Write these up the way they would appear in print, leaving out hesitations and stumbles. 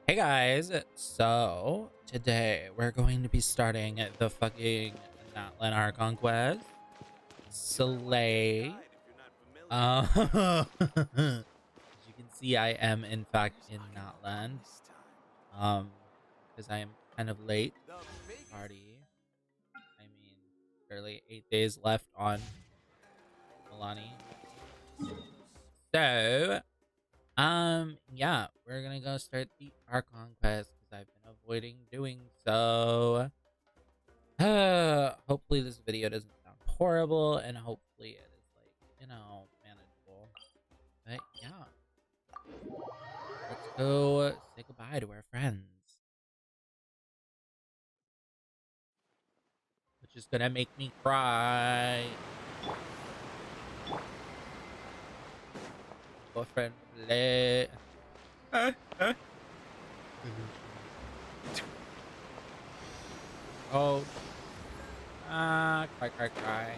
Hey guys, so today we're going to be starting the fucking Natlan Archon quest. Slay. As you can see, I am in fact in Natlan. Um, because I am kind of late to the party. I mean, barely 8 days left on Milani. So, yeah, we're gonna go start the Archon quest because I've been avoiding doing so. Hopefully this video doesn't sound horrible, and hopefully it is manageable. But yeah, let's go say goodbye to our friends, which is gonna make me cry. Boyfriend, play. Oh, cry, cry, cry.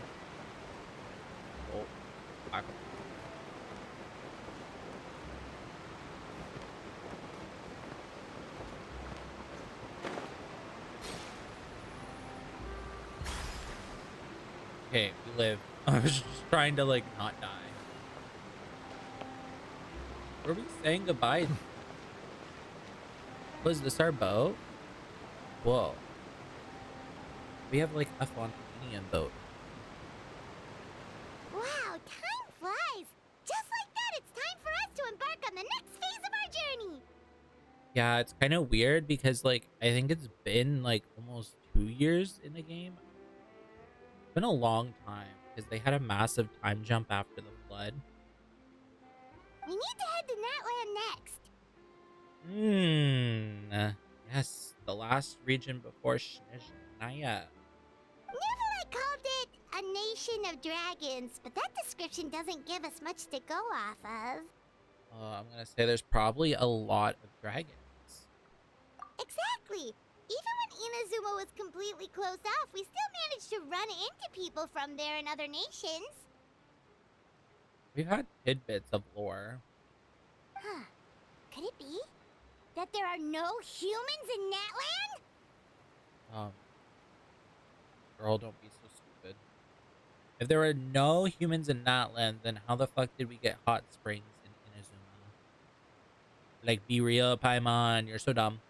Oh, fuck. Okay, we live. I was just trying to not die. Were we saying goodbye? Was this our boat? Whoa. We have a Fontanian boat. Wow, time flies! Just like that, it's time for us to embark on the next phase of our journey! Yeah, it's kind of weird because I think it's been almost 2 years in the game. It's been a long time because they had a massive time jump after the flood. We need to head to Natlan next. Yes, the last region before Snezhnaya. Never called it a nation of dragons, but that description doesn't give us much to go off of. I'm gonna say there's probably a lot of dragons. Exactly! Even when Inazuma was completely closed off, we still managed to run into people from there in other nations. We've had tidbits of lore. Huh. Could it be that there are no humans in Natlan? Um, Girl, don't be so stupid. If there were no humans in Natlan, then how the fuck did we get hot springs in Inazuma? Be real, Paimon. You're so dumb.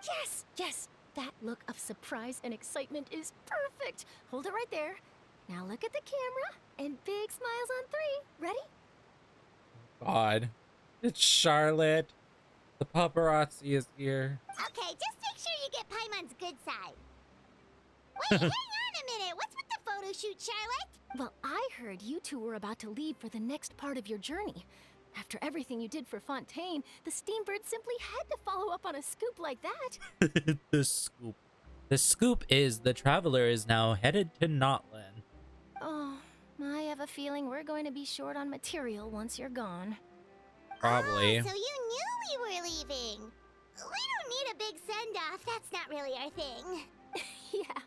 Yes, yes. That look of surprise and excitement is perfect. Hold it right there. Now look at the camera and big smiles on 3. Ready? God. It's Charlotte. The paparazzi is here. Okay, just make sure you get Paimon's good side. Wait, hang on a minute. What's with the photo shoot, Charlotte? Well, I heard you two were about to leave for the next part of your journey. After everything you did for Fontaine, the Steambird simply had to follow up on a scoop like that. The scoop. The scoop is the traveler is now headed to Natlan. Oh, I have a feeling we're going to be short on material once you're gone. Probably. Oh, so you knew we were leaving. We don't need a big send-off. That's not really our thing. Yeah,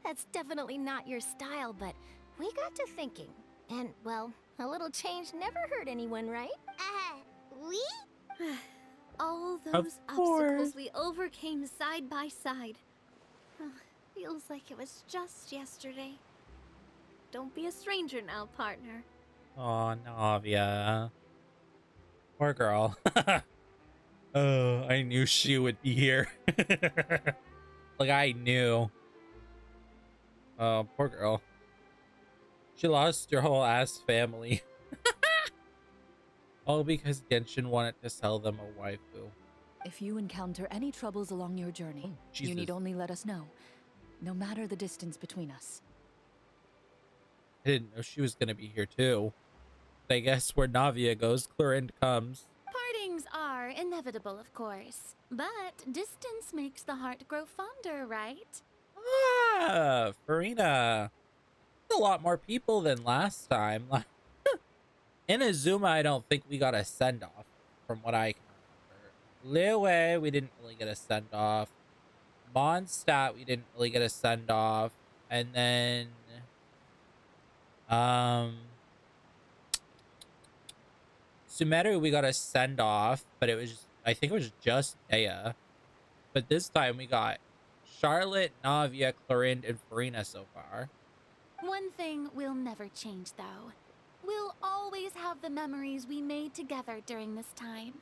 that's definitely not your style, but we got to thinking. And, well, a little change never hurt anyone, right? We? All Of those course. obstacles we overcame side by side. Feels like it was just yesterday. Don't be a stranger now, partner. Oh, Navia. Poor girl. Oh, I knew she would be here. I knew. Oh, poor girl. She lost her whole ass family. All because Genshin wanted to sell them a waifu. If you encounter any troubles along your journey, Oh, you need Jesus. only let us know, no matter the distance between us. I didn't know she was gonna be here too. But I guess where Navia goes, Clorinde comes. Partings are inevitable, of course. But distance makes the heart grow fonder, right? Ah, Farina. A lot more people than last time. In Azuma, I don't think we got a send off, from what I can remember. Liyue, we didn't really get a send off. Mondstadt, we didn't really get a send off. And then, Sumeru, we got a send off, but it was just I think it was just Dea. But this time we got Charlotte, Navia, Clorinde, and Farina so far. One thing will never change, though. We'll always have the memories we made together during this time.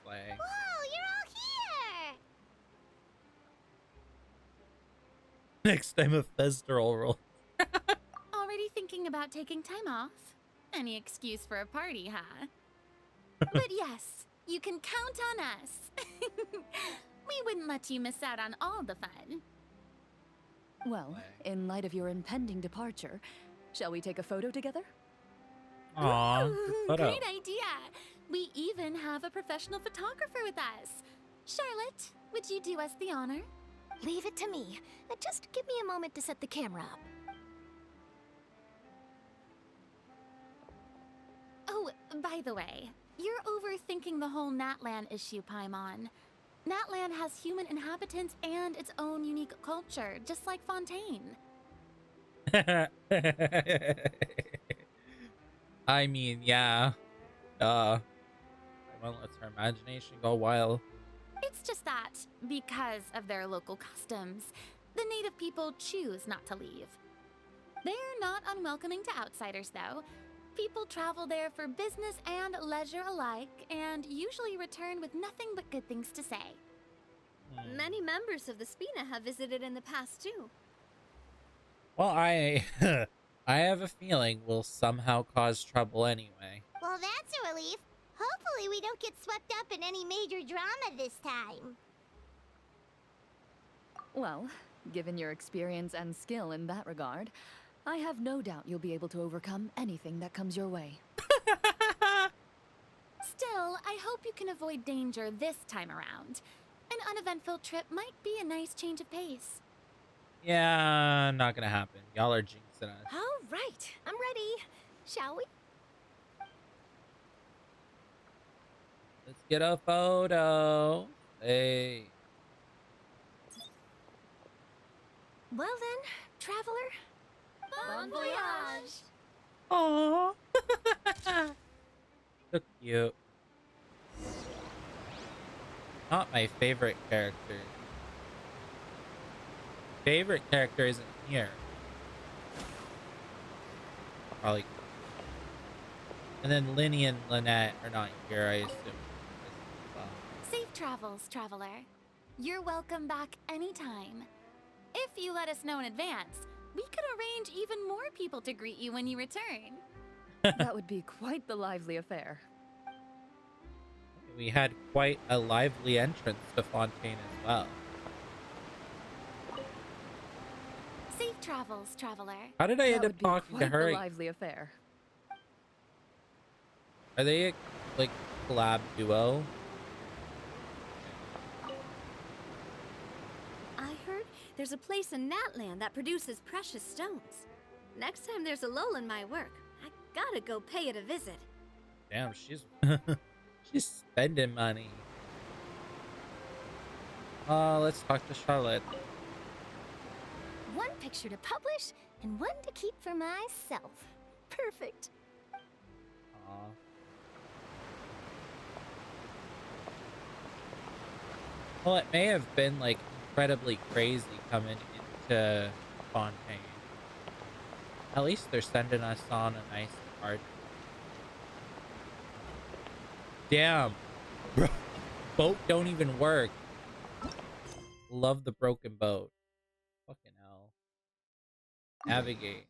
Like, Whoa, you're all here! next time a festival roll. Already thinking about taking time off? Any excuse for a party, huh? But yes, you can count on us. We wouldn't let you miss out on all the fun. Well, in light of your impending departure, shall we take a photo together? Aw, Ooh, good photo. great idea. We even have a professional photographer with us. Charlotte, would you do us the honor? Leave it to me. Just give me a moment to set the camera up. Oh, by the way, you're overthinking the whole Natlan issue, Paimon. Natlan has human inhabitants and its own unique culture, just like Fontaine. I mean, yeah. Duh. Everyone lets her imagination go wild. It's just that, because of their local customs, the native people choose not to leave. They're not unwelcoming to outsiders, though. People travel there for business and leisure alike, and usually return with nothing but good things to say. Many members of the Spina have visited in the past, too. Well, I have a feeling we'll somehow cause trouble anyway. Well, that's a relief. Hopefully we don't get swept up in any major drama this time. Well, given your experience and skill in that regard, I have no doubt you'll be able to overcome anything that comes your way. Still, I hope you can avoid danger this time around. An uneventful trip might be a nice change of pace. Yeah, not gonna happen. Y'all are jinxing us. All right, I'm ready. Shall we? Let's get a photo. Hey. Well then, traveler. Bon voyage! Aww. So cute. Not my favorite character. Favorite character isn't here. Probably. And then Linny and Lynette are not here, I assume. Safe travels, traveler. You're welcome back anytime. If you let us know in advance, we could arrange even more people to greet you when you return. That would be quite the lively affair. We had quite a lively entrance to Fontaine as well. Safe travels, traveler. How did I That end would up be talking to quite her? the lively affair. Are they like collab duo? I heard there's a place in Natlan that produces precious stones. Next time there's a lull in my work, I gotta go pay it a visit. Damn, she's she's spending money. Let's talk to Charlotte. One picture to publish and one to keep for myself. Perfect. Aw. Well, it may have been like incredibly crazy coming into Fontaine. At least they're sending us on a nice card. Damn. Bro, boat don't even work. Love the broken boat. Fucking hell. Navigate.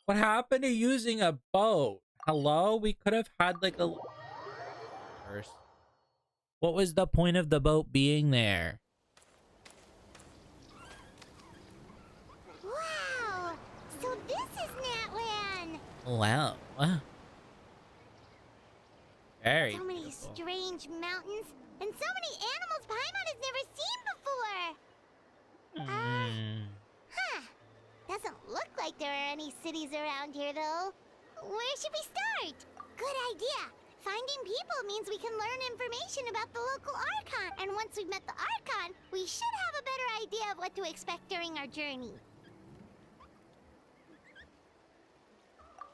What happened to using a boat? Hello? We could have had like a... First. What was the point of the boat being there? Wow! So this is Natlan! Wow. Very So many beautiful. strange mountains and so many animals Paimon has never seen before! Huh. Doesn't look like there are any cities around here, though. Where should we start? Good idea. Finding people means we can learn information about the local Archon. And once we've met the Archon, we should have a better idea of what to expect during our journey.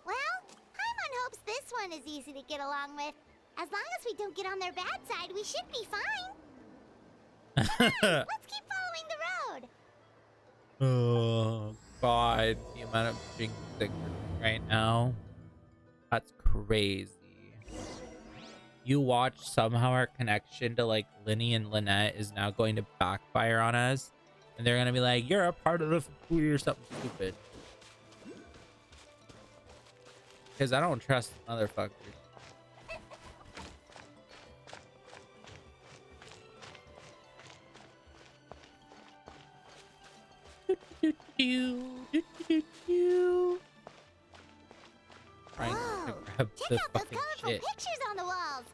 Well, Paimon hopes this one is easy to get along with. As long as we don't get on their bad side, we should be fine. Let's keep following the road. Oh God, the amount of jinx right now. That's crazy. You watch, somehow our connection to like Linny and Lynette is now going to backfire on us. And they're gonna be like, you're a part of the family or something stupid. Because I don't trust motherfuckers. Trying to grab Check the out those fucking colorful shit. pictures on the walls.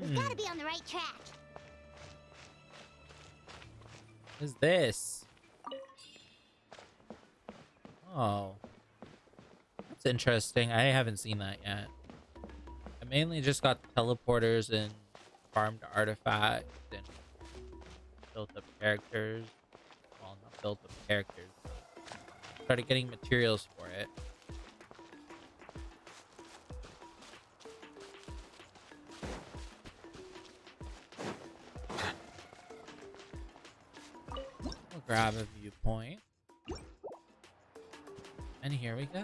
We've got to be on the right track. What is this? Oh. That's interesting. I haven't seen that yet. I mainly just got teleporters and farmed artifacts and built up characters. Well, not built up characters. Started getting materials for it. We'll grab a viewpoint. And here we go.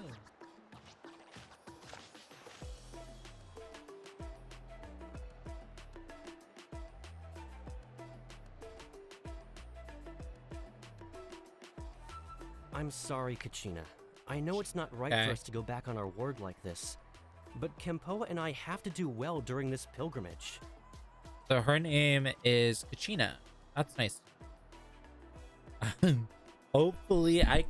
I'm sorry, Kachina. I know it's not right Okay. for us to go back on our word like this, but Kempoa and I have to do well during this pilgrimage. So her name is Kachina. That's nice. Hopefully I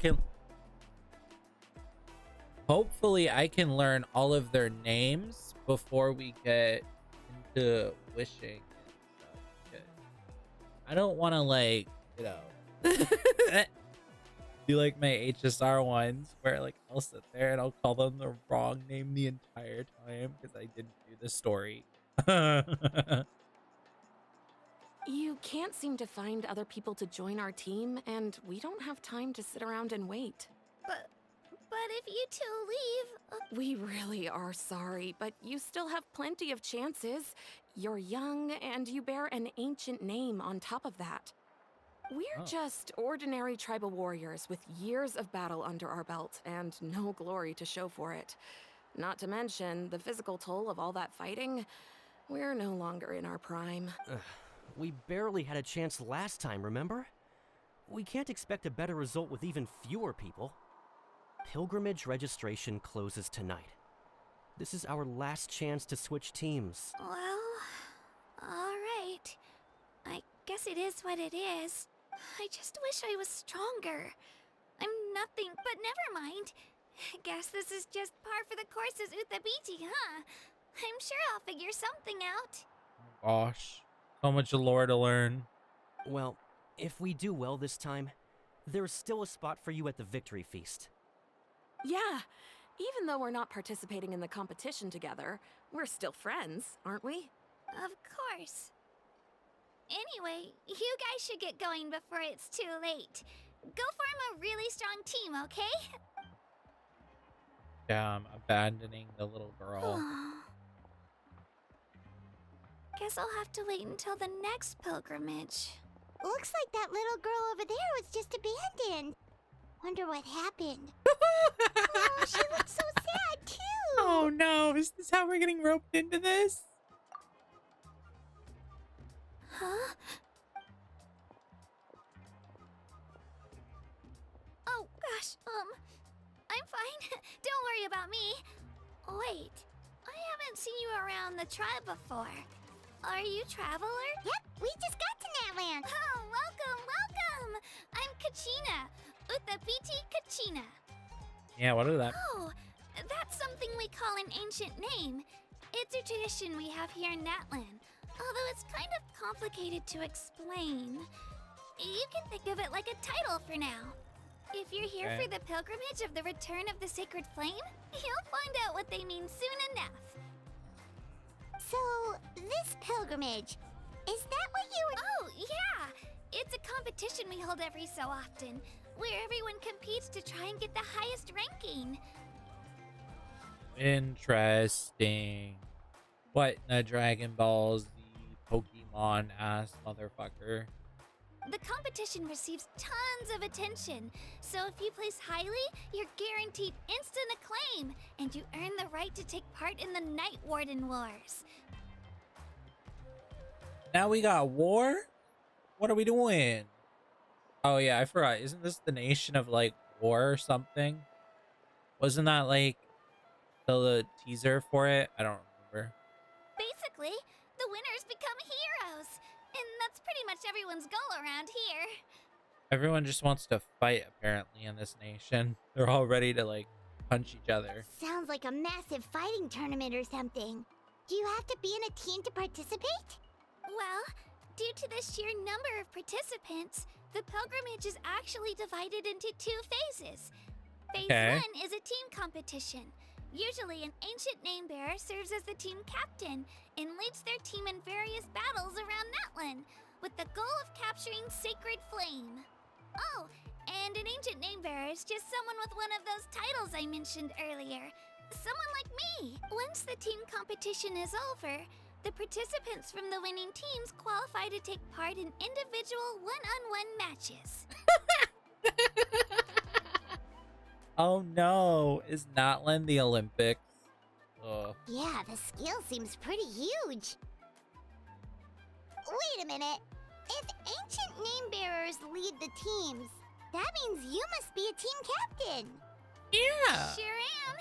can learn all of their names before we get into wishing and stuff. Because I don't want to, like, you know, be like my HSR ones where like I'll sit there and I'll call them the wrong name the entire time because I didn't do the story. You can't seem to find other people to join our team, and we don't have time to sit around and wait. But if you two leave, We really are sorry, but you still have plenty of chances. You're young, and you bear an ancient name on top of that. We're Oh. just ordinary tribal warriors with years of battle under our belt and no glory to show for it. Not to mention the physical toll of all that fighting. We're no longer in our prime. We barely had a chance last time, remember? We can't expect a better result with even fewer people. Pilgrimage registration closes tonight. This is our last chance to switch teams. well, alright. I guess it is what it is. I just wish I was stronger. I'm nothing, but never mind. Guess this is just par for the course as Utabiti, huh? I'm sure I'll figure something out. Gosh, so much lore to learn. Well, if we do well this time, there's still a spot for you at the victory feast. Yeah, even though we're not participating in the competition together, we're still friends, aren't we? Of course. Anyway, you guys should get going before it's too late. Go form a really strong team, okay? Yeah, I'm abandoning the little girl. Guess I'll have to wait until the next pilgrimage. Looks like that little girl over there was just abandoned. Wonder what happened. Oh, she looks so sad too. Oh no, is this how we're getting roped into this? Huh? Oh, gosh, I'm fine. Don't worry about me. Wait, I haven't seen you around the tribe before. Are you Traveler? Yep, we just got to Natlan. Oh, welcome! I'm Kachina. Utabiti Kachina. Yeah, what is that? Oh, that's something we call an ancient name. It's a tradition we have here in Natlan, although it's kind of complicated to explain. You can think of it like a title for now. If you're here Okay. for the pilgrimage of the return of the sacred flame, you'll find out what they mean soon enough. So, this pilgrimage, is that what you were... Oh, yeah! It's a competition we hold every so often, where everyone competes to try and get the highest ranking. Interesting. Fighting a Dragon Ball Z Pokemon ass motherfucker. The competition receives tons of attention, so if you place highly, you're guaranteed instant acclaim, and you earn the right to take part in the Night Warden Wars. Now we got war? What are we doing? Oh yeah, I forgot. Isn't this the nation of like war or something? Wasn't that like the teaser for it? I don't remember. Basically, the winners become heroes, and that's pretty much everyone's goal around here. Everyone just wants to fight apparently in this nation. They're all ready to like punch each other. Sounds like a massive fighting tournament or something. Do you have to be in a team to participate? Well, due to the sheer number of participants, the pilgrimage is actually divided into 2 phases. Phase 1 is a team competition. Usually, an ancient name bearer serves as the team captain and leads their team in various battles around Natlan, with the goal of capturing Sacred Flame. Oh, and an ancient name bearer is just someone with one of those titles I mentioned earlier. Someone like me. Once the team competition is over, the participants from the winning teams qualify to take part in individual one-on-one matches. Oh no, is Natlan the Olympics? Ugh. Yeah, the scale seems pretty huge. Wait a minute. If ancient name bearers lead the teams, that means you must be a team captain. Yeah. Sure am.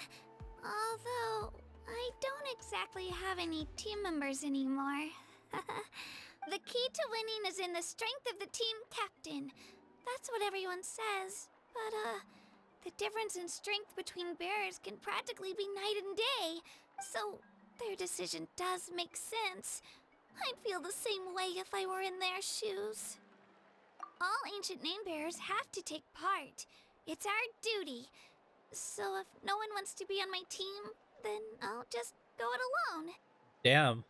Although, I don't exactly have any team members anymore. The key to winning is in the strength of the team captain. That's what everyone says. But, the difference in strength between bearers can practically be night and day. So, their decision does make sense. I'd feel the same way if I were in their shoes. All ancient name bearers have to take part. It's our duty. So if no one wants to be on my team, then I'll just go it alone. Damn.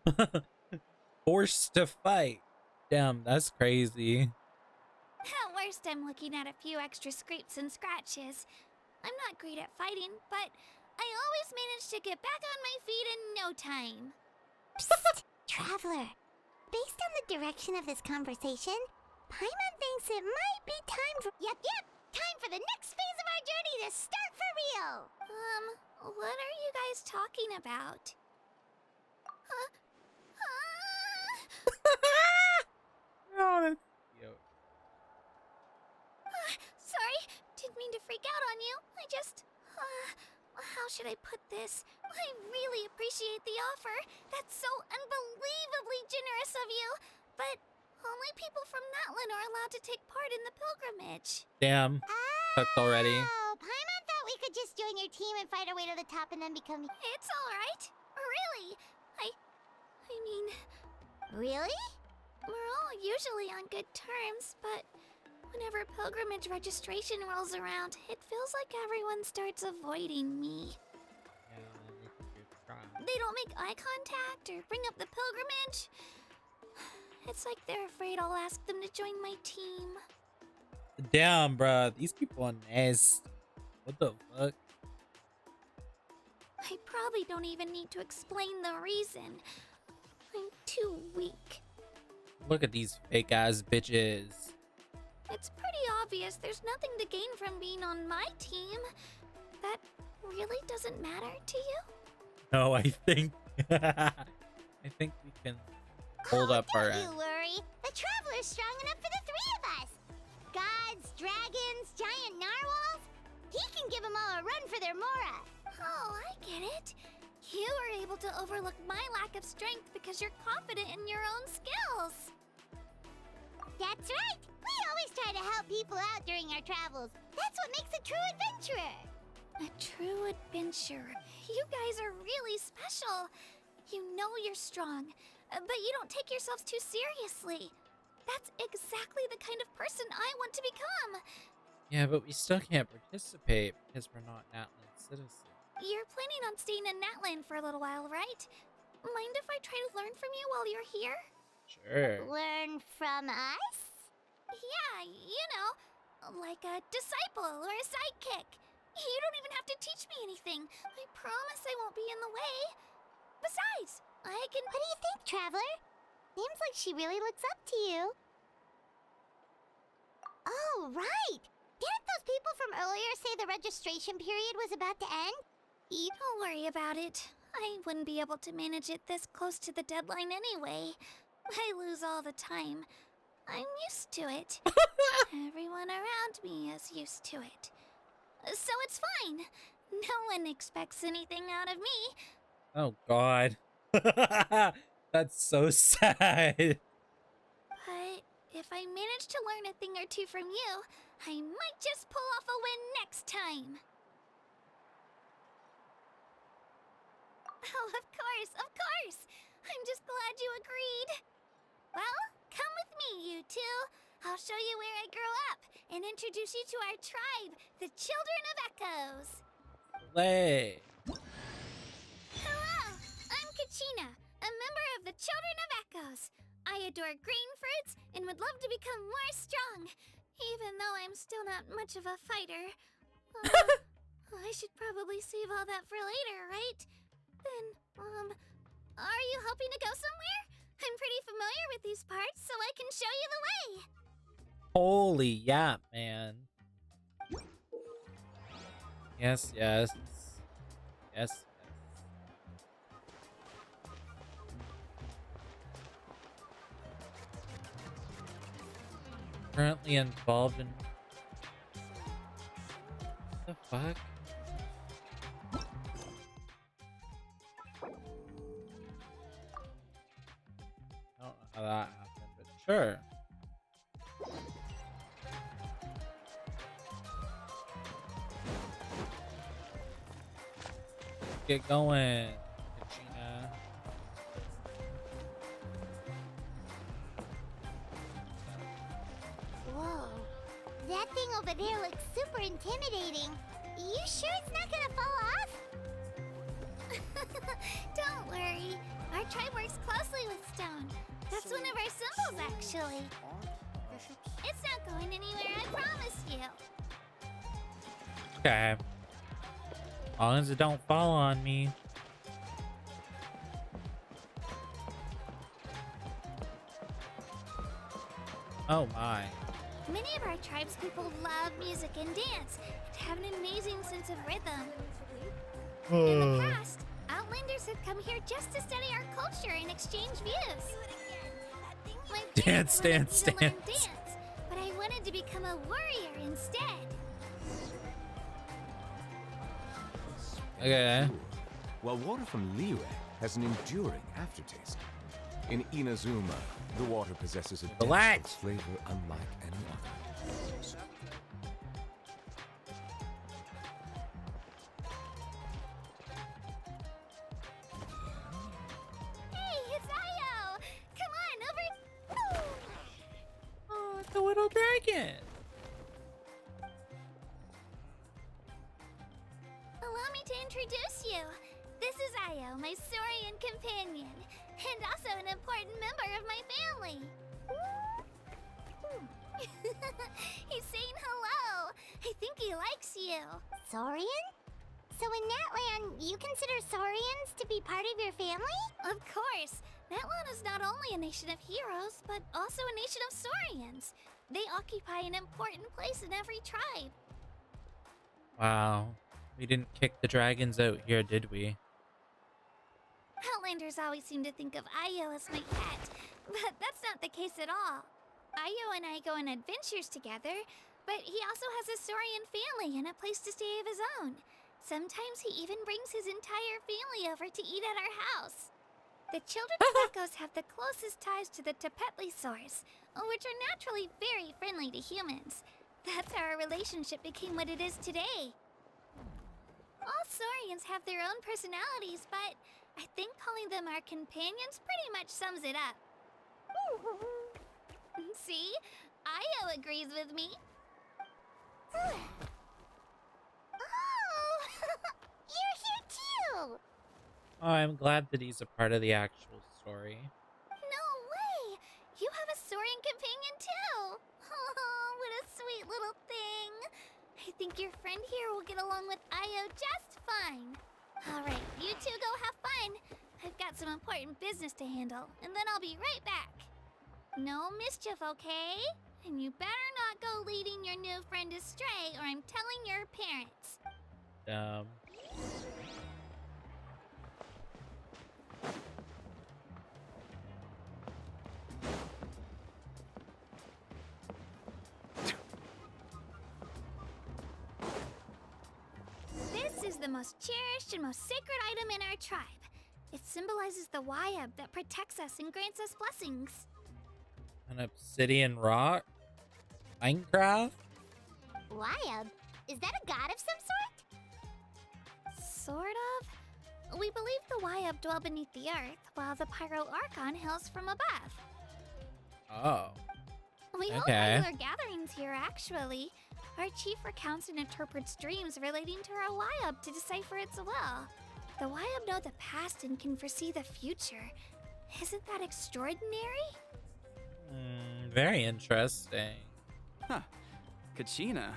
Forced to fight. Damn, that's crazy. At worst, I'm looking at a few extra scrapes and scratches. I'm not great at fighting, but I always manage to get back on my feet in no time. Psst, Traveler. Based on the direction of this conversation, Paimon thinks it might be time for... Yep. Time for the next phase of our journey to start for real. What are you guys talking about? Oh, that's cute. Sorry, didn't mean to freak out on you. I just... how should I put this? I really appreciate the offer. That's so unbelievably generous of you. But only people from Natlan are allowed to take part in the pilgrimage. Damn. Cooked already. Oh, Paimon thought we could just join your team and fight our way to the top and then become... It's alright. Really. I mean... Really? We're all usually on good terms, but whenever pilgrimage registration rolls around, it feels like everyone starts avoiding me. Yeah, they think you're trying. They don't make eye contact or bring up the pilgrimage. It's like they're afraid I'll ask them to join my team. Damn, bruh. These people are nasty. What the fuck? I probably don't even need to explain the reason. I'm too weak. Look at these fake ass bitches. It's pretty obvious there's nothing to gain from being on my team. That really doesn't matter to you? No, I think I think we can hold up our Don't end. you worry. The Traveler's strong enough for the 3 of us. Gods, dragons, giant narwhals. He can give them all a run for their Mora. Oh, I get it. You were able to overlook my lack of strength because you're confident in your own skills. That's right. We always try to help people out during our travels. That's what makes a true adventurer. A true adventurer. You guys are really special. You know you're strong, but you don't take yourselves too seriously. That's exactly the kind of person I want to become. Yeah, but we still can't participate because we're not Natlan citizens. You're planning on staying in Natlan for a little while, right? Mind if I try to learn from you while you're here? Sure. Learn from us? Yeah, you know, like a disciple or a sidekick. You don't even have to teach me anything. I promise I won't be in the way. Besides, I can... What do you think, Traveler? Seems like she really looks up to you. Oh, right! Didn't those people from earlier say the registration period was about to end? You don't worry about it. I wouldn't be able to manage it this close to the deadline anyway. I lose all the time. I'm used to it. Everyone around me is used to it. So it's fine. No one expects anything out of me. Oh God. That's so sad. But if I manage to learn a thing or two from you, I might just pull off a win next time. Oh, of course, of course. I'm just glad you agreed. Well, come with me, you two. I'll show you where I grew up and introduce you to our tribe, the Children of Echoes. Lay. Hello, I'm Kachina, a member of the Children of Echoes. I adore green fruits and would love to become more strong, even though I'm still not much of a fighter. I should probably save all that for later, right? Then, are you hoping to go somewhere? I'm pretty familiar with these parts, so I can show you the way. Holy yap, man. Yes, yes. Yes. Currently involved in... What the fuck? I don't know how that happened, but sure. Get going, Kachina. Whoa. That thing over there looks super intimidating. You sure it's not gonna fall off? Don't worry. Our tribe works closely with stone. That's one of our symbols, actually. It's not going anywhere, I promise you. Okay. As long as it don't fall on me. Oh my. Many of our tribespeople love music and dance and have an amazing sense of rhythm. In the past, Outlanders have come here just to study our culture and exchange views. My Dance, parents wanted me to learn dance, dance, but I wanted to become a warrior instead. Okay. While water from Liyue has an enduring aftertaste. In Inazuma, the water possesses a depth Relax. of flavor unlike any other. Hey, it's Io! Come on, over... Oh, it's a little dragon. Allow me to introduce you. This is Io, my Saurian companion, and also an important member of my family. He's saying hello. I think he likes you. Saurian? So in Natlan, you consider Saurians to be part of your family? Of course. Natlan is not only a nation of heroes, but also a nation of Saurians. They occupy an important place in every tribe. Wow. We didn't kick the dragons out here, did we? Outlanders always seem to think of Io as my pet, but that's not the case at all. Io and I go on adventures together, but he also has a Saurian family and a place to stay of his own. Sometimes he even brings his entire family over to eat at our house. The Children of Echoes have the closest ties to the Tepetli source, which are naturally very friendly to humans. That's how our relationship became what it is today. All Saurians have their own personalities, but I think calling them our companions pretty much sums it up. See? Io agrees with me. Oh! You're here too! Oh, I'm glad that he's a part of the actual story. No way! You have a Saurian companion too! Oh, what a sweet little thing! I think your friend here will get along with Io just fine. Alright, you two go have fun. I've got some important business to handle, and then I'll be right back. No mischief, okay? And you better not go leading your new friend astray, or I'm telling your parents. This is the most cherished and most sacred item in our tribe. It symbolizes the Wayab that protects us and grants us blessings. An obsidian rock? Minecraft? Wyab? Is that a god of some sort? Sort of. We believe the Wayab dwell beneath the earth, while the Pyro Archon hails from above. Oh. We hold Okay. regular gatherings here, actually. Our chief recounts and interprets dreams relating to our Wayab to decipher its will. The Wayab know the past and can foresee the future. Isn't that extraordinary? Very interesting. Huh. Kachina,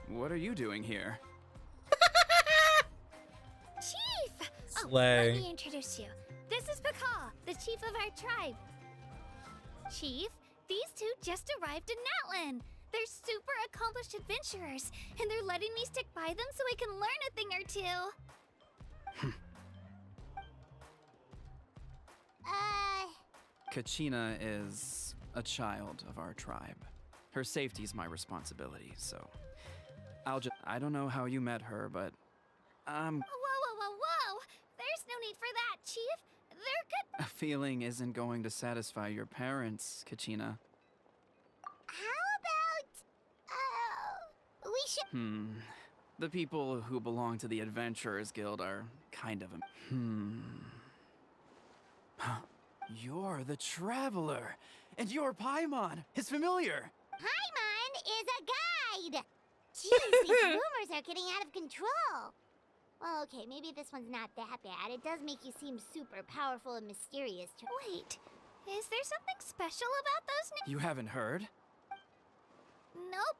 what are you doing here? Chief! Oh, Slay. let me introduce you. This is Pakal, the chief of our tribe. Chief, these two just arrived in Natlan. They're super accomplished adventurers, and they're letting me stick by them so I can learn a thing or two. Kachina is a child of our tribe. Her safety's my responsibility, so I don't know how you met her, but Whoa, whoa, whoa, whoa! There's no need for that, Chief. They're good. a feeling isn't going to satisfy your parents, Kachina. How about, we should... The people who belong to the Adventurers Guild are kind of You're the Traveler, and your Paimon is familiar. Paimon is a guide! Jeez, these rumors are getting out of control. Well, okay, maybe this one's not that bad. It does make you seem super powerful and mysterious. Wait, is there something special about those You haven't heard? Nope.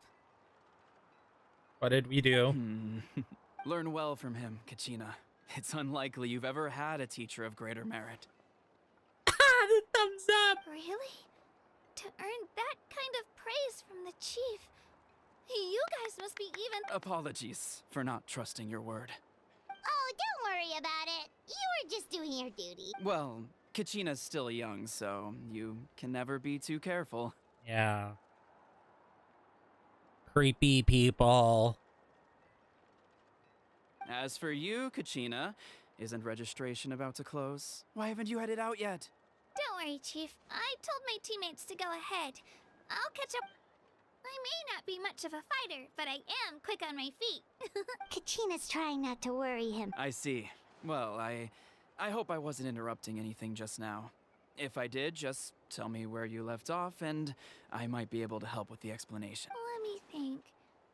What did we do? Learn well from him, Kachina. It's unlikely you've ever had a teacher of greater merit. The thumbs up! Really? To earn that kind of praise from the Chief, you guys must be even... Apologies for not trusting your word. Oh, don't worry about it. You were just doing your duty. Well, Kachina's still young, so you can never be too careful. Yeah. Creepy people. As for you, Kachina, isn't registration about to close? Why haven't you headed out yet? Don't worry, Chief. I told my teammates to go ahead. I'll catch up. I may not be much of a fighter, but I am quick on my feet. Kachina's trying not to worry him. I see. Well, I hope I wasn't interrupting anything just now. If I did, just tell me where you left off, and I might be able to help with the explanation. Let me think.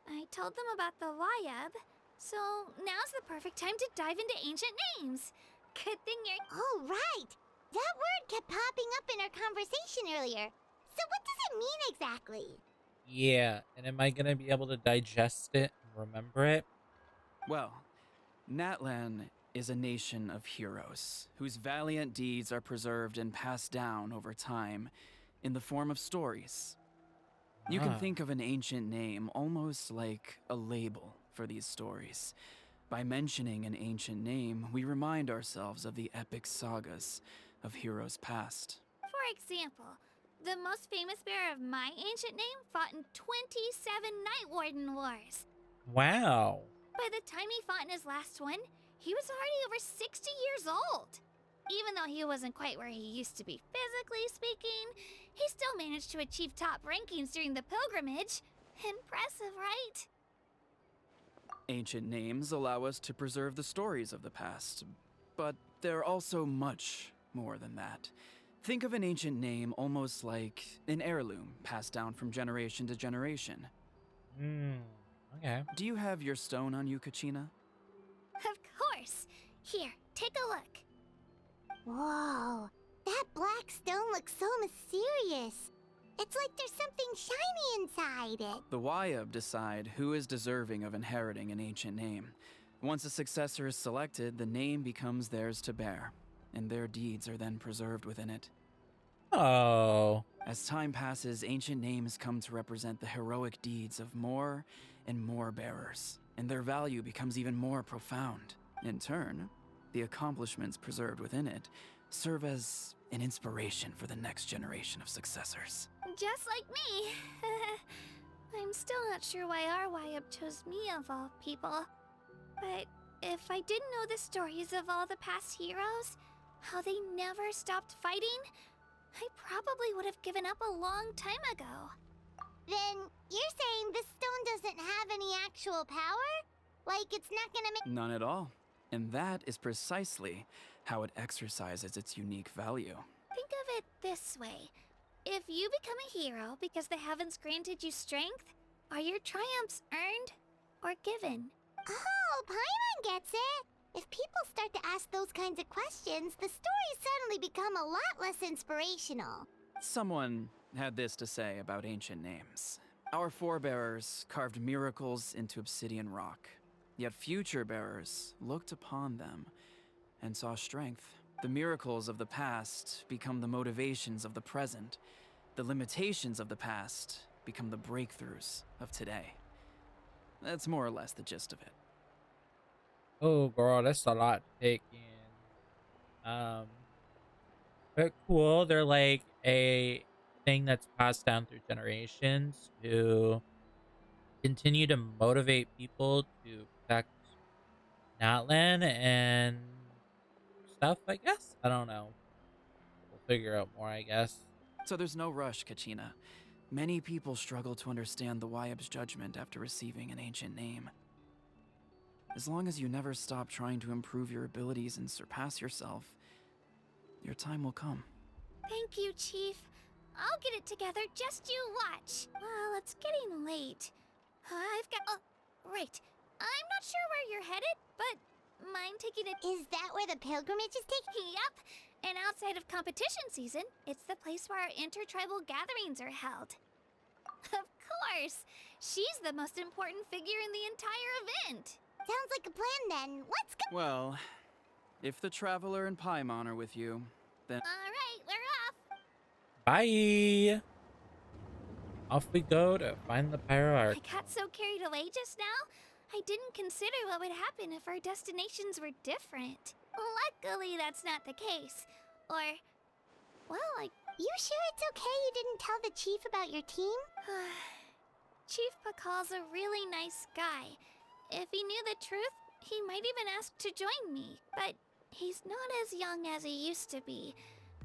I told them about the Wayab, so now's the perfect time to dive into ancient names. Good thing you're... Oh, right. That word kept popping up in our conversation earlier. So what does it mean exactly? Yeah, and am I gonna be able to digest it and remember it? Well, Natlan is a nation of heroes whose valiant deeds are preserved and passed down over time in the form of stories. You can think of an ancient name almost like a label for these stories. By mentioning an ancient name, we remind ourselves of the epic sagas of heroes past. For example, the most famous bearer of my ancient name fought in 27 Night Warden Wars. Wow. By the time he fought in his last one, he was already over 60 years old. Even though he wasn't quite where he used to be physically speaking, he still managed to achieve top rankings during the pilgrimage. Impressive, right? Ancient names allow us to preserve the stories of the past, but they're also much more than that. Think of an ancient name almost like an heirloom passed down from generation to generation. Okay. Do you have your stone on you, Kachina? Of course. Here, take a look. Whoa, that black stone looks so mysterious. It's like there's something shiny inside it. The Wayab decide who is deserving of inheriting an ancient name. Once a successor is selected, the name becomes theirs to bear. and their deeds are then preserved within it. Oh. As time passes, ancient names come to represent the heroic deeds of more and more bearers, and their value becomes even more profound. In turn, the accomplishments preserved within it serve as an inspiration for the next generation of successors. Just like me. I'm still not sure why our YUP chose me of all people. But if I didn't know the stories of all the past heroes, how they never stopped fighting, I probably would have given up a long time ago. Then you're saying this stone doesn't have any actual power? Like it's not gonna make— None at all. And that is precisely how it exercises its unique value. Think of it this way. If you become a hero because the heavens granted you strength, are your triumphs earned or given? Oh, Paimon gets it! If people start to ask those kinds of questions, the stories suddenly become a lot less inspirational. Someone had this to say about ancient names. Our forebears carved miracles into obsidian rock, yet future bearers looked upon them and saw strength. The miracles of the past become the motivations of the present. The limitations of the past become the breakthroughs of today. That's more or less the gist of it. Oh, girl, that's a lot to take in. But cool. They're like a thing that's passed down through generations to continue to motivate people to protect Natlan and stuff, I guess. I don't know. We'll figure out more, I guess. So there's no rush, Kachina. Many people struggle to understand the YUP's judgment after receiving an ancient name. As long as you never stop trying to improve your abilities and surpass yourself, your time will come. Thank you, Chief. I'll get it together, just you watch. Well, it's getting late. I've got... Oh, right. I'm not sure where you're headed, but mind taking it... Is that where the pilgrimage is taking? Yep. And outside of competition season, it's the place where our intertribal gatherings are held. Of course. She's the most important figure in the entire event. Sounds like a plan then. Let's go! Well, if the Traveler and Paimon are with you, then... Alright, we're off. Bye! Off we go to find the Pyro Arch. I got so carried away just now, I didn't consider what would happen if our destinations were different. Luckily, that's not the case. Or, well, You sure it's okay you didn't tell the chief about your team? Chief Pakal's a really nice guy. If he knew the truth, he might even ask to join me. But he's not as young as he used to be,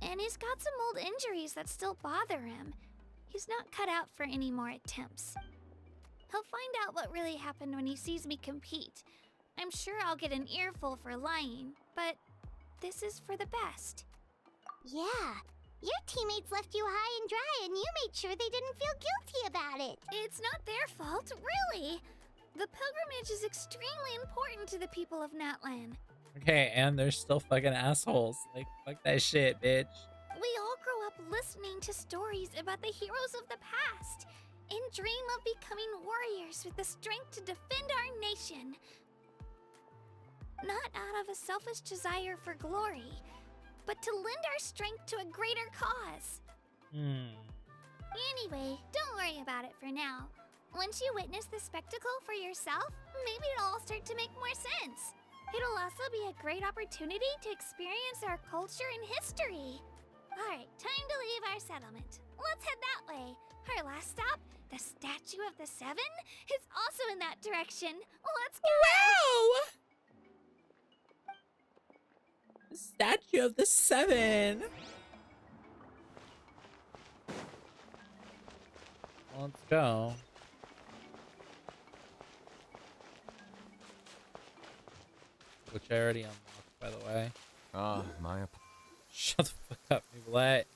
and he's got some old injuries that still bother him. He's not cut out for any more attempts. He'll find out what really happened when he sees me compete. I'm sure I'll get an earful for lying, but this is for the best. Yeah. Your teammates left you high and dry and you made sure they didn't feel guilty about it. It's not their fault, really. The pilgrimage is extremely important to the people of Natlan. Okay, and they're still fucking assholes. Like, fuck that shit, bitch. We all grow up listening to stories about the heroes of the past and dream of becoming warriors with the strength to defend our nation. Not out of a selfish desire for glory, but to lend our strength to a greater cause. Anyway, don't worry about it for now. Once you witness the spectacle for yourself, maybe it'll all start to make more sense. It'll also be a great opportunity to experience our culture and history. Alright, time to leave our settlement. Let's head that way. Our last stop, the Statue of the Seven, is also in that direction. Let's go! Wow! The Statue of the Seven! Let's go. Which I already unlocked, by the way. My Shut the fuck up, Nicolette.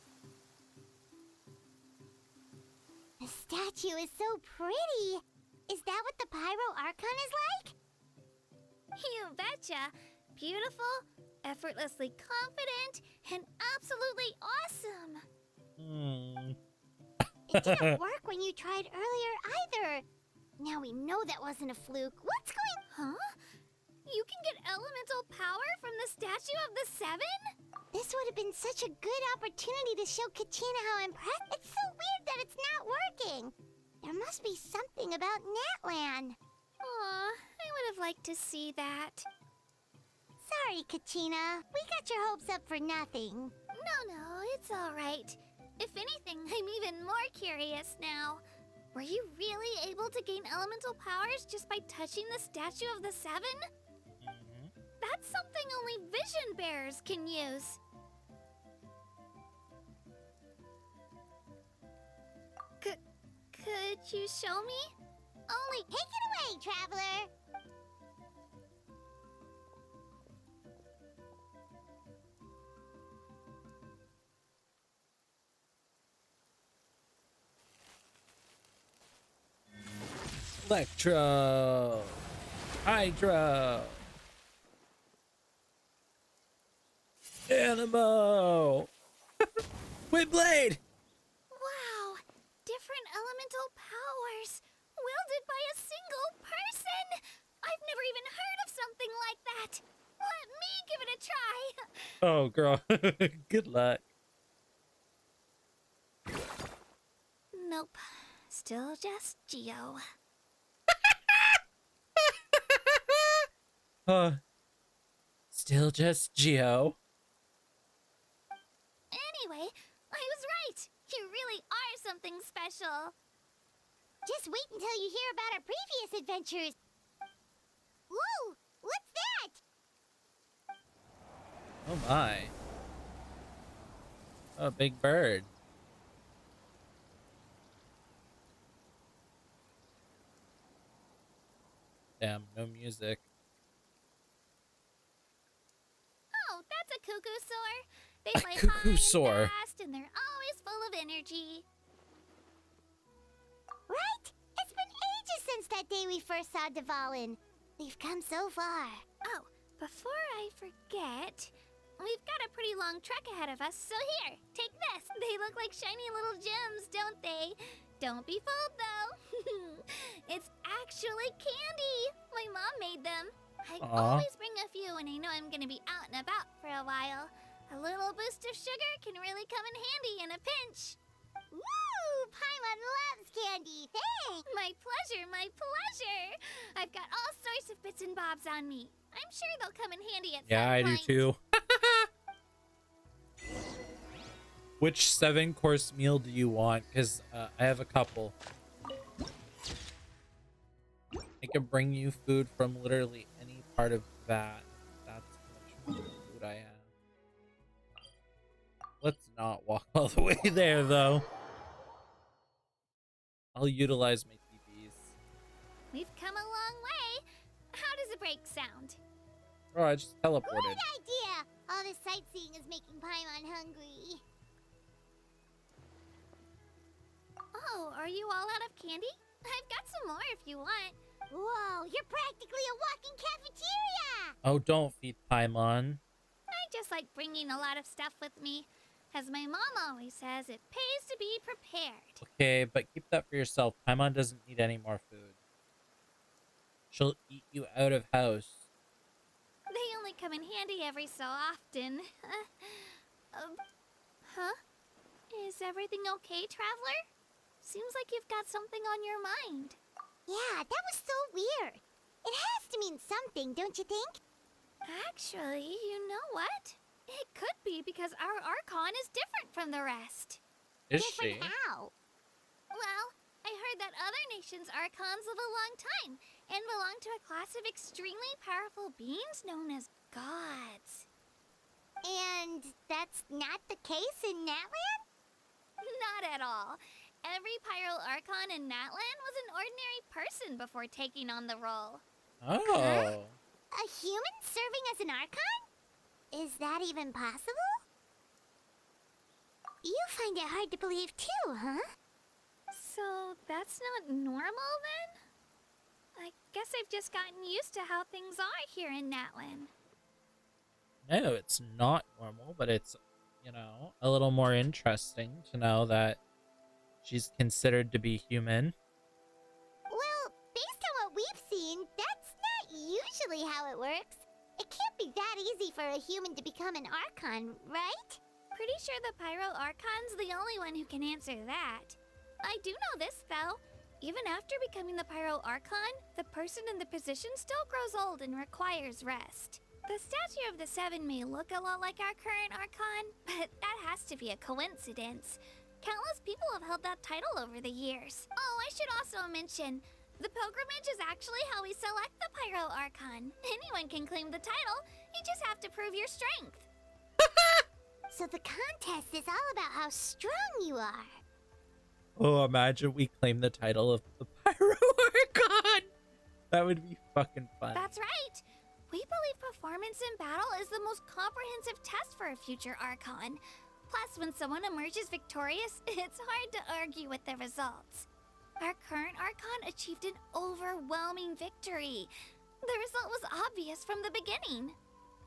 The statue is so pretty. Is that what the Pyro Archon is like? You betcha. Beautiful, effortlessly confident, and absolutely awesome. It didn't work when you tried earlier either. Now we know that wasn't a fluke. What's going— Huh? You can get elemental power from the Statue of the Seven? This would have been such a good opportunity to show Kachina how impressed. It's so weird that it's not working. There must be something about Natlan. Aw, I would have liked to see that. Sorry, Kachina. We got your hopes up for nothing. No, it's all right. If anything, I'm even more curious now. Were you really able to gain elemental powers just by touching the statue of the Seven? That's something only vision bearers can use. Could you show me? Only take it away, traveler. Electro. Hydro. Animo. Windblade. Wow, different elemental powers, wielded by a single person. I've never even heard of something like that. Let me give it a try. Oh, girl. Good luck. Nope, still just Geo. Still just Geo. Anyway, I was right. You really are something special. Just wait until you hear about our previous adventures. Whoa! What's that? Oh my. Oh, big bird. Damn, no music. Oh, that's a cuckoo soar. They A fly cuckoo high and soar. fast, and they're always full of energy. Right? It's been ages since that day we first saw Dvalin. We've come so far. Oh, before I forget, we've got a pretty long trek ahead of us, so here, take this. They look like shiny little gems, don't they? Don't be fooled, though. It's actually candy. My mom made them. I always bring a few when I know I'm gonna be out and about for a while. A little boost of sugar can really come in handy in a pinch. Woo! Paimon loves candy. Thanks. My pleasure, my pleasure. I've got all sorts of bits and bobs on me. I'm sure they'll come in handy at Yeah, some I do point. too. Which 7-course meal do you want? Because I have a couple. I can bring you food from literally any part of that. That's how much food I have. Let's not walk all the way there, though. I'll utilize my TPs. We've come a long way. How does a break sound? Oh, I just teleported. Good idea. All this sightseeing is making Paimon hungry. Oh, are you all out of candy? I've got some more if you want. Whoa, you're practically a walking cafeteria! Oh, don't feed Paimon. I just like bringing a lot of stuff with me. As my mom always says, it pays to be prepared. Okay, but keep that for yourself. Paimon doesn't need any more food. She'll eat you out of house. They only come in handy every so often. Huh? Is everything okay, traveler? Seems like you've got something on your mind. Yeah, that was so weird. It has to mean something, don't you think? Actually, you know what? It could be because our Archon is different from the rest. Is she? Different how? Well, I heard that other nations' Archons live a long time and belong to a class of extremely powerful beings known as gods. And that's not the case in Natlan? Not at all. Every Pyral Archon in Natlan was an ordinary person before taking on the role. Oh. A human serving as an Archon? Is that even possible? You find it hard to believe too, huh? So that's not normal then? I guess I've just gotten used to how things are here in Natlan. No, it's not normal, but it's, you know, a little more interesting to know that she's considered to be human. Well, based on what we've seen, that's not usually how it works. It can't be that easy for a human to become an Archon, right? Pretty sure the Pyro Archon's the only one who can answer that. I do know this, though. Even after becoming the Pyro Archon, the person in the position still grows old and requires rest. The statue of the Seven may look a lot like our current Archon, but that has to be a coincidence. Countless people have held that title over the years. Oh, I should also mention, the pilgrimage is actually how we select the Pyro Archon. Anyone can claim the title, you just have to prove your strength. So the contest is all about how strong you are. Oh, imagine we claim the title of the Pyro Archon. That would be fucking fun. That's right. We believe performance in battle is the most comprehensive test for a future Archon. Plus, when someone emerges victorious, it's hard to argue with the results. Our current Archon achieved an overwhelming victory. The result was obvious from the beginning.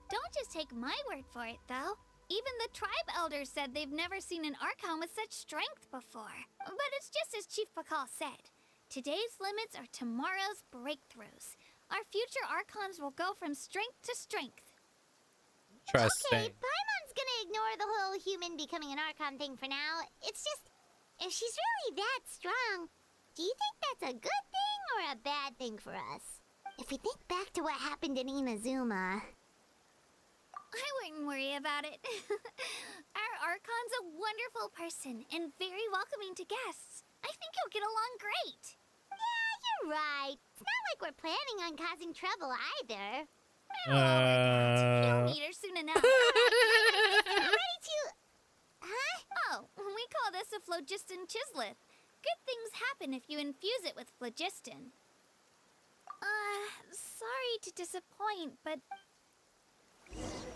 Don't just take my word for it, though. Even the tribe elders said they've never seen an Archon with such strength before. But it's just as Chief Pakal said. Today's limits are tomorrow's breakthroughs. Our future Archons will go from strength to strength. Interesting. Okay, Paimon's gonna ignore the whole human becoming an Archon thing for now. It's just, if she's really that strong, do you think that's a good thing or a bad thing for us? If we think back to what happened in Inazuma... I wouldn't worry about it. Our Archon's a wonderful person and very welcoming to guests. I think you'll get along great. Yeah, you're right. It's not like we're planning on causing trouble either. You'll meet her soon enough. I'm ready to... Huh? Oh, we call this a phlogiston chislet. Good things happen if you infuse it with phlogiston. Sorry to disappoint, but...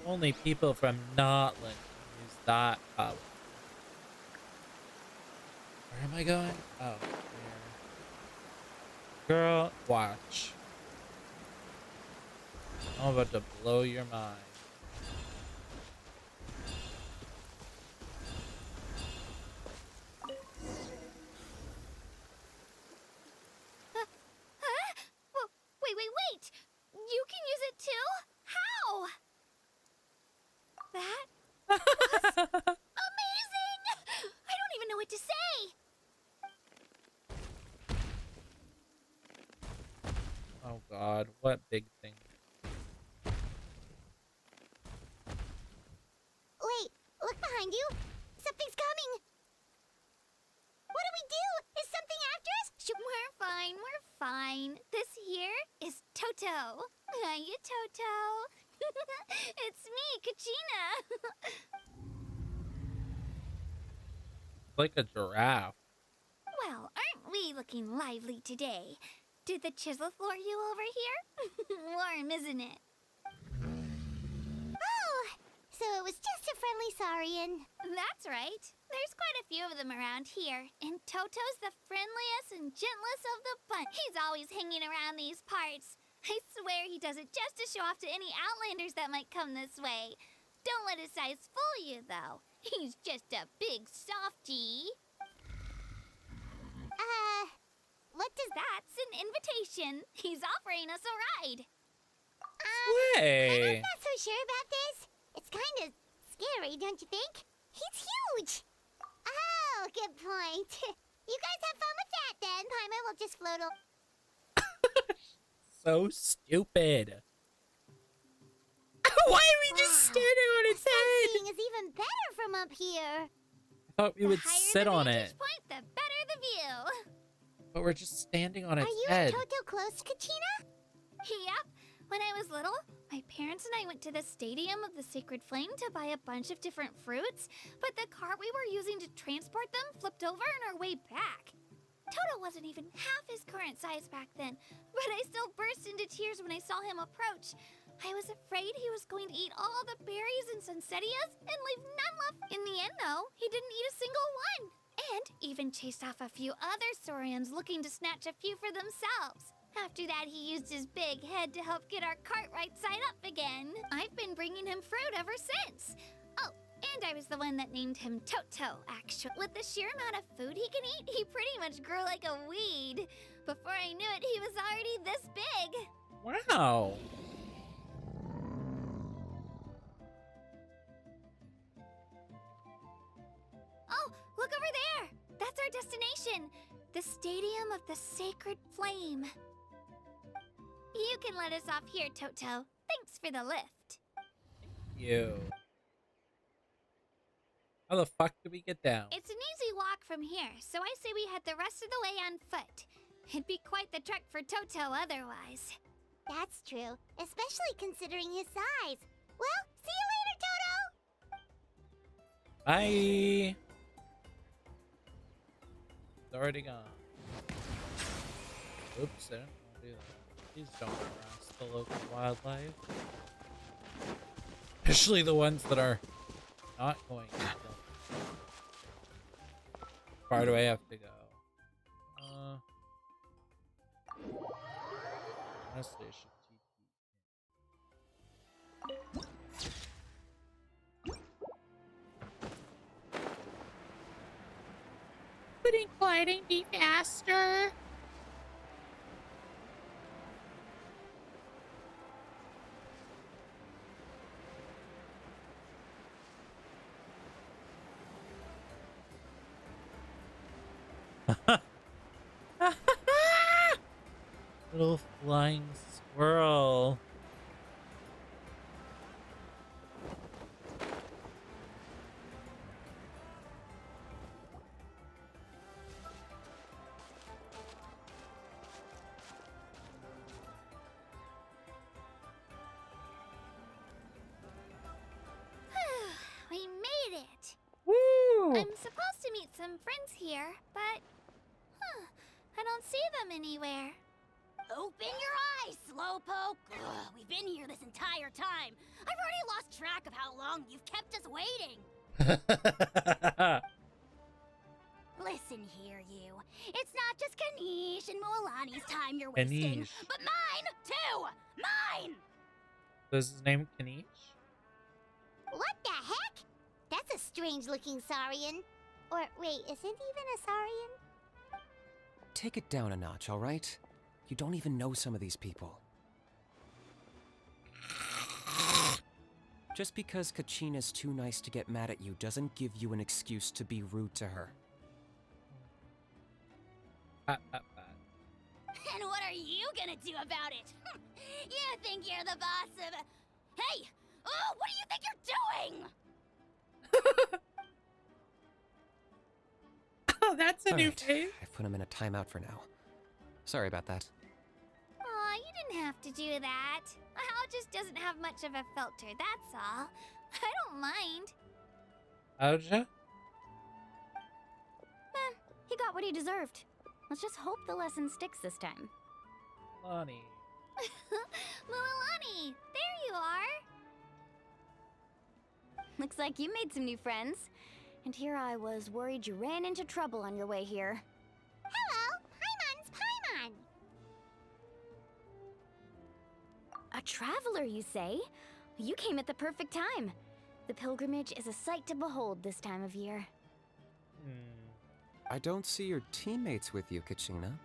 Only people from Natlan can use that power. Where am I going? Oh, here. Girl, watch. I'm about to blow your mind. Wait! You can use it too? How? That was amazing! I don't even know what to say! Oh god, what big thing. Wait, look behind you. Something's coming. What do we do? Is something after us? We're fine. This here is Toto. Hiya, Toto. It's me, Kachina. Like a giraffe. Well, aren't we looking lively today? Did the chisel floor you over here? Warm, isn't it? Oh, so it was just a friendly saurian. That's right. There's quite a few of them around here, and Toto's the friendliest and gentlest of the bunch. He's always hanging around these parts. I swear he does it just to show off to any Outlanders that might come this way. Don't let his size fool you, though. He's just a big softie. What does That's an invitation. He's offering us a ride. Way. I'm not so sure about this. It's kind of scary, don't you think? He's huge. Oh, good point. You guys have fun with that then. Paimon will just float over. So stupid. Why are we just standing on its head? Sightseeing is even better from up here. I thought we would The higher sit the on vantage it, point, the better the view. but we're just standing on its Are you head. and Toto close, Kachina? Yep. When I was little, my parents and I went to the Stadium of the Sacred Flame to buy a bunch of different fruits, but the cart we were using to transport them flipped over on our way back. Toto wasn't even half his current size back then, but I still burst into tears when I saw him approach. I was afraid he was going to eat all the berries and sunsettias and leave none left. In the end, though, he didn't eat a single one, and even chased off a few other saurians looking to snatch a few for themselves. After that, he used his big head to help get our cart right side up again. I've been bringing him fruit ever since. Oh, and I was the one that named him Toto, actually. With the sheer amount of food he can eat, he pretty much grew like a weed. Before I knew it, he was already this big. Wow. The Stadium of the Sacred Flame. You can let us off here, Toto. Thanks for the lift. You. How the fuck do we get down? It's an easy walk from here, so I say we head the rest of the way on foot. It'd be quite the trek for Toto otherwise. That's true, especially considering his size. Well, see you later, Toto! Bye. It's already gone. Oops, I didn't want to do that. Please don't harass the local wildlife. Especially the ones that are not going to kill. How far do I have to go? Honestly, I should Wouldn't gliding be faster? Little flying squirrel. We made it. Woo! I'm supposed to meet some friends here, but I don't see them anywhere. Open your eyes, Slowpoke! Ugh, we've been here this entire time. I've already lost track of how long you've kept us waiting. Listen here, you. It's not just Kanish and Moalani's time you're wasting, Kanish. but mine, too! Mine! Was his name Kanish? What the heck? That's a strange-looking Saurian. Or, wait, is it even a Saurian? Take it down a notch, all right? You don't even know some of these people. Just because Kachina's too nice to get mad at you doesn't give you an excuse to be rude to her. And what are you gonna do about it? You think you're the boss of... Hey! Oh, what do you think you're doing? Oh, that's a All new right, face. I've put him in a timeout for now. Sorry about that. Aw, you didn't have to do that. Hal just doesn't have much of a filter, that's all. I don't mind. Aja? He got what he deserved. Let's just hope the lesson sticks this time. Lonnie. Mualani, there you are. Looks like you made some new friends. And here I was worried you ran into trouble on your way here. Hello, Paimon's Paimon. A traveler, you say? You came at the perfect time. The pilgrimage is a sight to behold this time of year. I don't see your teammates with you, Kachina.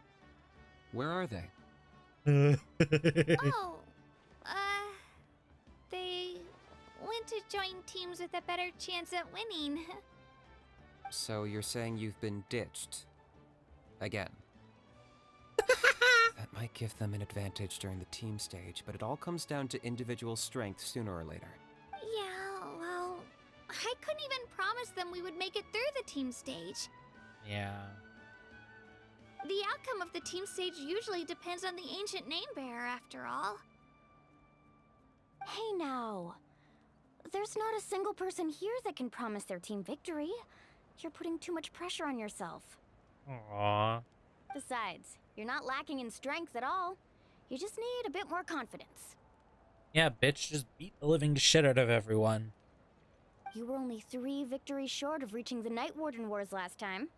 Where are they? Oh, they went to join teams with a better chance at winning. So you're saying you've been ditched? Again. That might give them an advantage during the team stage, but it all comes down to individual strength sooner or later. Yeah, well, I couldn't even promise them we would make it through the team stage. Yeah. The outcome of the team stage usually depends on the ancient name bearer, after all. Hey now. There's not a single person here that can promise their team victory. You're putting too much pressure on yourself. Aww. Besides, you're not lacking in strength at all. You just need a bit more confidence. Yeah, bitch, just beat the living shit out of everyone. You were only 3 victories short of reaching the Night Warden Wars last time.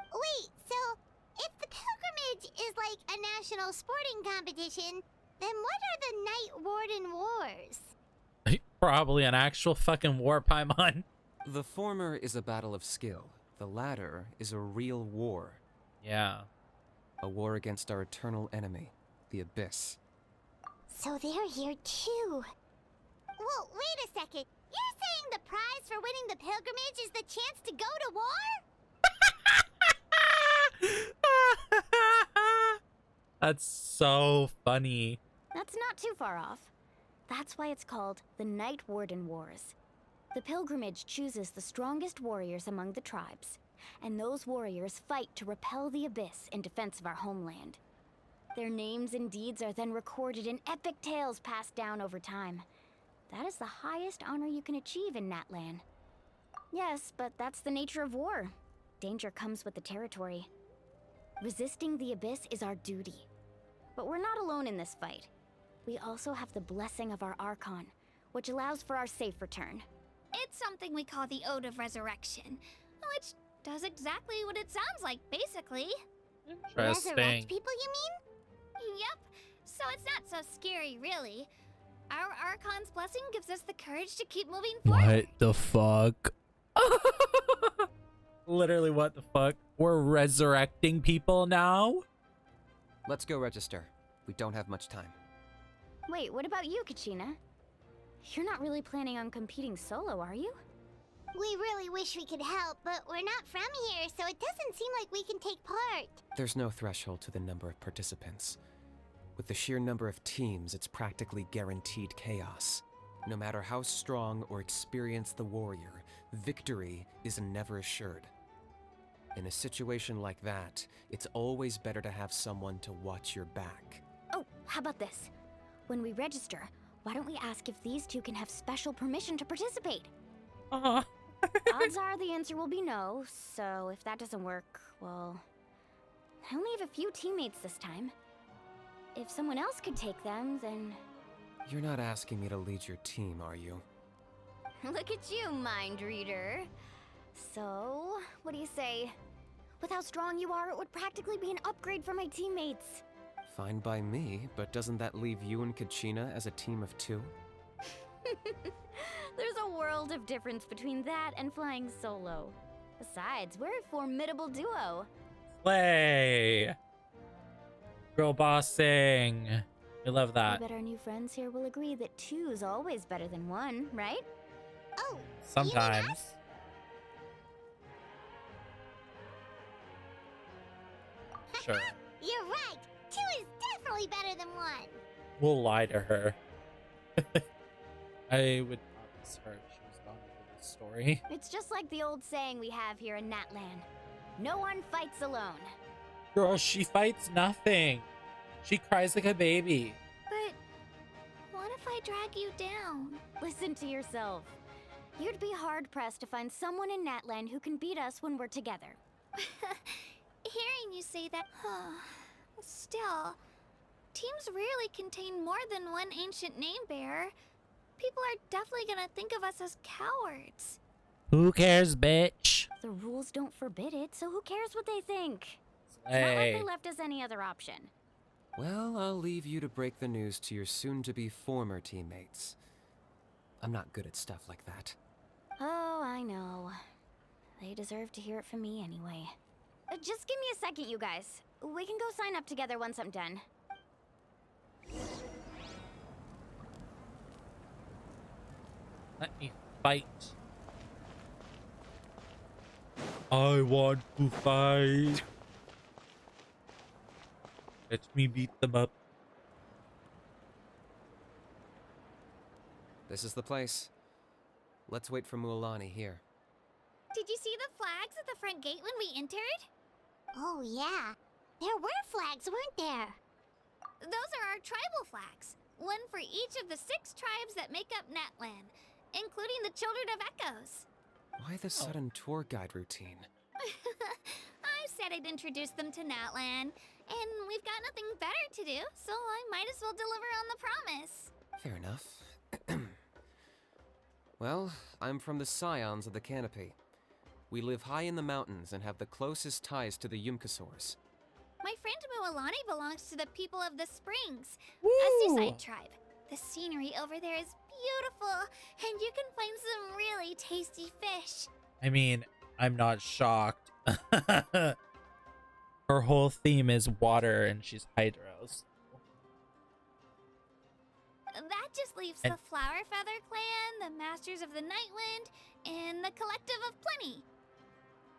Wait, so if the pilgrimage is like a national sporting competition, then what are the Night Warden Wars? Probably an actual fucking war, Paimon. The former is a battle of skill. The latter is a real war. Yeah. A war against our eternal enemy, the Abyss. So they're here too. Well, wait a second. You're saying the prize for winning the pilgrimage is the chance to go to war? That's so funny. That's not too far off. That's why it's called the Night Warden Wars. The pilgrimage chooses the strongest warriors among the tribes, and those warriors fight to repel the abyss in defense of our homeland. Their names and deeds are then recorded in epic tales passed down over time. That is the highest honor you can achieve in Natlan. Yes, but that's the nature of war. Danger comes with the territory. Resisting the abyss is our duty. But we're not alone in this fight. We also have the blessing of our Archon, which allows for our safe return. It's something we call the Ode of Resurrection, which does exactly what it sounds like, basically. Interesting. Resurrect people, you mean? Yep. So it's not so scary, really. Our Archon's blessing gives us the courage to keep moving forward. What the fuck? Literally, what the fuck? We're resurrecting people now? Let's go register. We don't have much time. Wait, what about you, Kachina? You're not really planning on competing solo, are you? We really wish we could help, but we're not from here, so it doesn't seem like we can take part. There's no threshold to the number of participants. With the sheer number of teams, it's practically guaranteed chaos. No matter how strong or experienced the warrior, victory is never assured. In a situation like that, it's always better to have someone to watch your back. Oh, how about this? When we register, why don't we ask if these two can have special permission to participate? Odds are the answer will be no, so if that doesn't work, well, I only have a few teammates this time. If someone else could take them, then... You're not asking me to lead your team, are you? Look at you, mind reader. So, what do you say? With how strong you are, it would practically be an upgrade for my teammates. Fine by me, but doesn't that leave you and Kachina as a team of two? There's a world of difference between that and flying solo. Besides, we're a formidable duo. Play. Girl bossing. We love I that. bet our new friends here will agree that two's always better than one, right? Oh, Sometimes. Sure. You're right. Two is definitely better than one. We'll lie to her. I would promise her if she was gone over this story. It's just like the old saying we have here in Natlan. No one fights alone. Girl, she fights nothing. She cries like a baby. But what if I drag you down? Listen to yourself. You'd be hard-pressed to find someone in Natlan who can beat us when we're together. Hearing you say that, still, teams rarely contain more than one ancient name bearer. People are definitely gonna think of us as cowards. Who cares, bitch? The rules don't forbid it, so who cares what they think? It's not like Hey. they left us any other option. Well, I'll leave you to break the news to your soon-to-be former teammates. I'm not good at stuff like that. Oh, I know. They deserve to hear it from me anyway. Just give me a second, you guys. We can go sign up together once I'm done. Let me fight. I want to fight. Let me beat them up. This is the place. Let's wait for Mualani here. Did you see the flags at the front gate when we entered? Oh, yeah. There were flags, weren't there? Those are our tribal flags. One for each of the 6 tribes that make up Natlan, including the Children of Echoes. Why the sudden tour guide routine? I said I'd introduce them to Natlan, and we've got nothing better to do, so I might as well deliver on the promise. Fair enough. Well, I'm from the Scions of the Canopy. We live high in the mountains and have the closest ties to the Yumkasaurs. My friend Mualani belongs to the people of the Springs, a Woo! seaside tribe. The scenery over there is beautiful, and you can find some really tasty fish. I mean, I'm not shocked. Her whole theme is water and she's Hydros. That just leaves And- the Flower Feather Clan, the Masters of the Nightwind, and the Collective of Plenty.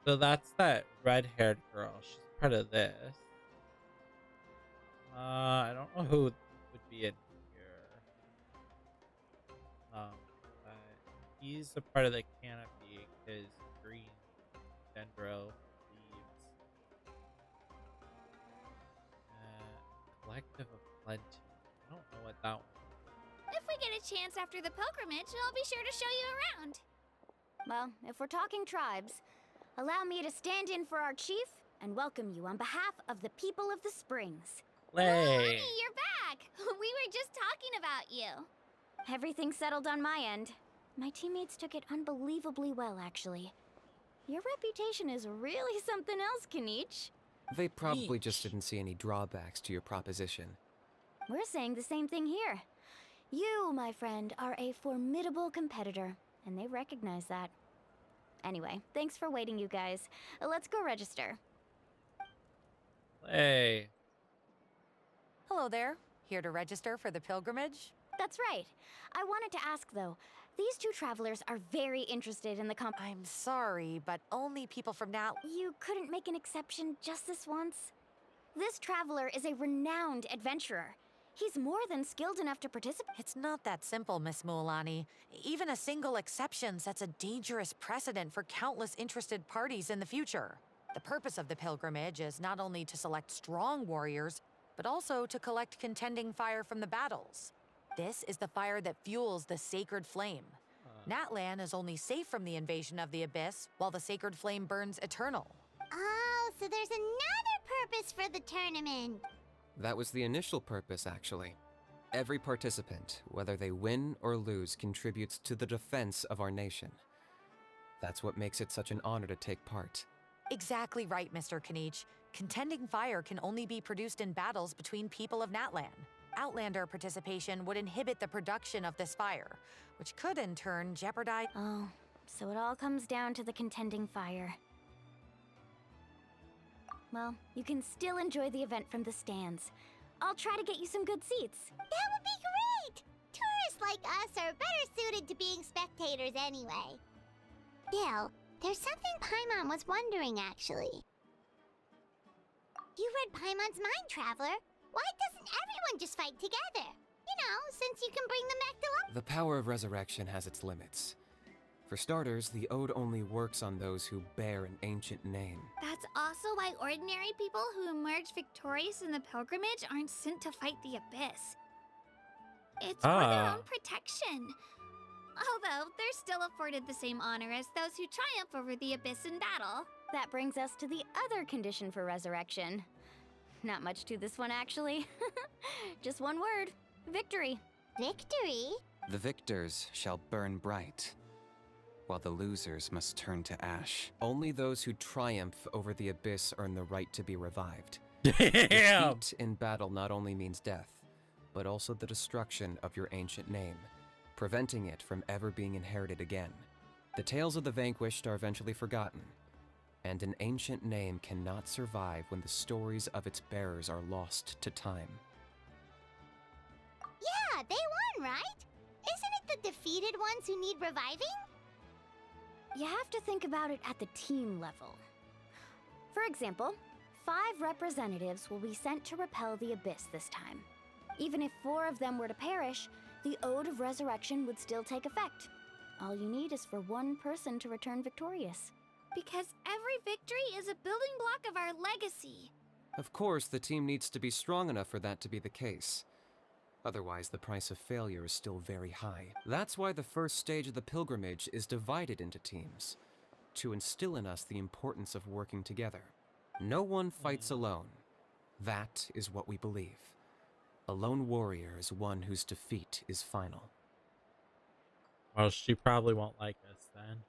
So that's that red-haired girl. She's part of this. I don't know who would be in here. But he's a part of the canopy because green dendro leaves. Collective of Plenty. I don't know what that one is. If we get a chance after the pilgrimage, I'll be sure to show you around. Well, if we're talking tribes, allow me to stand in for our chief and welcome you on behalf of the people of the Springs. Hey. Honey, you're back! We were just talking about you. Everything's settled on my end. My teammates took it unbelievably well, actually. Your reputation is really something else, Kanich. They probably just didn't see any drawbacks to your proposition. We're saying the same thing here. You, my friend, are a formidable competitor, and they recognize that. Anyway, thanks for waiting, you guys. Let's go register. Hey. Hello there. Here to register for the pilgrimage? That's right. I wanted to ask, though. These two travelers are very interested in the I'm sorry, but only people from Natlan. You couldn't make an exception just this once? This traveler is a renowned adventurer. He's more than skilled enough to participate. It's not that simple, Miss Mualani. Even a single exception sets a dangerous precedent for countless interested parties in the future. The purpose of the pilgrimage is not only to select strong warriors, but also to collect contending fire from the battles. This is the fire that fuels the sacred flame. Natlan is only safe from the invasion of the Abyss, while the sacred flame burns eternal. Oh, so there's another purpose for the tournament. That was the initial purpose, actually. Every participant, whether they win or lose, contributes to the defense of our nation. That's what makes it such an honor to take part. Exactly right, Mr. Kanich. Contending fire can only be produced in battles between people of Natlan. Outlander participation would inhibit the production of this fire, which could in turn jeopardize— Oh, so it all comes down to the contending fire. Well, you can still enjoy the event from the stands. I'll try to get you some good seats. That would be great! Tourists like us are better suited to being spectators anyway. Still, there's something Paimon was wondering, actually. You read Paimon's mind, Traveler. Why doesn't everyone just fight together? You know, since you can bring them back to life. The power of resurrection has its limits. For starters, the ode only works on those who bear an ancient name. That's also why ordinary people who emerge victorious in the pilgrimage aren't sent to fight the Abyss. It's for their own protection. Although, they're still afforded the same honor as those who triumph over the Abyss in battle. That brings us to the other condition for resurrection. Not much to this one, actually. Just one word. Victory. Victory? The victors shall burn bright, while the losers must turn to ash. Only those who triumph over the Abyss earn the right to be revived. Damn! Defeat in battle not only means death, but also the destruction of your ancient name, preventing it from ever being inherited again. The tales of the vanquished are eventually forgotten, and an ancient name cannot survive when the stories of its bearers are lost to time. Yeah, they won, right? Isn't it the defeated ones who need reviving? You have to think about it at the team level. For example, 5 representatives will be sent to repel the Abyss this time. Even if 4 of them were to perish, the Ode of Resurrection would still take effect. All you need is for 1 person to return victorious. Because every victory is a building block of our legacy. Of course, the team needs to be strong enough for that to be the case. Otherwise, the price of failure is still very high. That's why the first stage of the pilgrimage is divided into teams, to instill in us the importance of working together. No one fights alone. That is what we believe. A lone warrior is one whose defeat is final. Well, she probably won't like us then.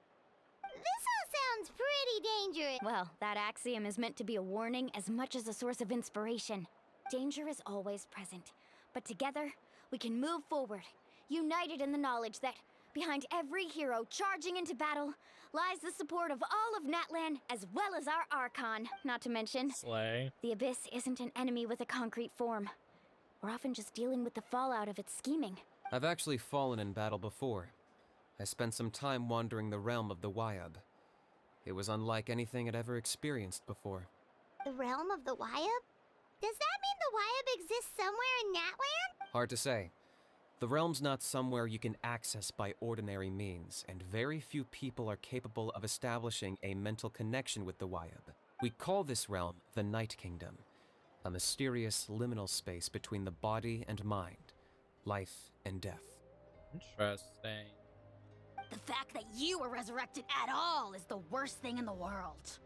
This all sounds pretty dangerous. Well, that axiom is meant to be a warning as much as a source of inspiration. Danger is always present, but together, we can move forward, united in the knowledge that behind every hero charging into battle lies the support of all of Natlan as well as our Archon. Not to mention, Slay. The Abyss isn't an enemy with a concrete form. We're often just dealing with the fallout of its scheming. I've actually fallen in battle before. I spent some time wandering the realm of the Wyab. It was unlike anything I'd ever experienced before. The realm of the Wyab? Does that mean the Wyab exists somewhere in Natlan? Hard to say. The realm's not somewhere you can access by ordinary means, and very few people are capable of establishing a mental connection with the Wyab. We call this realm the Night Kingdom, a mysterious liminal space between the body and mind, life and death. Interesting. The fact that you were resurrected at all is the worst thing in the world.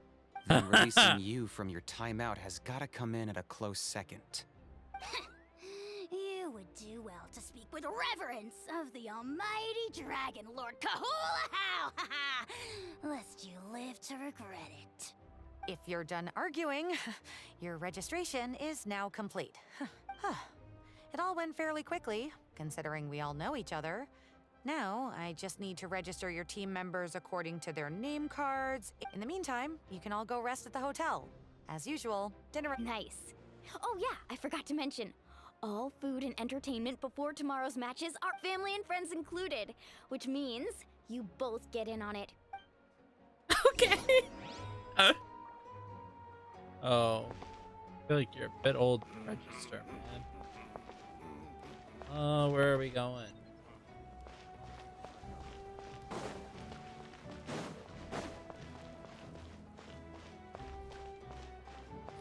Then releasing you from your timeout has gotta come in at a close second. You would do well to speak with reverence of the almighty Dragon Lord Kahula-How, lest you live to regret it. If you're done arguing, your registration is now complete. It all went fairly quickly, considering we all know each other. Now, I just need to register your team members according to their name cards. In the meantime, you can all go rest at the hotel. As usual, dinner... Nice. Oh yeah, I forgot to mention. All food and entertainment before tomorrow's matches are family and friends included, which means you both get in on it. Okay. Oh, I feel like you're a bit old to register, man. Oh, where are we going?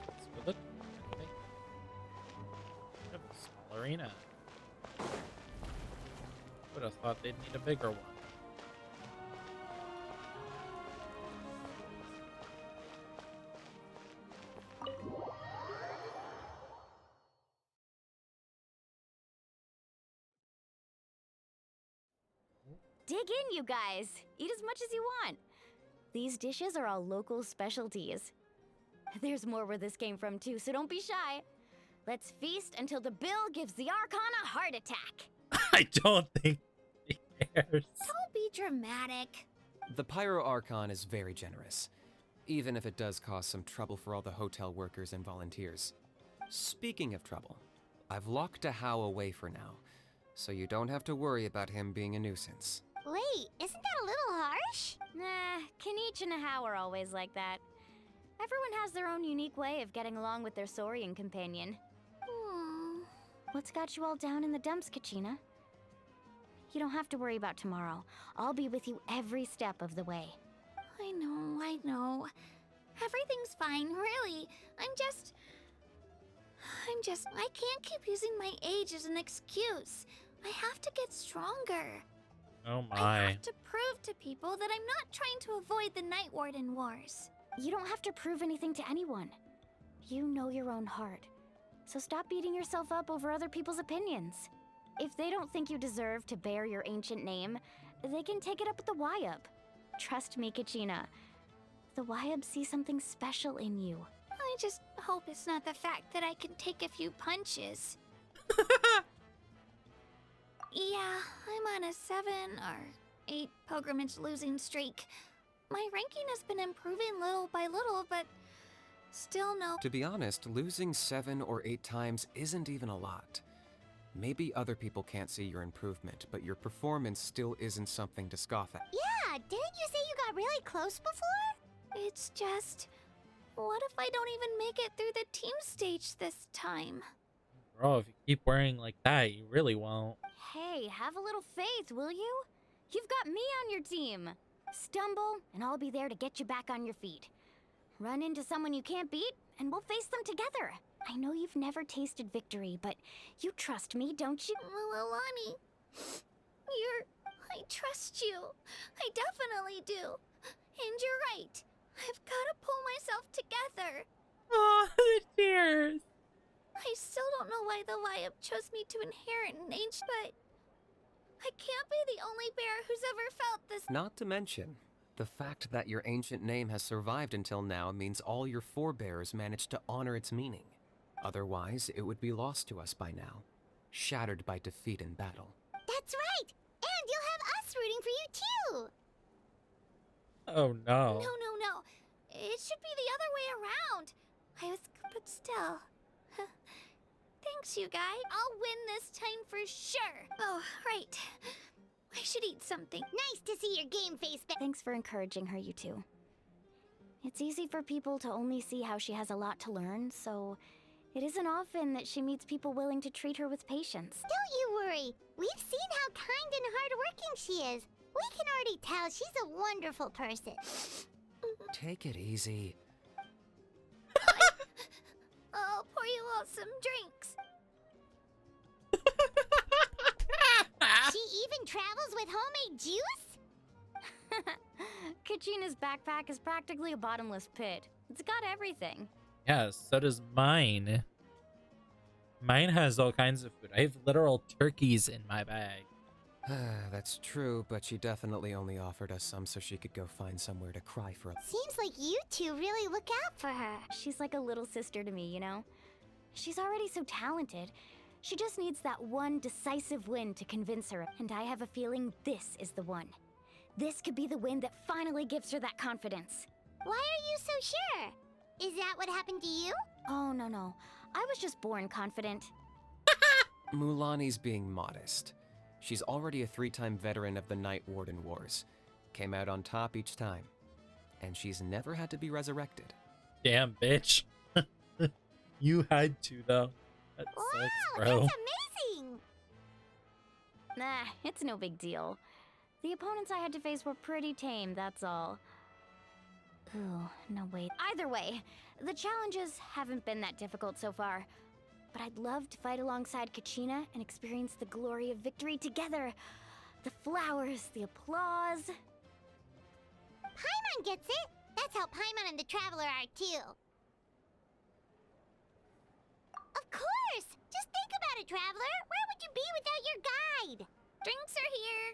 Let's go look. Have a small arena. Would have thought they'd need a bigger one. Dig in, you guys. Eat as much as you want. These dishes are all local specialties. There's more where this came from too, so don't be shy. Let's feast until the bill gives the Archon a heart attack. I don't think he cares. Don't be dramatic. The Pyro Archon is very generous, even if it does cause some trouble for all the hotel workers and volunteers. Speaking of trouble, I've locked a How away for now, so you don't have to worry about him being a nuisance. Wait, isn't that a little harsh? Nah, Kanich and How are always like that. Everyone has their own unique way of getting along with their Saurian companion. What's got you all down in the dumps, Kachina? You don't have to worry about tomorrow. I'll be with you every step of the way. I know. Everything's fine, really. I can't keep using my age as an excuse. I have to get stronger. Oh I my. have to prove to people that I'm not trying to avoid the Night Warden Wars. You don't have to prove anything to anyone. You know your own heart. So stop beating yourself up over other people's opinions. If they don't think you deserve to bear your ancient name, they can take it up with the Wyab. Trust me, Kachina. The Wyab see something special in you. I just hope it's not the fact that I can take a few punches. Yeah, I'm on a 7 or 8 pilgrimage losing streak. My ranking has been improving little by little, but still no. To be honest, losing 7 or 8 times isn't even a lot. Maybe other people can't see your improvement, but your performance still isn't something to scoff at. Yeah, didn't you say you got really close before? It's just, what if I don't even make it through the team stage this time? Bro, if you keep wearing like that, you really won't. Hey, have a little faith, will you? You've got me on your team. Stumble, and I'll be there to get you back on your feet. Run into someone you can't beat, and we'll face them together. I know you've never tasted victory, but you trust me, don't you? Well, Alani, I trust you. I definitely do. And you're right. I've got to pull myself together. Oh, the tears. I still don't know why the Wyab chose me to inherit an age, but I can't be the only bear who's ever felt this. Not to mention, the fact that your ancient name has survived until now means all your forebears managed to honor its meaning. Otherwise, it would be lost to us by now, shattered by defeat in battle. That's right! And you'll have us rooting for you too! Oh no. No. It should be the other way around. But still. Thanks, you guys. I'll win this time for sure. Oh, right. I should eat something. Nice to see your game face back. Thanks for encouraging her, you two. It's easy for people to only see how she has a lot to learn, so It isn't often that she meets people willing to treat her with patience. Don't you worry. We've seen how kind and hardworking she is. We can already tell she's a wonderful person. Take it easy. I'll pour you all some drinks. She even travels with homemade juice? Kachina's backpack is practically a bottomless pit. It's got everything. Yeah, so does mine. Mine has all kinds of food. I have literal turkeys in my bag. That's true, but she definitely only offered us some so she could go find somewhere to cry for. Seems like you two really look out for her. She's like a little sister to me, you know? She's already so talented. She just needs that one decisive win to convince her, and I have a feeling this is the one. This could be the win that finally gives her that confidence. Why are you so sure? Is that what happened to you? Oh, no. I was just born confident. Mulani's being modest. She's already a 3-time veteran of the Night Warden Wars. Came out on top each time. And she's never had to be resurrected. Damn, bitch. You had to, though. That sucks, bro. That's amazing! Nah, it's no big deal. The opponents I had to face were pretty tame, that's all. Ooh, no wait. Either way, the challenges haven't been that difficult so far. But I'd love to fight alongside Kachina and experience the glory of victory together. The flowers, the applause. Paimon gets it! That's how Paimon and the Traveler are, too. Of course! Just think about it, Traveler! Where would you be without your guide? Drinks are here.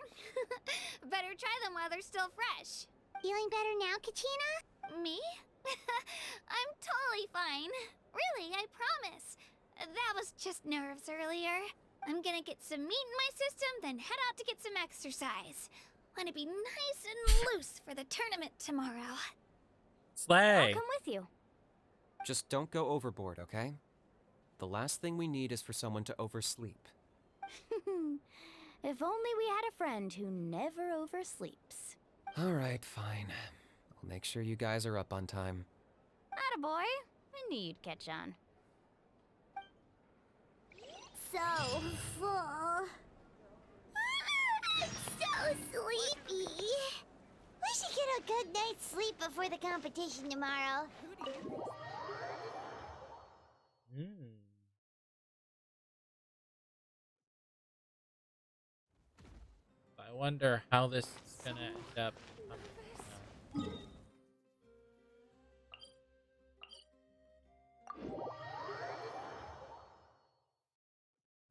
Better try them while they're still fresh. Feeling better now, Kachina? Me? I'm totally fine. Really, I promise. That was just nerves earlier. I'm gonna get some meat in my system, then head out to get some exercise. Want to be nice and loose for the tournament tomorrow. Slay! I'll come with you. Just don't go overboard, okay? The last thing we need is for someone to oversleep. If only we had a friend who never oversleeps. Alright, fine. I'll make sure you guys are up on time. Attaboy. I knew you'd catch on. So full. So sleepy. We should get a good night's sleep before the competition tomorrow. I wonder how this is gonna end up. Why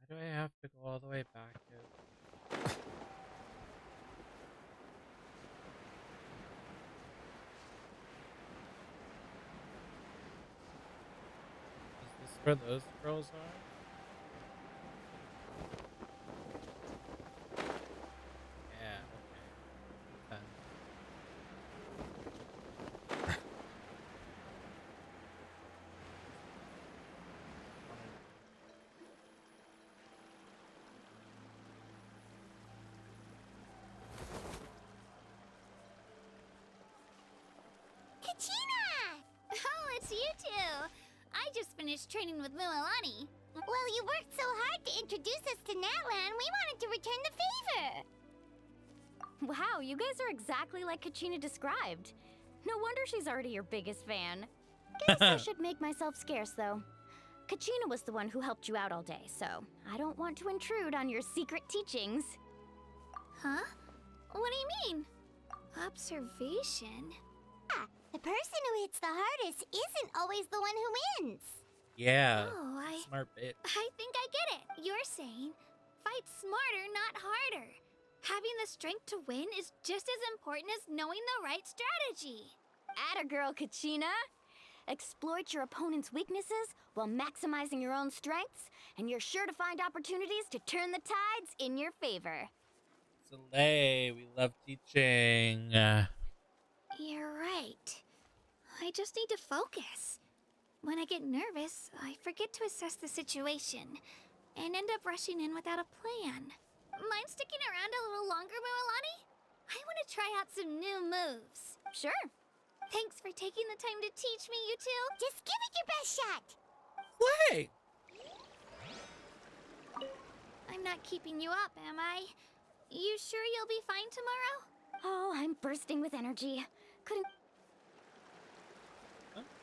do I have to go all the way back? Is this where those girls are? Yeah, okay. Then. Kachina! Oh, it's you two. I just finished training with Mualani. Well, you worked so hard to introduce us to Natlan, we wanted to return the favor. Wow, you guys are exactly like Kachina described. No wonder she's already your biggest fan. Guess I should make myself scarce, though. Kachina was the one who helped you out all day, so I don't want to intrude on your secret teachings. Huh? What do you mean? Observation? The person who hits the hardest isn't always the one who wins. Yeah. Oh, Smart bitch. I think I get it. You're saying fight smarter, not harder. Having the strength to win is just as important as knowing the right strategy. Atta girl, Kachina. Exploit your opponent's weaknesses while maximizing your own strengths, and you're sure to find opportunities to turn the tides in your favor. Slay, we love teaching. You're right. I just need to focus. When I get nervous, I forget to assess the situation and end up rushing in without a plan. Mind sticking around a little longer, Mualani? I want to try out some new moves. Sure. Thanks for taking the time to teach me, you two. Just give it your best shot. Play. I'm not keeping you up, am I? You sure you'll be fine tomorrow? Oh, I'm bursting with energy. Couldn't.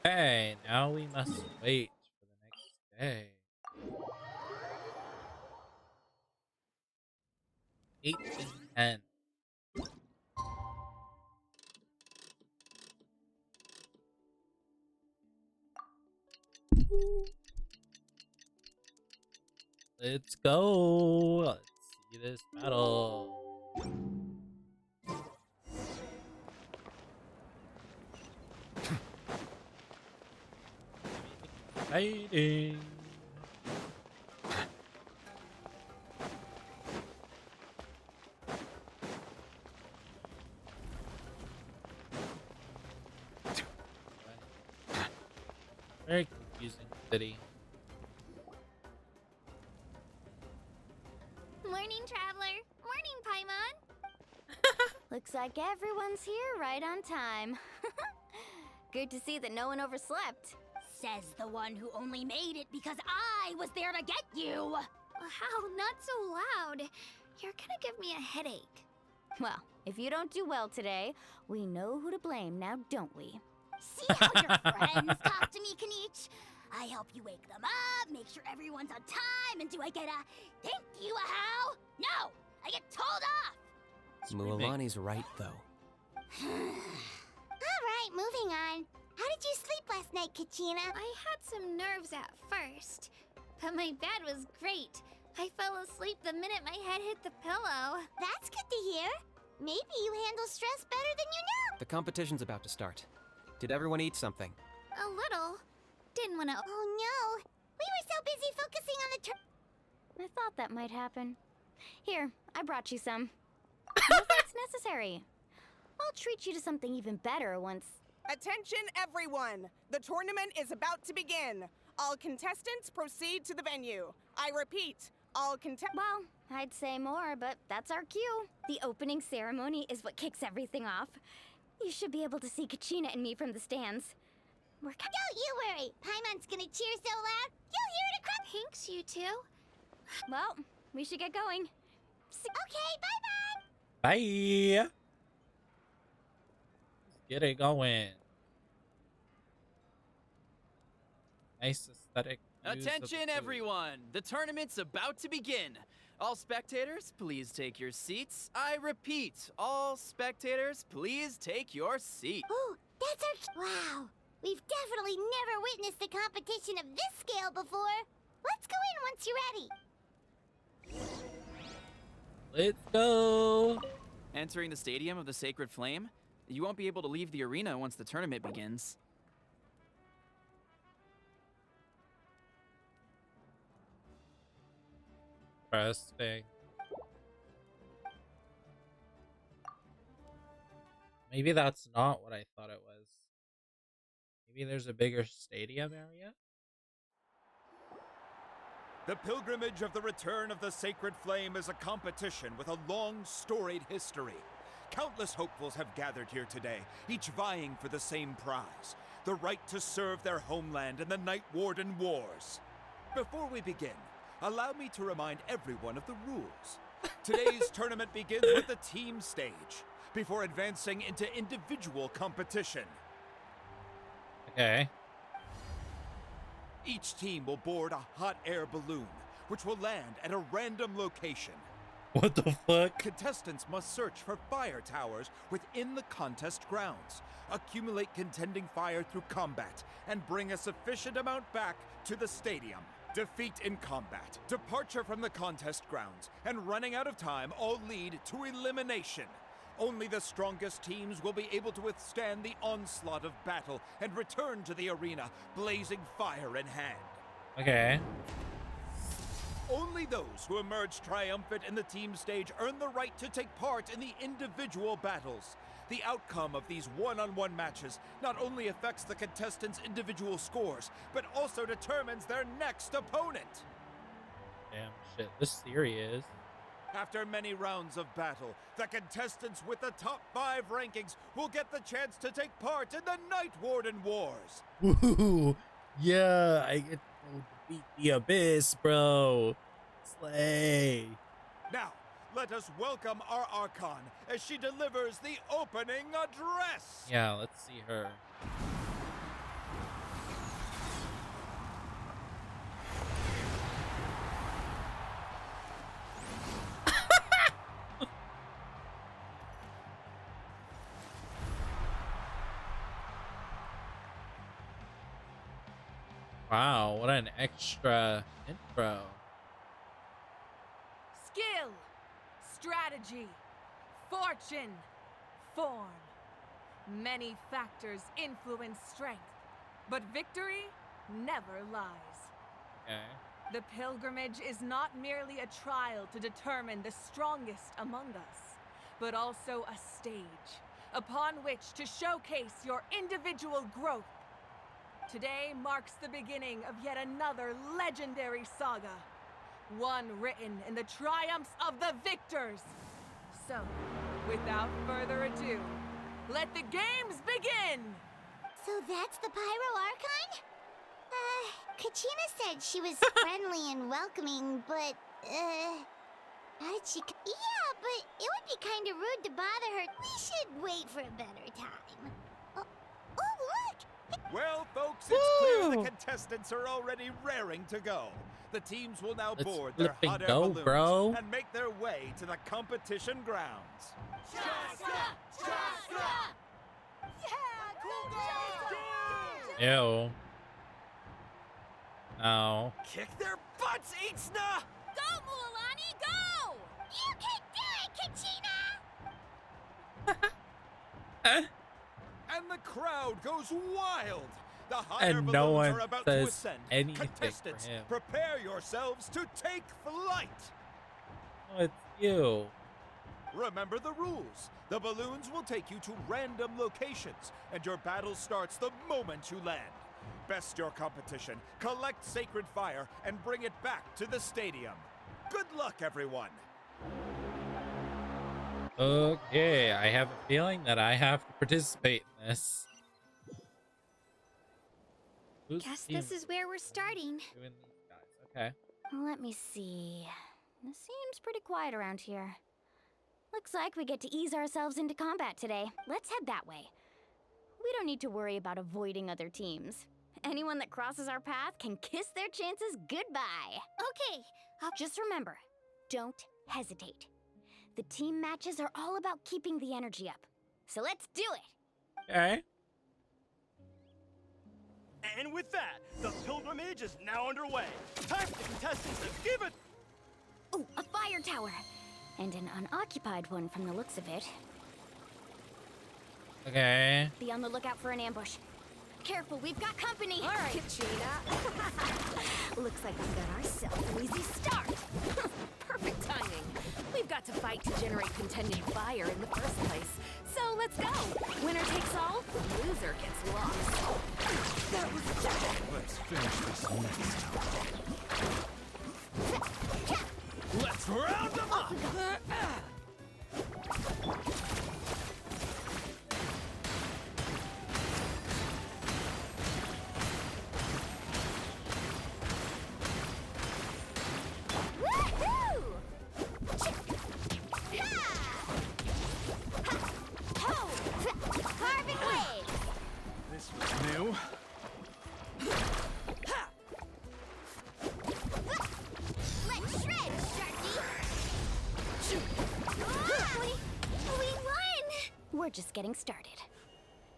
Okay, now we must wait for the next day. 1810. Let's go. Let's see this battle. Exciting. Very confusing city. Morning, traveler. Morning, Paimon. Looks like everyone's here right on time. Good to see that no one overslept. Says the one who only made it because I was there to get you. How? Not so loud. You're gonna give me a headache. Well, if you don't do well today, we know who to blame now, don't we? See how your friends talk to me, Kanich? I help you wake them up, make sure everyone's on time, and do I get a thank you, a how? No, I get told off. Mualani's right, though. All right, moving on. How did you sleep last night, Kachina? I had some nerves at first, but my bed was great. I fell asleep the minute my head hit the pillow. That's good to hear. Maybe you handle stress better than you know. The competition's about to start. Did everyone eat something? A little. Didn't want to. Oh no, we were so busy focusing on the I thought that might happen. Here, I brought you some. No thanks necessary. I'll treat you to something even better once. Attention, everyone! The tournament is about to begin. All contestants proceed to the venue. I repeat, all Well, I'd say more, but that's our cue. The opening ceremony is what kicks everything off. You should be able to see Kachina and me from the stands. Don't you worry. Paimon's gonna cheer so loud, you'll hear it across. Thanks, you two. Well, we should get going. Okay, bye-bye. Bye. Let's get it going. Nice aesthetic. views of the Attention, food. everyone! The tournament's about to begin. All spectators, please take your seats. I repeat, all spectators, please take your seat. Oh, that's our... Wow. We've definitely never witnessed a competition of this scale before. Let's go in once you're ready. Let's go. Entering the Stadium of the Sacred Flame, you won't be able to leave the arena once the tournament begins. Interesting. Maybe that's not what I thought it was. Maybe there's a bigger stadium area? The pilgrimage of the return of the Sacred Flame is a competition with a long, storied history. Countless hopefuls have gathered here today, each vying for the same prize, the right to serve their homeland in the Night Warden Wars. Before we begin, allow me to remind everyone of the rules. Today's tournament begins with the team stage, before advancing into individual competition. Okay. Each team will board a hot air balloon, which will land at a random location. What the fuck? Contestants must search for fire towers within the contest grounds, accumulate contending fire through combat, and bring a sufficient amount back to the stadium. Defeat in combat, departure from the contest grounds, and running out of time all lead to elimination. Only the strongest teams will be able to withstand the onslaught of battle and return to the arena, blazing fire in hand. Okay. Only those who emerge triumphant in the team stage earn the right to take part in the individual battles. The outcome of these one-on-one matches not only affects the contestants' individual scores, but also determines their next opponent. Damn shit. This theory is. After many rounds of battle, the contestants with the top 5 rankings will get the chance to take part in the Night Warden Wars. Ooh, yeah, I get. Oh beat the abyss, bro. Slay. Now, let us welcome our Archon as she delivers the opening address. Yeah, let's see her. Wow, what an extra intro. Skill, strategy, fortune, form. Many factors influence strength, but victory never lies. Okay. The pilgrimage is not merely a trial to determine the strongest among us, but also a stage upon which to showcase your individual growth. Today marks the beginning of yet another legendary saga, one written in the triumphs of the victors. So, without further ado, let the games begin! So that's the Pyro Archon? Kachina said she was friendly and welcoming, but, how did she... Yeah, but it would be kind of rude to bother her. We should wait for a better time. Oh, look! Well, folks, it's clear the contestants are already raring to go. The teams will now board their flip hot and air go, balloons bro. and make their way to the competition grounds. Ew. No. Kick their butts, Itzna! Go, Mualani, go! You can do it, Kachina! And the crowd goes wild. The hot air And balloons no one are about to says ascend. anything Contestants, for him. prepare yourselves to take flight. Oh, it's you. Remember the rules. The balloons will take you to random locations, and your battle starts the moment you land. Best your competition, collect sacred fire, and bring it back to the stadium. Good luck, everyone. Okay, I have a feeling that I have to participate in this. Who's Guess team this is where we're starting. doing these guys? Okay. Let me see. It seems pretty quiet around here. Looks like we get to ease ourselves into combat today. Let's head that way. We don't need to worry about avoiding other teams. Anyone that crosses our path can kiss their chances goodbye. Okay, Just remember, don't hesitate. The team matches are all about keeping the energy up. So let's do it! Okay. And with that, the pilgrimage is now underway. Time for the contestants to give it. Ooh, a fire tower! And an unoccupied one from the looks of it. Okay. Be on the lookout for an ambush. Careful, we've got company! All right, Katrina. Looks like we've got ourselves an easy start. Perfect timing. We've got to fight to generate contended fire in the first place. So let's go. Winner takes all, loser gets lost. That was Let's finish this next. Let's round them up. woohoo! Carving waves! This was new. Let's shred, Sharky! We won! We're just getting started.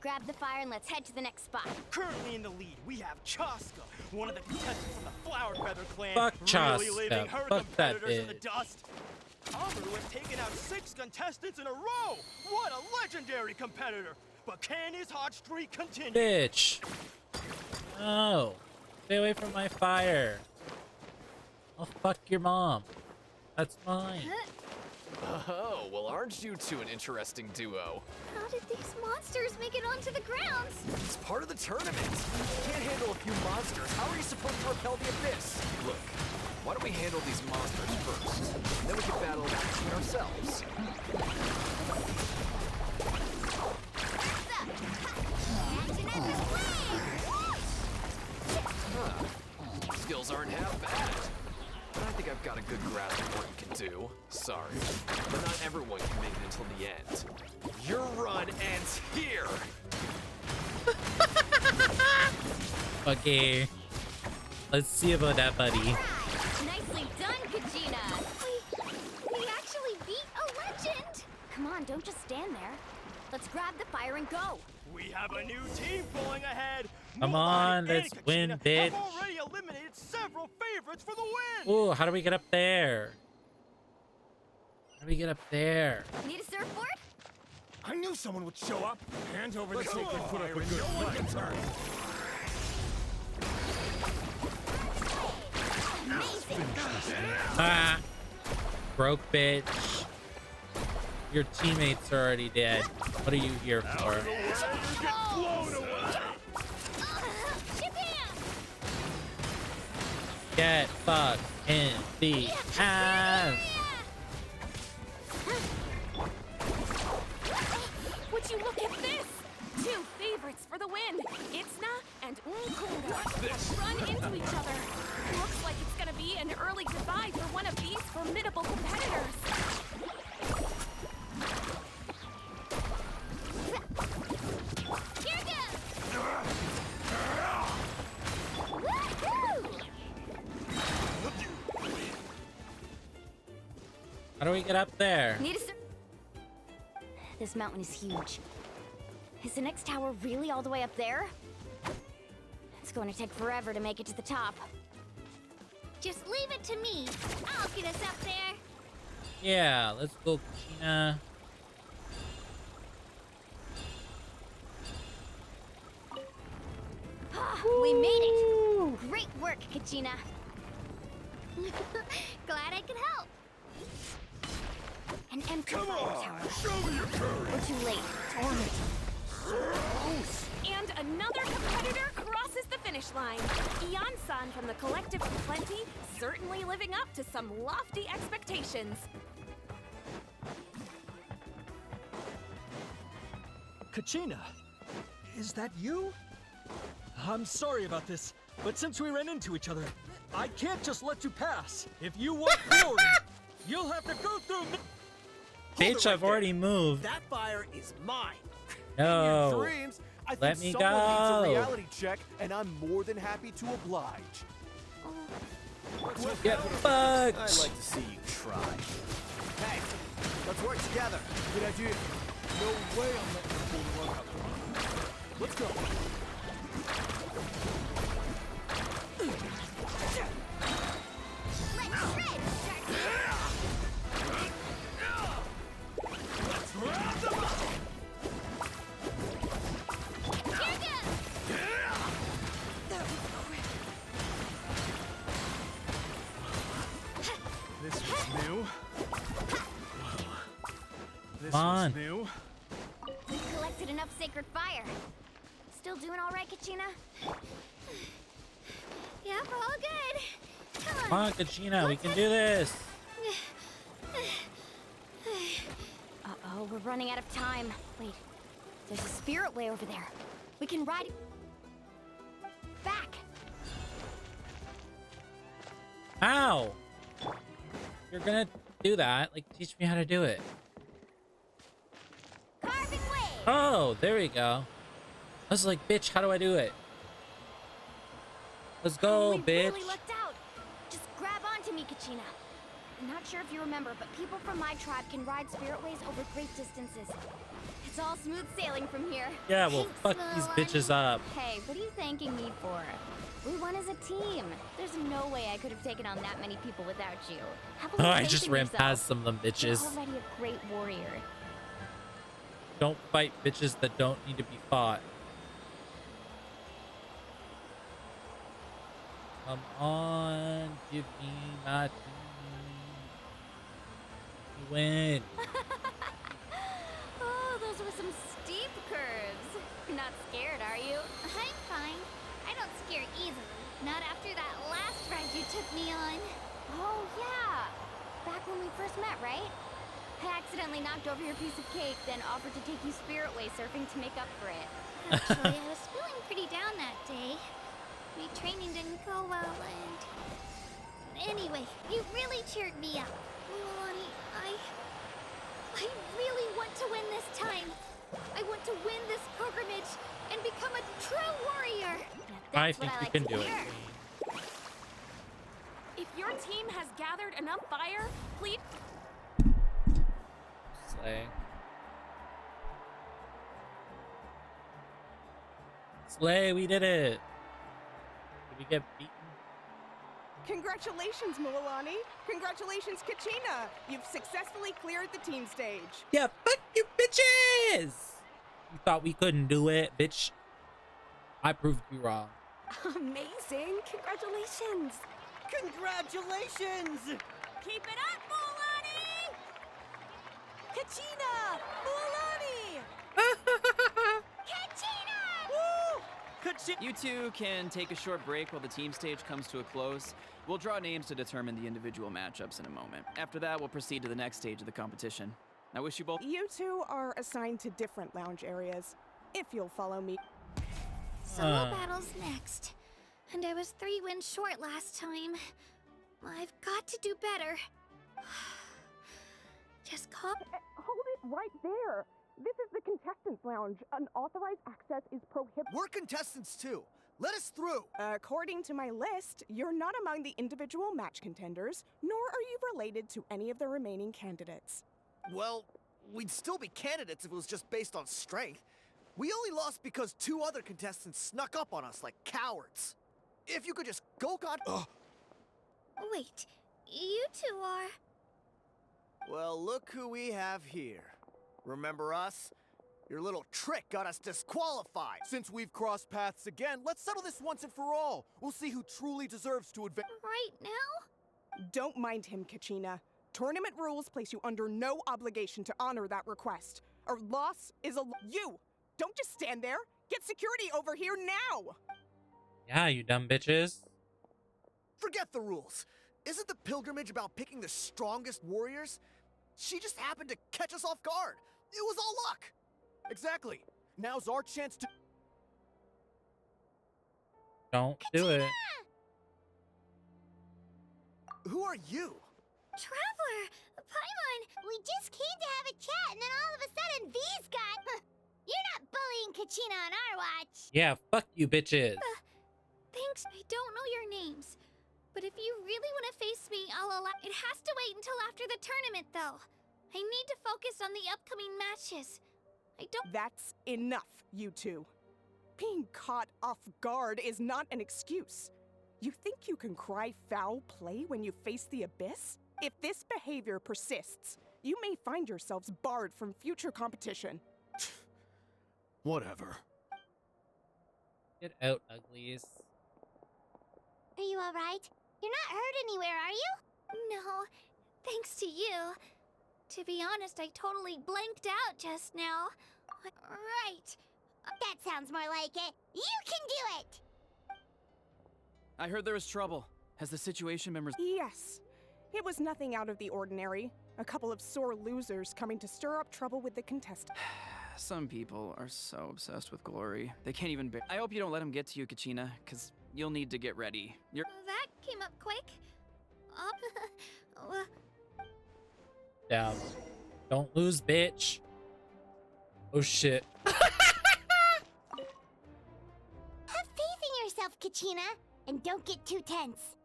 Grab the fire and let's head to the next spot. Currently in the lead, we have Chaska, one of the contestants from the Flower Feather clan. Fuck really Chaska. leaving her Fuck that competitors in the bitch. dust. Amaru has taken out 6 contestants in a row. What a legendary competitor! But can his hot streak continue? Bitch. No. Stay away from my fire. I'll fuck your mom. That's mine. Oh, well, aren't you two an interesting duo? How did these monsters make it onto the grounds? It's part of the tournament. You can't handle a few monsters. How are you supposed to repel the abyss? Look, why don't we handle these monsters first? And then we can battle it out between ourselves. skills aren't half bad. But I think I've got a good grasp of what you can do. Sorry, but not everyone can make it until the end. Your run ends here! Okay. Let's see about that, buddy. Nicely done, Kachina. We actually beat a legend. Come on, don't just stand there. Let's grab the fire and go. We have a new team pulling ahead. Come on, let's win, bitch. Have already eliminated several favorites for the win. Ooh, how do we get up there? How do we get up there? Need a surfboard? I knew someone would show up. Hand over the sacred fire and no one gets hurt. Ah, broke bitch. Your teammates are already dead. What are you here for? Get fucked in the ass. Would you look at this? Two favorites for the win. Itzna and Unkunga run into each other. Looks like it's gonna be an early goodbye for one of these formidable competitors. How do we get up there? Need a This mountain is huge. Is the next tower really all the way up there? It's going to take forever to make it to the top. Just leave it to me. I'll get us up there. Yeah, let's go, Kachina. We made it! Great work, Kachina. Glad I could help. An empty Come fire on, tower. show me your courage. We're too late. Darn it. So close. And another competitor crosses the finish line. Ian-san from the Collective for Plenty, certainly living up to some lofty expectations. Kachina, is that you? I'm sorry about this, but since we ran into each other, I can't just let you pass. If you want glory, you'll have to go through me. Bitch, I've already moved. That fire is mine. No. Dreams, I Let think me someone needs go. a reality check, and I'm more than happy to oblige. Get fucked. I'd like to see you try. Hey, let's work together. Good idea. No way I'm letting you pull the rug out from under me. Let's go. Let's wrap them up. This was new. This Come on. was new. We collected enough sacred fire. Still doing all right, Kachina? Yep, all good. Come on, Kachina, we can do this. Uh-oh, we're running out of time. Wait, there's a spirit way over there. We can ride it back. How? You're gonna do that. Like, teach me how to do it. Carving way. Oh, there we go. I was like, bitch, how do I do it? Let's go, we bitch. really lucked out. Just grab onto me, Kachina. I'm not sure if you remember, but people from my tribe can ride spiritways over great distances. It's all smooth sailing from here. Yeah, well, fuck these bitches up. Hey, what are you thanking me for? We won as a team. There's no way I could have taken on that many people without you. Have a Oh, little I faith just in ran yourself. past some of them You're bitches. already a great warrior. Don't fight bitches that don't need to be fought. Come on, give me my team. You win. Oh, those were some steep curves. You're not scared, are you? I'm fine. I don't scare easily. Not after that last ride you took me on. Oh, yeah. Back when we first met, right? I accidentally knocked over your piece of cake, then offered to take you spiritway surfing to make up for it. Actually, I was feeling pretty down that day. My training didn't go well, and... Anyway, you really cheered me up. Milani, I really want to win this time. I want to win this pilgrimage and become a true warrior. I think you can do it. If your team has gathered enough fire, please. Slay. Slay, we did it. Did we get beaten? Congratulations, Milani. Congratulations, Kachina. You've successfully cleared the team stage. Yeah, fuck you bitches! You thought we couldn't do it, bitch. I proved you wrong. Amazing. Congratulations. Congratulations! Keep it up, Milani! Kachina! Milani! You two can take a short break while the team stage comes to a close. We'll draw names to determine the individual matchups in a moment. After that, we'll proceed to the next stage of the competition. I wish you both— You two are assigned to different lounge areas, if you'll follow me. Solo battle's next. And I was 3 wins short last time. I've got to do better. Just call— Hold it right there! This is the contestants' lounge. Unauthorized access is prohibited. We're contestants too. Let us through. According to my list, you're not among the individual match contenders, nor are you related to any of the remaining candidates. Well, we'd still be candidates if it was just based on strength. We only lost because 2 other contestants snuck up on us like cowards. If you could just go, God. Wait, you two are... Well, look who we have here. Remember us? Your little trick got us disqualified. Since we've crossed paths again, let's settle this once and for all. We'll see who truly deserves to advance. Right now? Don't mind him, Kachina. Tournament rules place you under no obligation to honor that request. A loss is a You! Don't just stand there! Get security over here now! Yeah, you dumb bitches. Forget the rules. Isn't the pilgrimage about picking the strongest warriors? She just happened to catch us off guard. It was all luck. Exactly. Now's our chance to... Don't do it. Who are you? Traveler! Paimon! We just came to have a chat and then all of a sudden these got... You're not bullying Kachina on our watch. Yeah, fuck you bitches. Thanks, I don't know your names. But if you really want to face me, I'll allow... It has to wait until after the tournament, though. I need to focus on the upcoming matches. I don't... That's enough, you two. Being caught off guard is not an excuse. You think you can cry foul play when you face the abyss? If this behavior persists, you may find yourselves barred from future competition. Whatever. Get out, uglies. Are you alright? You're not hurt anywhere, are you? No, thanks to you. To be honest, I totally blanked out just now. Right. That sounds more like it. You can do it! I heard there was trouble. Has the situation been Yes. It was nothing out of the ordinary. A couple of sore losers coming to stir up trouble with the contestants. Some people are so obsessed with glory. They can't even bear— I hope you don't let them get to you, Kachina, because you'll need to get ready. That came up quick. Down. Don't lose, bitch. Oh shit. Have faith in yourself, Kachina, and don't get too tense.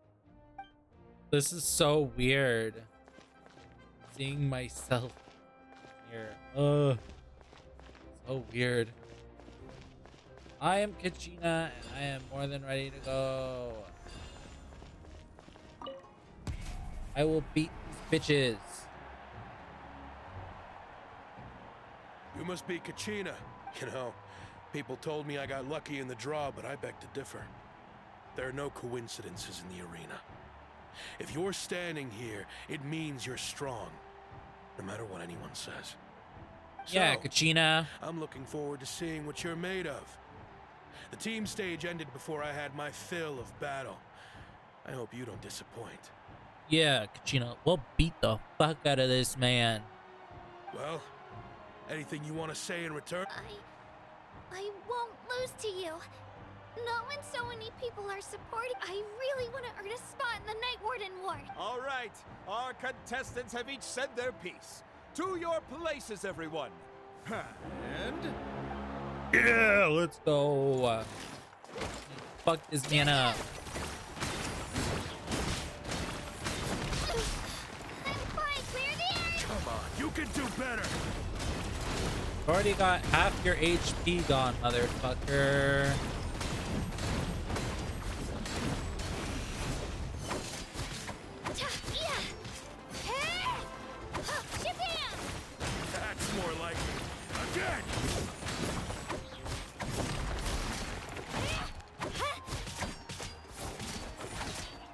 This is so weird. Seeing myself here. So weird. I am Kachina, and I am more than ready to go. I will beat these bitches. You must be Kachina. You know, people told me I got lucky in the draw, but I beg to differ. There are no coincidences in the arena. If you're standing here, it means you're strong, no matter what anyone says. Yeah, So, Kachina. I'm looking forward to seeing what you're made of. The team stage ended before I had my fill of battle. I hope you don't disappoint. Yeah, Kachina. We'll beat the fuck out of this man. Well, anything you want to say in return? I won't lose to you. Not when so many people are supporting. I really want to earn a spot in the Night Warden Ward. All right, our contestants have each said their piece. To your places, everyone. And... Yeah, let's go. Fuck this man up. Come on, you can do better. Already got half your HP gone, motherfucker. That's more like it. Again.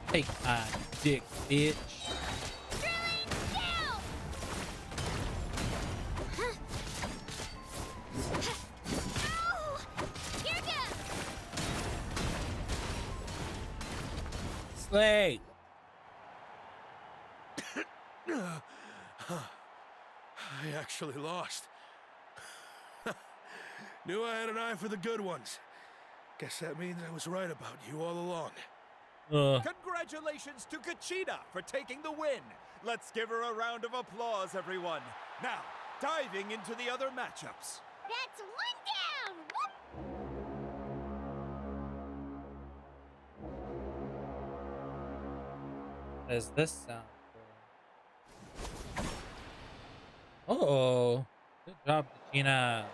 Take my dick, bitch. Slay. I actually lost. Knew I had an eye for the good ones. Guess that means I was right about you all along. Congratulations to Kachina for taking the win. Let's give her a round of applause, everyone. Now, diving into the other matchups. That's one down! What does this sound for? Oh, good job, Gina.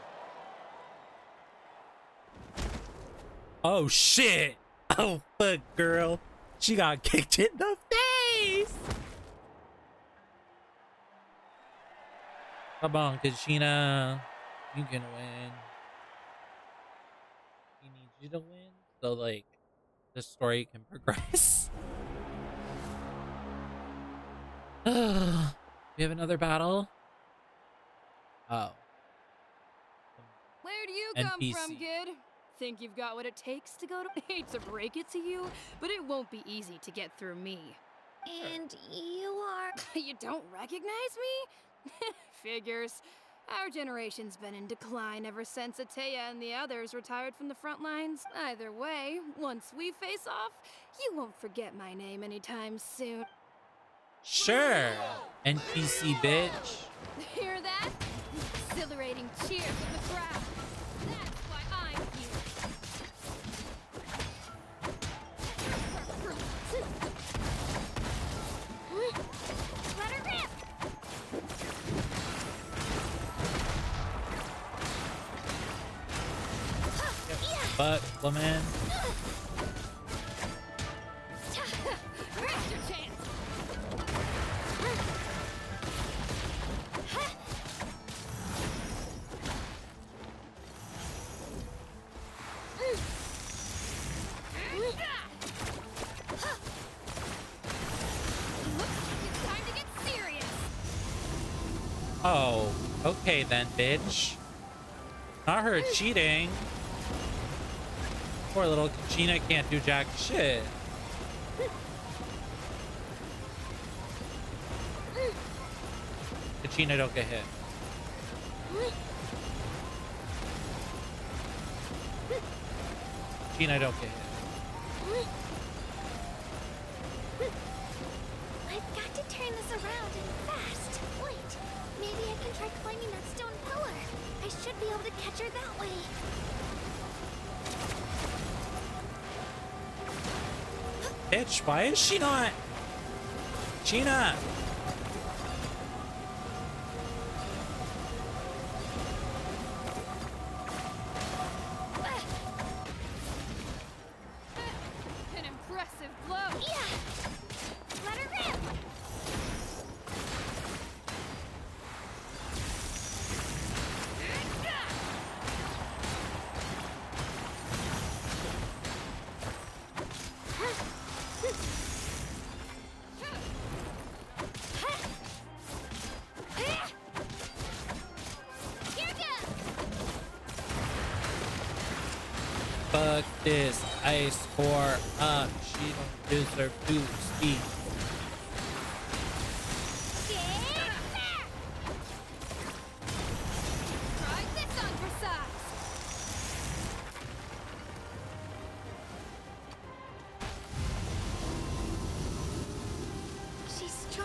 Oh shit! Oh fuck, girl. She got kicked in the face. Come on, Kachina. You can win. He needs you to win so like the story can progress. We have another battle. Oh. Where do you NPC. come from, kid? Think you've got what it takes to go to... Hate to break it to you, but it won't be easy to get through me. And you are... You don't recognize me? Figures. Our generation's been in decline ever since Ateya and the others retired from the front lines. Either way, once we face off, you won't forget my name anytime soon. Sure, NPC bitch. Hear that? Exhilarating cheers from the crowd. That's why I'm here. Let her rip! But woman. Rest your chance. It's time to get serious. Oh, okay then, bitch. Not her cheating. Poor little Kachina can't do jack shit. Kachina don't get hit. Kachina don't get hit. I've got to turn this around and fast. Wait, maybe I can try climbing that stone pillar. I should be able to catch her that way. Bitch, why is she not? Gina! An impressive blow. Yeah! Let her rip! Fuck this ice core up. She don't deserve to speak. Try this on for size.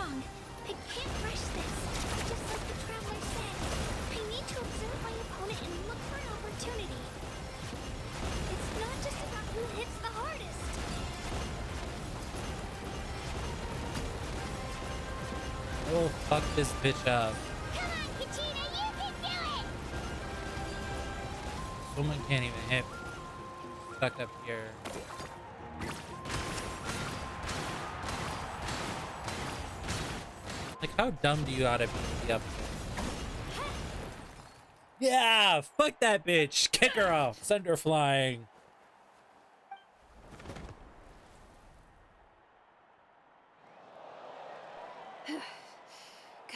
strong. I can't rush this. Just like the traveler said, I need to observe my opponent and look for an opportunity. It's not just about who hits the hardest. Oh, fuck this bitch up. Come on, Kachina, you can do it! Someone can't even hit me. Stuck up here. Like, how dumb do you gotta be up there? Yeah, fuck that bitch. Kick her off. Send her flying.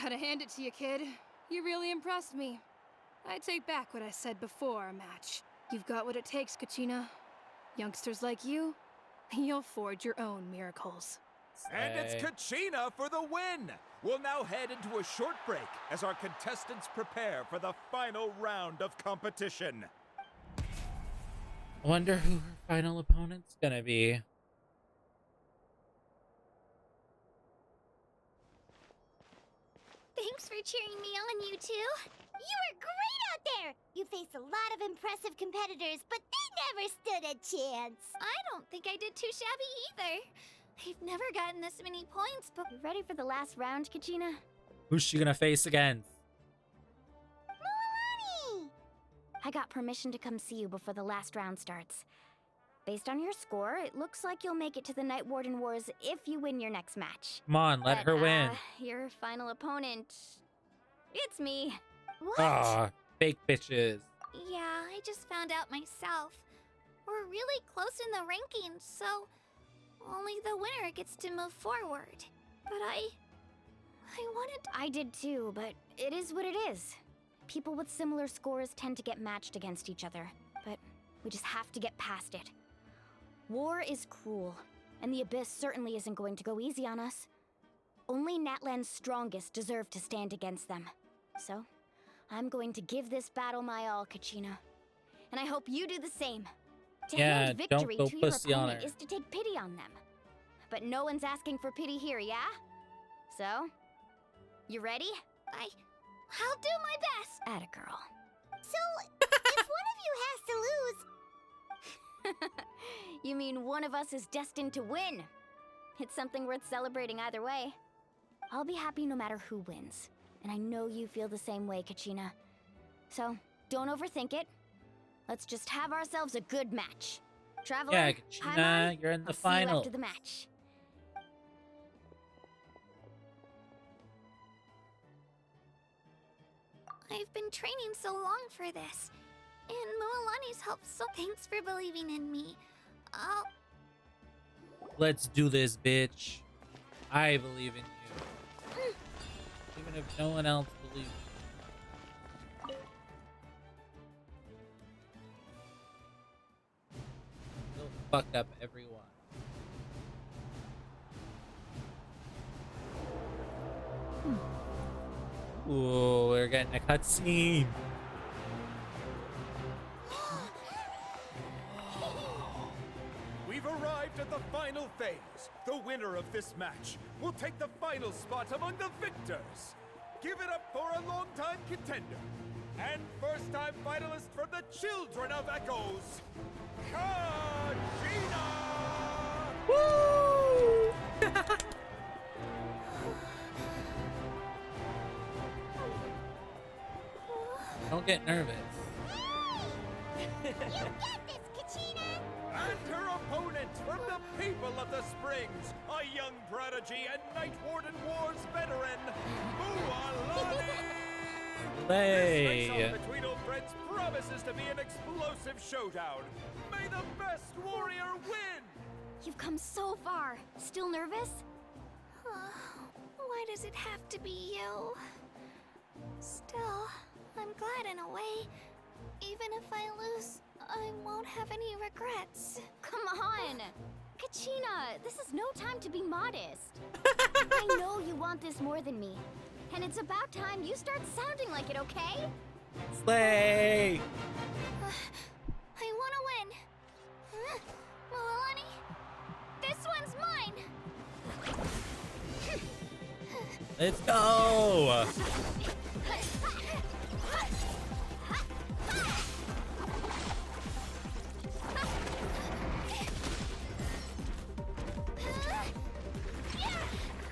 Gotta hand it to you, kid. You really impressed me. I take back what I said before our match. You've got what it takes, Kachina. Youngsters like you, you'll forge your own miracles. And it's Kachina for the win! We'll now head into a short break as our contestants prepare for the final round of competition. I wonder who her final opponent's gonna be. Thanks for cheering me on, you two. You were great out there! You faced a lot of impressive competitors, but they never stood a chance. I don't think I did too shabby either. I've never gotten this many points, but... You ready for the last round, Kachina? Who's she gonna face again? Milani! I got permission to come see you before the last round starts. Based on your score, it looks like you'll make it to the Night Warden Wars if you win your next match. Come on, let her win. Your final opponent... It's me. What? Aw, fake bitches. Yeah, I just found out myself. We're really close in the rankings, so... only the winner gets to move forward. But I wanted to... I did too, but it is what it is. People with similar scores tend to get matched against each other, but we just have to get past it. War is cruel, and the Abyss certainly isn't going to go easy on us. Only Natlan's strongest deserve to stand against them. So, I'm going to give this battle my all, Kachina. And I hope you do the same. To hand victory don't go to your pussy on opponent her. is to take pity on them. But no one's asking for pity here, yeah? So, you ready? I'll do my best. Atta girl. So, if one of you has to lose... You mean one of us is destined to win? It's something worth celebrating either way. I'll be happy no matter who wins. And I know you feel the same way, Kachina. So, don't overthink it. Let's just have ourselves a good match. Traveler, Yeah, Kachina, you're in the I'll see you final. after the match. I've been training so long for this. And Mualani's helped, so thanks for believing in me. Let's do this, bitch. I believe in you. Even if no one else believes in you. You'll fuck up everyone. Ooh, we're getting a cutscene. We've arrived at the final phase. The winner of this match will take the final spot among the victors. Give it up for a longtime contender and first-time finalist from the Children of Echoes, Kachina! Woo! Don't get nervous. You get this, Kachina! And her opponent from the people of the Springs, a young prodigy and Night Warden Wars veteran, Mualani! Hey. This face-off between old friends promises to be an explosive showdown. May the best warrior win! You've come so far. Still nervous? Why does it have to be you? Still, I'm glad in a way. Even if I lose, I won't have any regrets. Come on! Kachina, this is no time to be modest. I know you want this more than me. And it's about time you start sounding like it, okay? Slay! I want to win. Mualani, this one's mine. Let's go!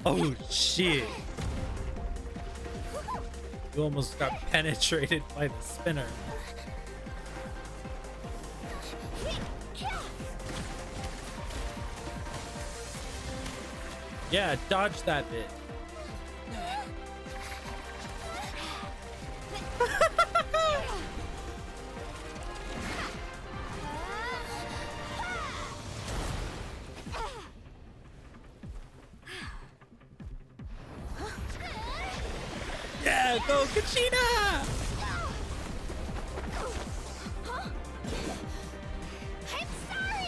Oh shit! You almost got penetrated by the spinner. Yeah, dodge that bit. Yeah, go Kachina! I'm sorry!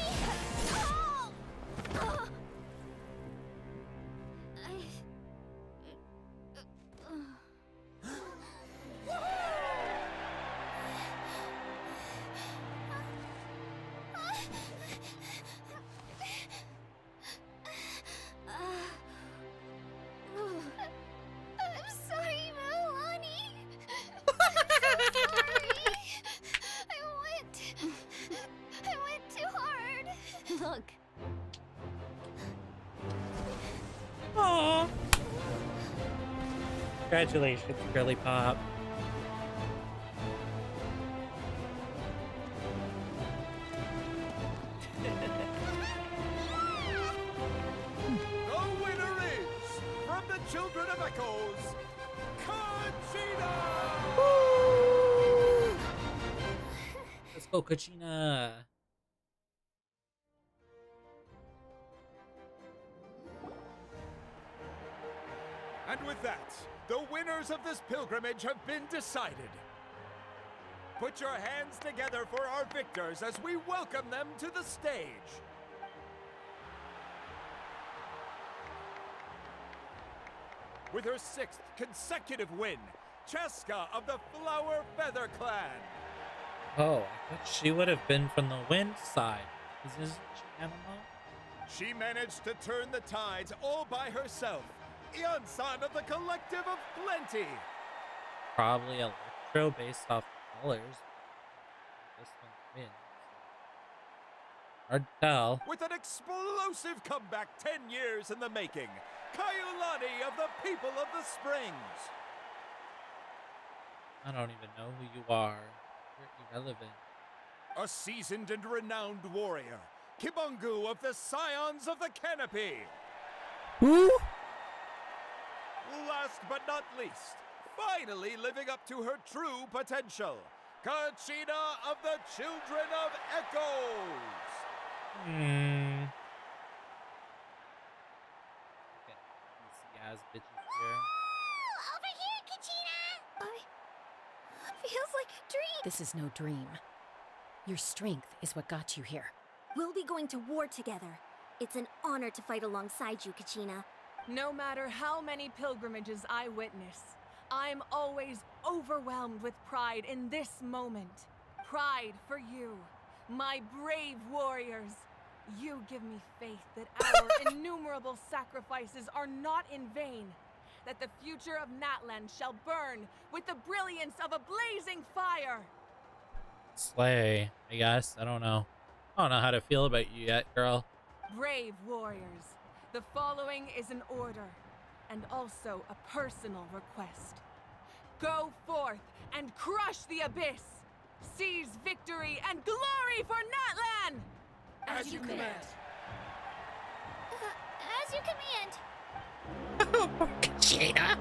I'm sorry, Milani. I'm so sorry. I went too hard. Look. Aww. Congratulations, Girly Pop. The winner is, from the Children of Echoes, Kachina! Let's go, Kachina. And with that, the winners of this pilgrimage have been decided. Put your hands together for our victors as we welcome them to the stage. With her 6th consecutive win, Cheska of the Flower Feather Clan. Oh, I thought she would have been from the wind side. Isn't she animal? She managed to turn the tides all by herself. Ian-san of the Collective of Plenty. Probably Electro based off colors. This one wins. Hard to tell. With an explosive comeback 10 years in the making, Kaiulani of the People of the Springs. I don't even know who you are. You're irrelevant. A seasoned and renowned warrior, Kibungu of the Scions of the Canopy. Who? Last but not least, finally living up to her true potential, Kachina of the Children of Echoes. Okay, easy ass bitches here. Over here, Kachina! Feels like a dream. This is no dream. Your strength is what got you here. We'll be going to war together. It's an honor to fight alongside you, Kachina. No matter how many pilgrimages I witness, I'm always overwhelmed with pride in this moment. Pride for you, my brave warriors. You give me faith that our innumerable sacrifices are not in vain, that the future of Natlan shall burn with the brilliance of a blazing fire. Slay, I guess. I don't know. I don't know how to feel about you yet, girl. Brave warriors, the following is an order, and also a personal request. Go forth and crush the abyss! Seize victory and glory for Natlan! As you command. As you command. Kachina!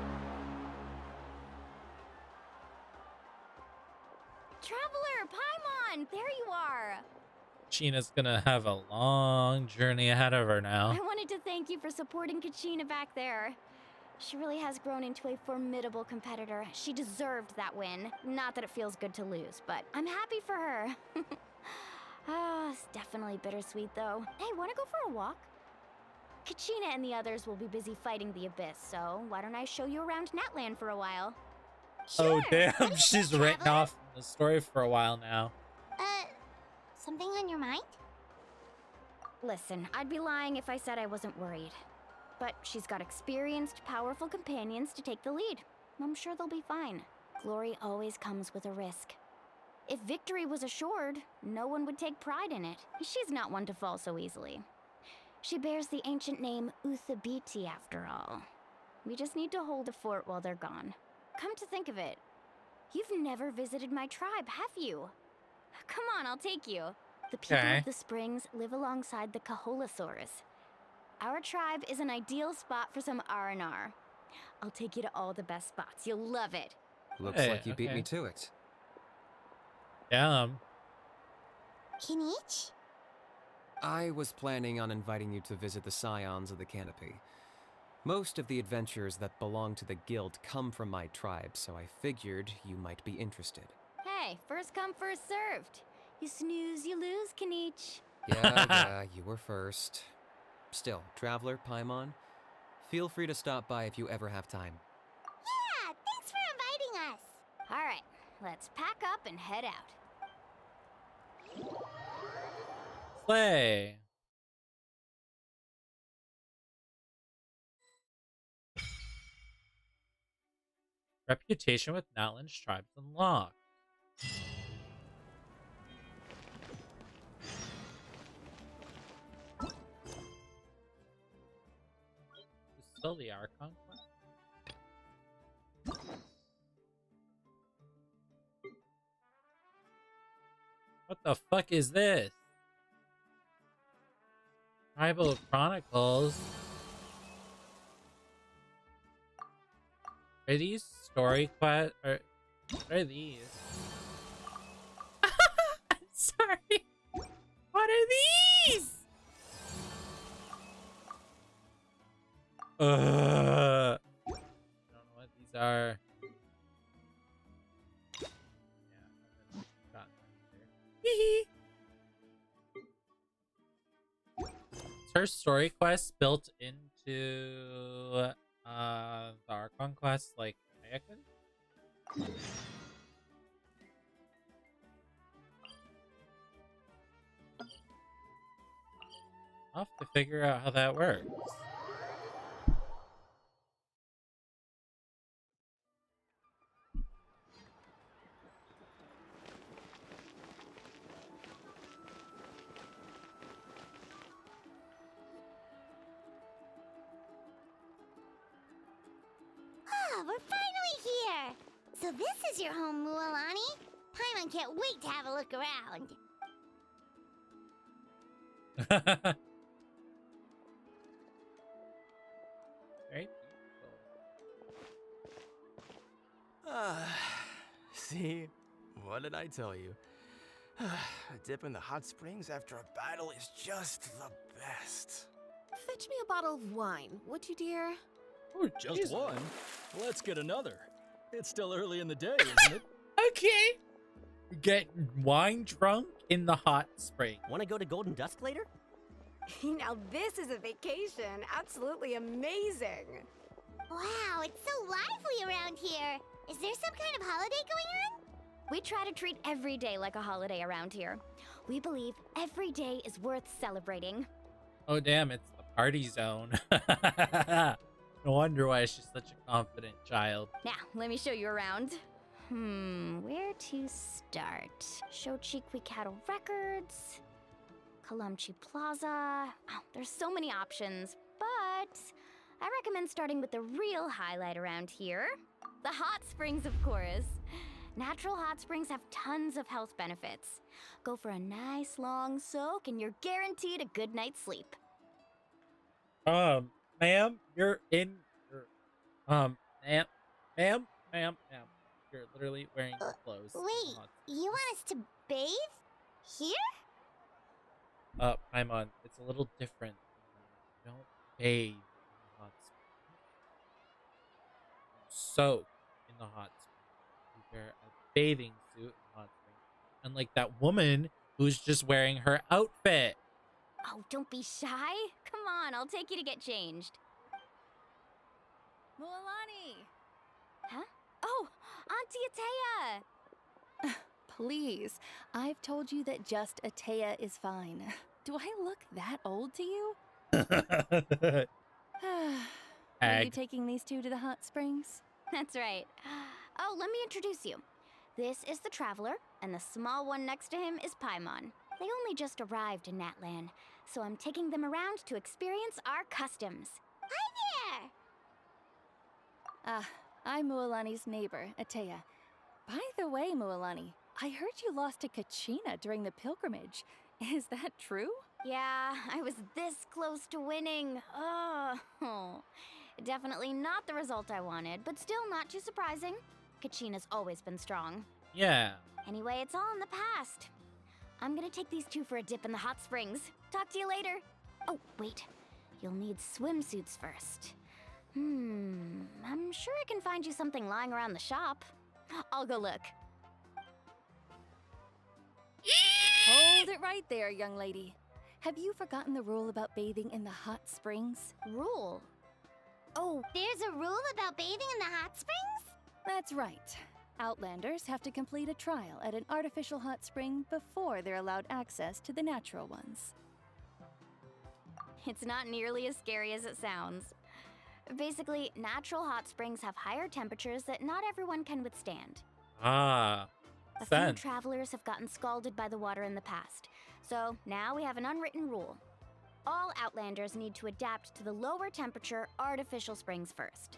Traveler, Paimon, there you are. Kachina's gonna have a long journey ahead of her now. I wanted to thank you for supporting Kachina back there. She really has grown into a formidable competitor. She deserved that win. Not that it feels good to lose, but I'm happy for her. It's definitely bittersweet though. Hey, wanna go for a walk? Kachina and the others will be busy fighting the Abyss, so why don't I show you around Natlan for a while? Oh damn, she's written off the story for a while now. Something on your mind? Listen, I'd be lying if I said I wasn't worried. But she's got experienced, powerful companions to take the lead. I'm sure they'll be fine. Glory always comes with a risk. If victory was assured, no one would take pride in it. She's not one to fall so easily. She bears the ancient name Uthabiti after all. We just need to hold the fort while they're gone. Come to think of it, you've never visited my tribe, have you? Come on, I'll take you. The people Okay. of the springs live alongside the Kaholasaurus. Our tribe is an ideal spot for some R&R. I'll take you to all the best spots. You'll love it. Looks Hey, like you beat me okay. to it. Damn. Kinich? I was planning on inviting you to visit the Scions of the Canopy. Most of the adventures that belong to the guild come from my tribe, so I figured you might be interested. Hey, first come, first served. You snooze, you lose, Kinich. Yeah, you were first. Still, Traveler, Paimon, feel free to stop by if you ever have time. Yeah, thanks for inviting us. All right, let's pack up and head out. Slay. Reputation with Natlan's tribes unlocked. Is still the Archon quest? What the fuck is this? Tribal Chronicles. Are these story quests? Or what are these? I'm sorry. What are these? I don't know what these are. Yeah, got Is her story quest built into the Archon quest like Ayakun? I'll have to figure out how that works. Ah, we're finally here. So this is your home, Mualani. Paimon can't wait to have a look around. Very See? What did I tell you? A dip in the hot springs after a battle is just the best. Fetch me a bottle of wine, would you, dear? Oh, Just one? Let's get another. It's still early in the day, isn't it? Okay. Get wine drunk in the hot spring. Want to go to Golden Dusk later? Now this is a vacation. Absolutely amazing. Wow, it's so lively around here. Is there some kind of holiday going on? We try to treat every day like a holiday around here. We believe every day is worth celebrating. Oh damn, it's the party zone. No wonder why she's such a confident child. Now, let me show you around. Where to start? Shochikwi Cattle Records, Kalamchi Plaza. Oh, there's so many options, but I recommend starting with the real highlight around here. The hot springs, of course. Natural hot springs have tons of health benefits. Go for a nice long soak and you're guaranteed a good night's sleep. Ma'am, you're in your, ma'am, you're literally wearing your clothes. Wait, you want us to bathe? Here? Paimon, it's a little different. You don't bathe in the hot spring. You soak in the hot spring. You wear a bathing suit in the hot spring. Unlike that woman who's just wearing her outfit. Oh, don't be shy. Come on, I'll take you to get changed. Mualani! Huh? Oh, Auntie Atea! Please, I've told you that just Atea is fine. Do I look that old to you? Are you Egg. taking these two to the hot springs? That's right. Oh, let me introduce you. This is the Traveler, and the small one next to him is Paimon. They only just arrived in Natlan, so I'm taking them around to experience our customs. Hi there! I'm Mualani's neighbor, Atea. By the way, Mualani, I heard you lost to Kachina during the pilgrimage. Is that true? Yeah, I was this close to winning. Oh. Definitely not the result I wanted, but still not too surprising. Kachina's always been strong. Yeah. Anyway, it's all in the past. I'm gonna take these two for a dip in the hot springs. Talk to you later. Oh, wait. You'll need swimsuits first. I'm sure I can find you something lying around the shop. I'll go look. Hold it right there, young lady. Have you forgotten the rule about bathing in the hot springs? Rule? Oh, there's a rule about bathing in the hot springs? That's right. Outlanders have to complete a trial at an artificial hot spring before they're allowed access to the natural ones. It's not nearly as scary as it sounds. Basically, natural hot springs have higher temperatures that not everyone can withstand. Ah. A few Sense. travelers have gotten scalded by the water in the past, so now we have an unwritten rule. All Outlanders need to adapt to the lower temperature artificial springs first.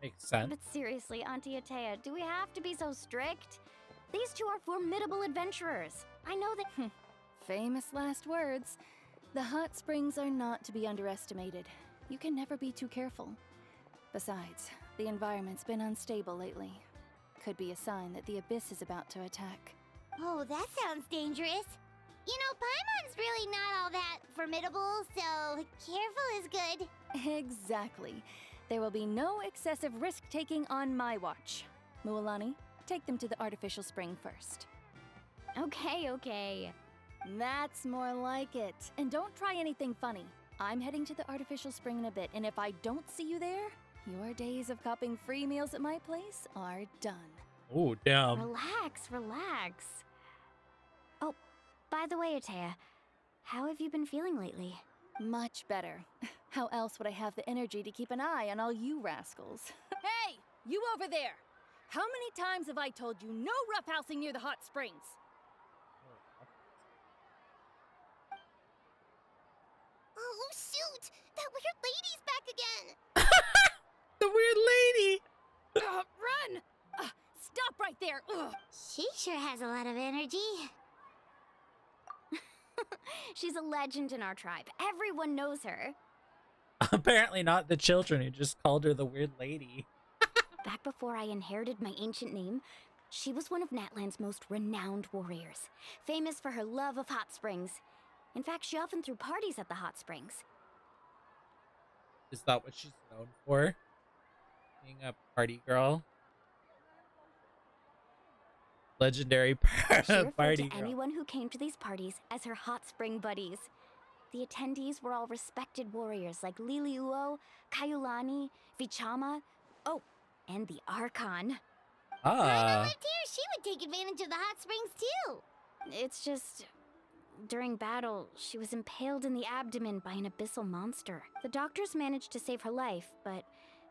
Makes sense. But seriously, Auntie Atea, do we have to be so strict? These two are formidable adventurers. I know that. Famous last words. The hot springs are not to be underestimated. You can never be too careful. Besides, the environment's been unstable lately. Could be a sign that the abyss is about to attack. Oh, that sounds dangerous. You know, Paimon's really not all that formidable, so careful is good. Exactly. There will be no excessive risk-taking on my watch. Mualani, take them to the artificial spring first. Okay. That's more like it. And don't try anything funny. I'm heading to the artificial spring in a bit, and if I don't see you there, your days of copping free meals at my place are done. Oh, damn. Relax. Oh, by the way, Atea, how have you been feeling lately? Much better. How else would I have the energy to keep an eye on all you rascals? Hey, you over there! How many times have I told you no roughhousing near the hot springs? Oh, shoot! That weird lady's back again! The weird lady! Run! Stop right there! Ugh. She sure has a lot of energy. She's a legend in our tribe. Everyone knows her. Apparently not the children who just called her the weird lady. Back before I inherited my ancient name, she was one of Natlan's most renowned warriors, famous for her love of hot springs. In fact, she often threw parties at the hot springs. Is that what she's known for? Being a party girl? Legendary She referred party to girl. anyone who came to these parties as her hot spring buddies. The attendees were all respected warriors like Liliuo, Kaiulani, Vichama, and the Archon. If Paimon lived here, she would take advantage of the hot springs too. It's just, during battle, she was impaled in the abdomen by an abyssal monster. The doctors managed to save her life, but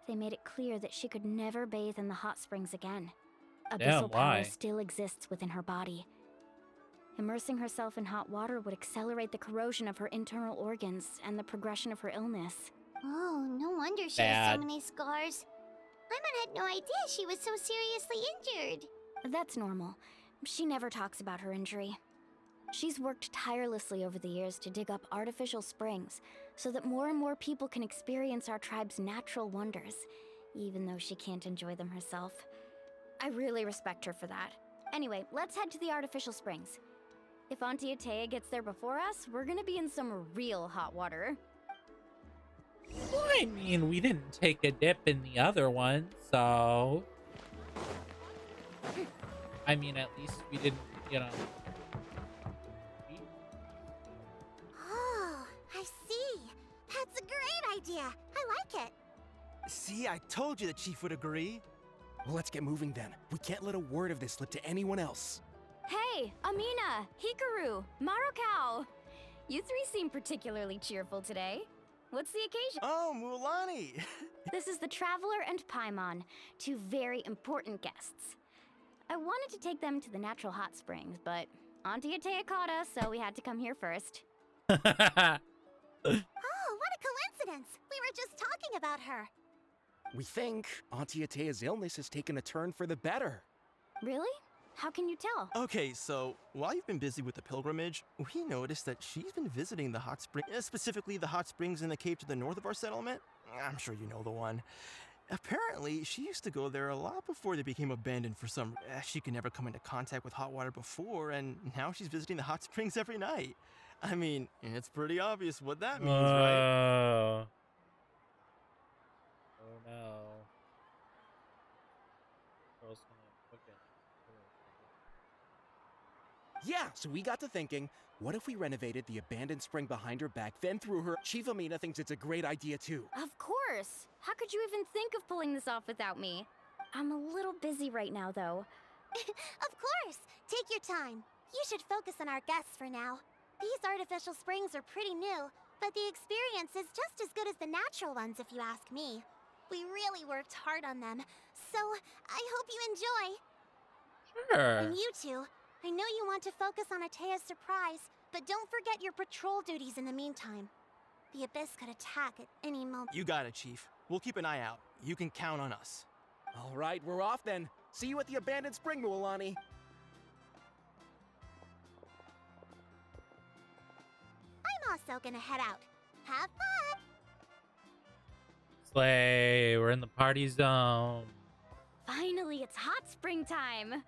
they made it clear that she could never bathe in the hot springs again. Abyssal power still exists within her body. Immersing herself in hot water would accelerate the corrosion of her internal organs and the progression of her illness. Oh, no wonder she has so many scars. Paimon had no idea she was so seriously injured. That's normal. She never talks about her injury. She's worked tirelessly over the years to dig up artificial springs so that more and more people can experience our tribe's natural wonders, even though she can't enjoy them herself. I really respect her for that. Anyway, let's head to the artificial springs. If Auntie Atea gets there before us, we're gonna be in some real hot water. Well, I mean, we didn't take a dip in the other one, so... I mean, at least we didn't, you know... Oh, I see. That's a great idea. I like it. See, I told you the chief would agree. Well, let's get moving then. We can't let a word of this slip to anyone else. Hey, Amina, Hikaru, Marukao. You three seem particularly cheerful today. What's the occasion? Oh, Mulan! This is the Traveler and Paimon, two very important guests. I wanted to take them to the natural hot springs, but Auntie Atea caught us, so we had to come here first. Oh, what a coincidence! We were just talking about her. We think Auntie Atea's illness has taken a turn for the better. Really? How can you tell? Okay, so while you've been busy with the pilgrimage, we noticed that she's been visiting the hot spring, specifically the hot springs in the cave to the north of our settlement. I'm sure you know the one. Apparently, she used to go there a lot before they became abandoned for some... she could never come into contact with hot water before, and now she's visiting the hot springs every night. I mean, it's pretty obvious what that means, right? Oh no. Girl's gonna cook it. Yeah, so we got to thinking, what if we renovated the abandoned spring behind her back, then threw her? Chief Amina thinks it's a great idea too. Of course! How could you even think of pulling this off without me? I'm a little busy right now, though. Of course! Take your time. You should focus on our guests for now. These artificial springs are pretty new, but the experience is just as good as the natural ones, if you ask me. We really worked hard on them, so I hope you enjoy. Sure. And you two, I know you want to focus on Atea's surprise, but don't forget your patrol duties in the meantime. The Abyss could attack at any moment. You got it, Chief. We'll keep an eye out. You can count on us. All right, we're off then. See you at the abandoned spring, Mualani. I'm also gonna head out. Have fun! Slay, we're in the party zone. Finally, it's hot spring time!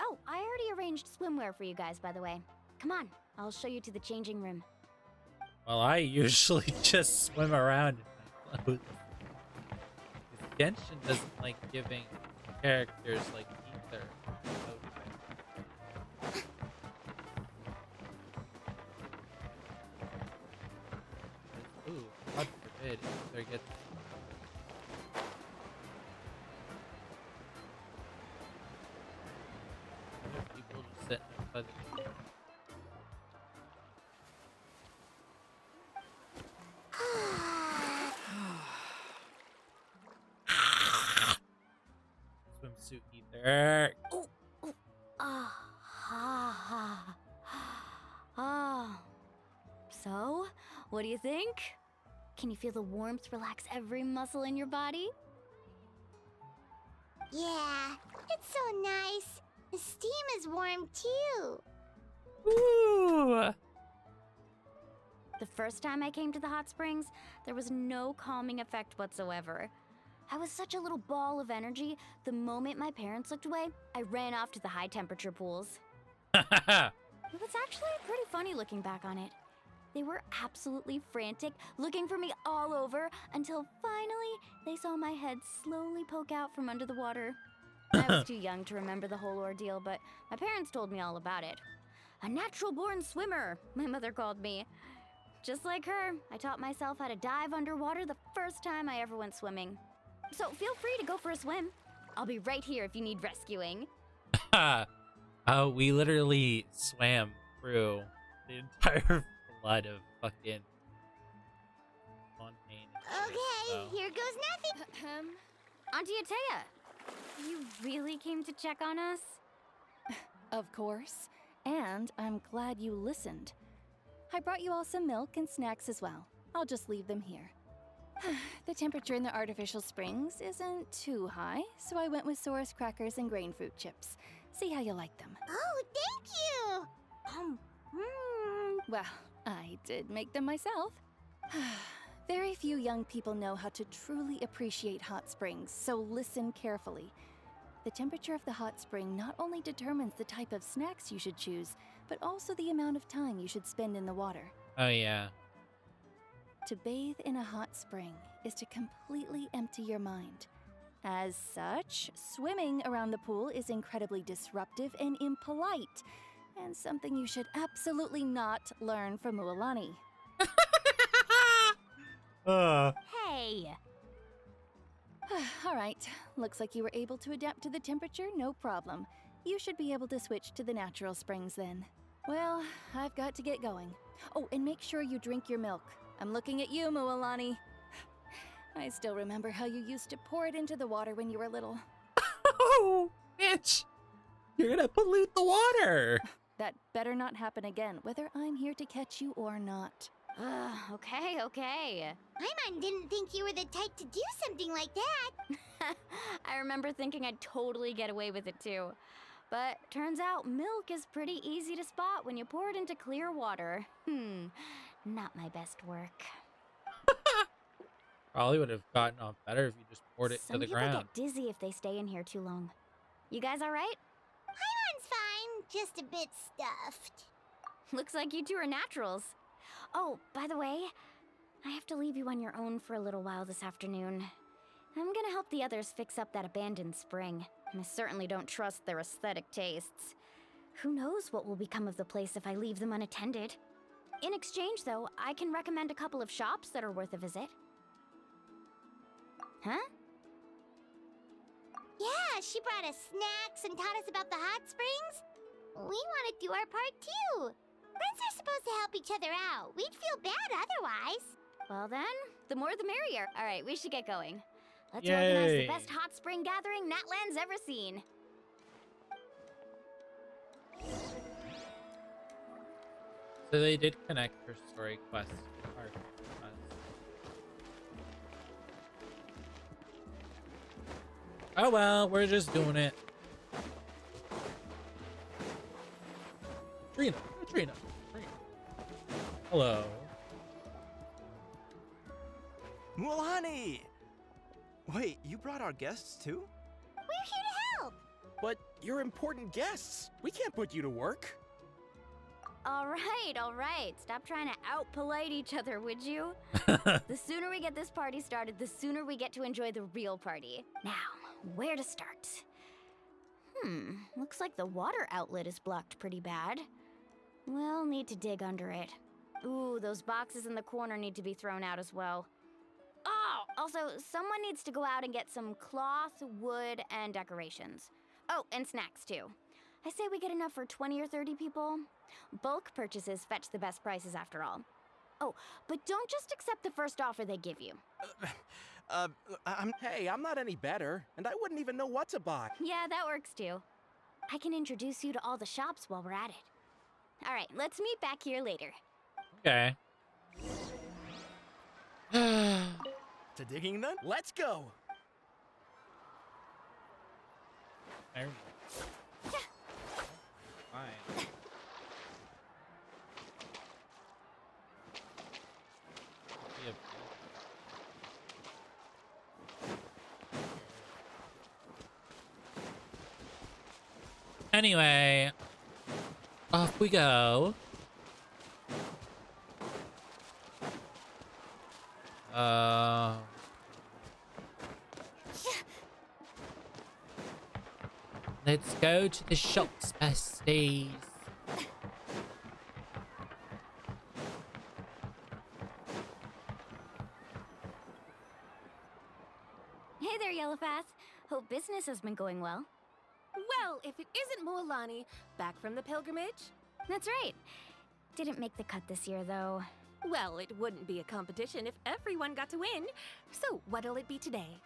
Oh, I already arranged swimwear for you guys, by the way. Come on, I'll show you to the changing room. Well, I usually just swim around in my clothes. Genshin doesn't like giving characters like ether. Ooh, God forbid ether gets. People just sitting outside the door. Swimsuit ether. So, what do you think? Can you feel the warmth relax every muscle in your body? Yeah, it's so nice. The steam is warm too. Ooh. The first time I came to the hot springs, there was no calming effect whatsoever. I was such a little ball of energy, the moment my parents looked away, I ran off to the high temperature pools. It was actually pretty funny looking back on it. They were absolutely frantic, looking for me all over, until finally they saw my head slowly poke out from under the water. I was too young to remember the whole ordeal, but my parents told me all about it. A natural-born swimmer, my mother called me. Just like her, I taught myself how to dive underwater the first time I ever went swimming. So feel free to go for a swim. I'll be right here if you need rescuing. Oh, we literally swam through the entire flood of fucking Fontaine. Okay, here goes nothing. Auntie Atea, you really came to check on us? Of course. And I'm glad you listened. I brought you all some milk and snacks as well. I'll just leave them here. The temperature in the artificial springs isn't too high, so I went with Saurus crackers and grain fruit chips. See how you like them. Oh, thank you! Well, I did make them myself. Very few young people know how to truly appreciate hot springs, so listen carefully. The temperature of the hot spring not only determines the type of snacks you should choose, but also the amount of time you should spend in the water. Oh, yeah. To bathe in a hot spring is to completely empty your mind. As such, swimming around the pool is incredibly disruptive and impolite, and something you should absolutely not learn from Mualani. Hey! All right, looks like you were able to adapt to the temperature, no problem. You should be able to switch to the natural springs then. Well, I've got to get going. Oh, and make sure you drink your milk. I'm looking at you, Mualani. I still remember how you used to pour it into the water when you were little. Oh, bitch! You're gonna pollute the water! That better not happen again, whether I'm here to catch you or not. Okay. Paimon didn't think you were the type to do something like that. I remember thinking I'd totally get away with it too. But turns out milk is pretty easy to spot when you pour it into clear water. Not my best work. Probably would have gotten off better if you just poured it Some to the people ground. get dizzy if they stay in here too long. You guys all right? Paimon's fine, just a bit stuffed. Looks like you two are naturals. Oh, by the way, I have to leave you on your own for a little while this afternoon. I'm gonna help the others fix up that abandoned spring. I certainly don't trust their aesthetic tastes. Who knows what will become of the place if I leave them unattended. In exchange, though, I can recommend a couple of shops that are worth a visit. Huh? Yeah, she brought us snacks and taught us about the hot springs. We want to do our part too. Friends are supposed to help each other out. We'd feel bad otherwise. Well then, the more the merrier. All right, we should get going. Let's Yay. organize the best hot spring gathering Natlan's ever seen. So they did connect her story quest. Oh well, we're just doing it. Trina. Hello. Mualani! Wait, you brought our guests too? We're here to help. But you're important guests. We can't put you to work. All right. Stop trying to out-polite each other, would you? The sooner we get this party started, the sooner we get to enjoy the real party. Now, where to start? Looks like the water outlet is blocked pretty bad. We'll need to dig under it. Ooh, those boxes in the corner need to be thrown out as well. Oh, also, someone needs to go out and get some cloth, wood, and decorations. Oh, and snacks too. I say we get enough for 20 or 30 people. Bulk purchases fetch the best prices after all. Oh, but don't just accept the first offer they give you. Hey, I'm not any better, and I wouldn't even know what to buy. Yeah, that works too. I can introduce you to all the shops while we're at it. All right, let's meet back here later. Okay. To digging then? Let's go. Fine. Anyway, off we go. Let's go to the shops, besties. Hey there, Yellowpath. Hope business has been going well. Well, if it isn't Mualani, back from the pilgrimage? That's right. Didn't make the cut this year, though. Well, it wouldn't be a competition if everyone got to win. So, what'll it be today?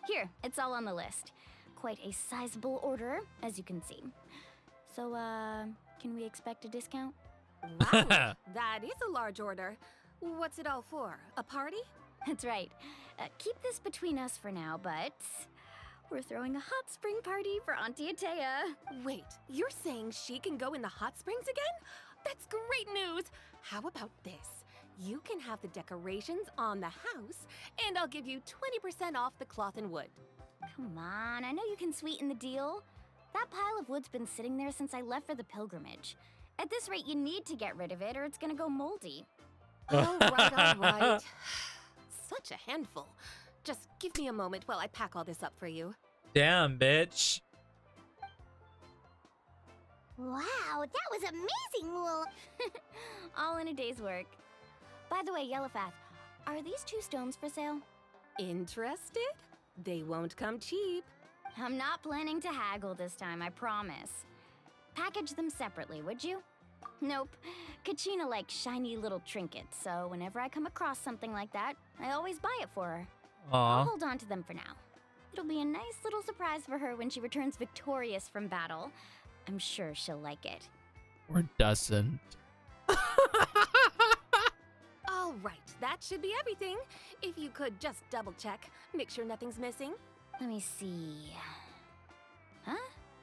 Here, it's all on the list. Quite a sizable order, as you can see. So, can we expect a discount? Wow, that is a large order. What's it all for? A party? That's right. Keep this between us for now, but we're throwing a hot spring party for Auntie Atea. Wait, you're saying she can go in the hot springs again? That's great news! How about this? You can have the decorations on the house, and I'll give you 20% off the cloth and wood. Come on, I know you can sweeten the deal. That pile of wood's been sitting there since I left for the pilgrimage. At this rate, you need to get rid of it or it's gonna go moldy. All right. Such a handful. Just give me a moment while I pack all this up for you. Damn, bitch. Wow, that was amazing, Wool. All in a day's work. By the way, Yellowpath, are these 2 stones for sale? Interested? They won't come cheap. I'm not planning to haggle this time, I promise. Package them separately, would you? Nope. Kachina likes shiny little trinkets, so whenever I come across something like that, I always buy it for her. I'll Aw. hold on to them for now. It'll be a nice little surprise for her when she returns victorious from battle. I'm sure she'll like it. Or doesn't. All right, that should be everything. If you could just double check, make sure nothing's missing. Let me see. Huh?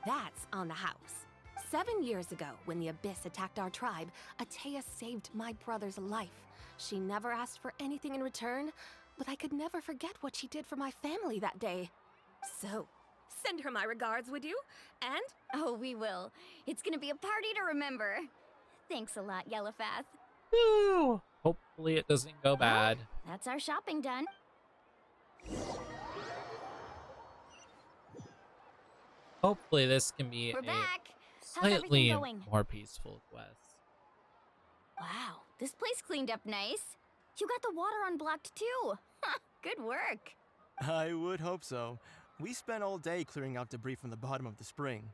That's on the house. 7 years ago, when the Abyss attacked our tribe, Atea saved my brother's life. She never asked for anything in return, but I could never forget what she did for my family that day. So, send her my regards, would you? And? Oh, we will. It's gonna be a party to remember. Thanks a lot, Yellowfath. Woo! Hopefully it doesn't go bad. That's our shopping done. Hopefully this can be We're a back. How's everything slightly going? more peaceful quest. Wow, this place cleaned up nice. You got the water unblocked too. Good work. I would hope so. We spent all day clearing out debris from the bottom of the spring.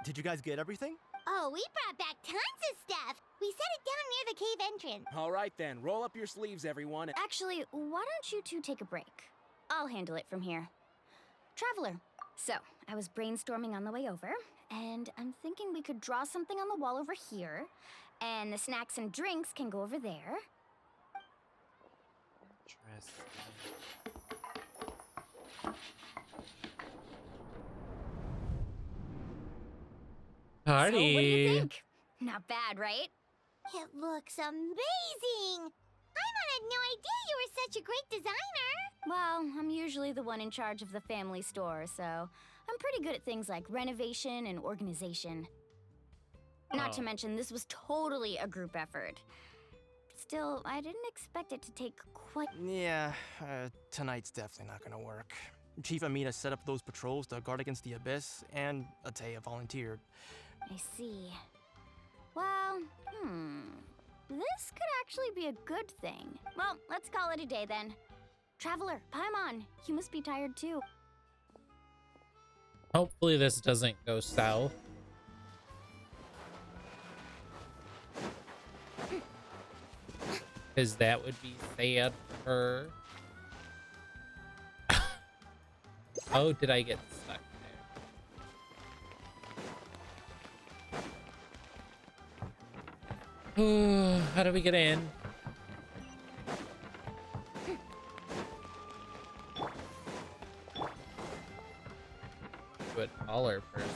Did you guys get everything? Oh, we brought back tons of stuff. We set it down near the cave entrance. All right then, roll up your sleeves, everyone. Actually, why don't you two take a break? I'll handle it from here. Traveler. So, I was brainstorming on the way over, and I'm thinking we could draw something on the wall over here, and the snacks and drinks can go over there. Party. So, what do you think? Not bad, right? It looks amazing. Paimon had no idea you were such a great designer. Well, I'm usually the one in charge of the family store, so I'm pretty good at things like renovation and organization. Not to mention, this was totally a group effort. Still, I didn't expect it to take quite... Yeah, tonight's definitely not gonna work. Chief Amina set up those patrols to guard against the Abyss, and Atea volunteered. I see. Well, this could actually be a good thing. Well, let's call it a day then. Traveler, Paimon, you must be tired too. Hopefully this doesn't go south. Because that would be sad for her. Oh, did I get stuck there? How do we get in? To a taller person.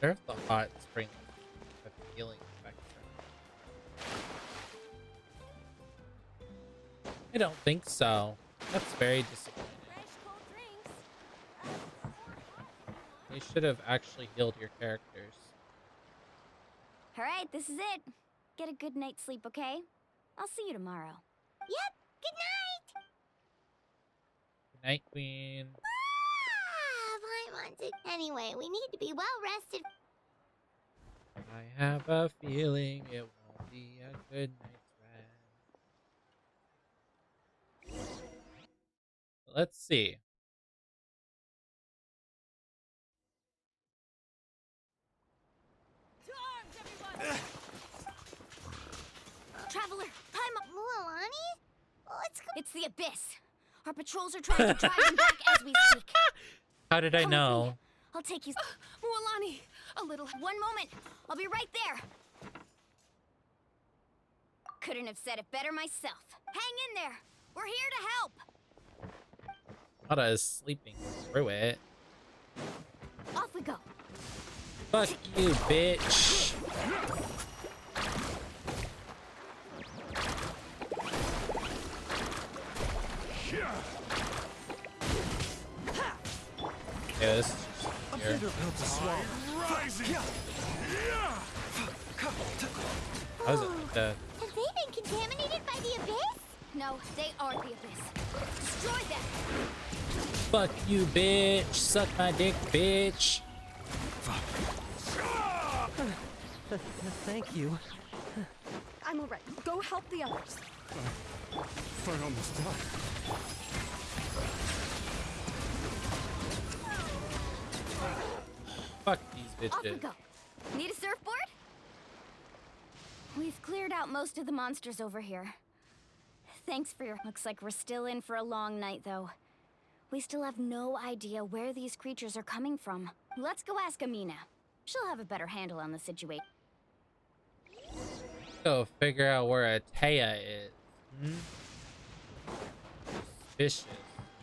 There's the hot spring with healing spectrum. I don't think so. That's very disappointing. You should have actually healed your characters. All right, this is it. Get a good night's sleep, okay? I'll see you tomorrow. Yep, good night. Good night, Queen. Paimon's it. Anyway, we need to be well rested. I have a feeling it won't be a good night's rest. Let's see. Traveler, Paimon! Mualani? What's going on? It's the Abyss. Our patrols are trying to drive them back as we speak. How did I Come with know? me. I'll take you... Mualani, a little... One moment. I'll be right there. Couldn't have said it better myself. Hang in there. We're here to help. Ada is sleeping through it. Off we go. Fuck you, bitch. Yeah, this is just here. How's it dead? Have they been contaminated by the Abyss? No, they are the Abyss. Destroy them. Fuck you, bitch. Suck my dick, bitch. Thank you. I'm alright. Go help the others. I almost died. Fuck these Off we bitches. go. Need a surfboard? We've cleared out most of the monsters over here. Thanks for your... Looks like we're still in for a long night, though. We still have no idea where these creatures are coming from. Let's go ask Amina. She'll have a better handle on the situation. Go figure out where Ataya is. Suspicious.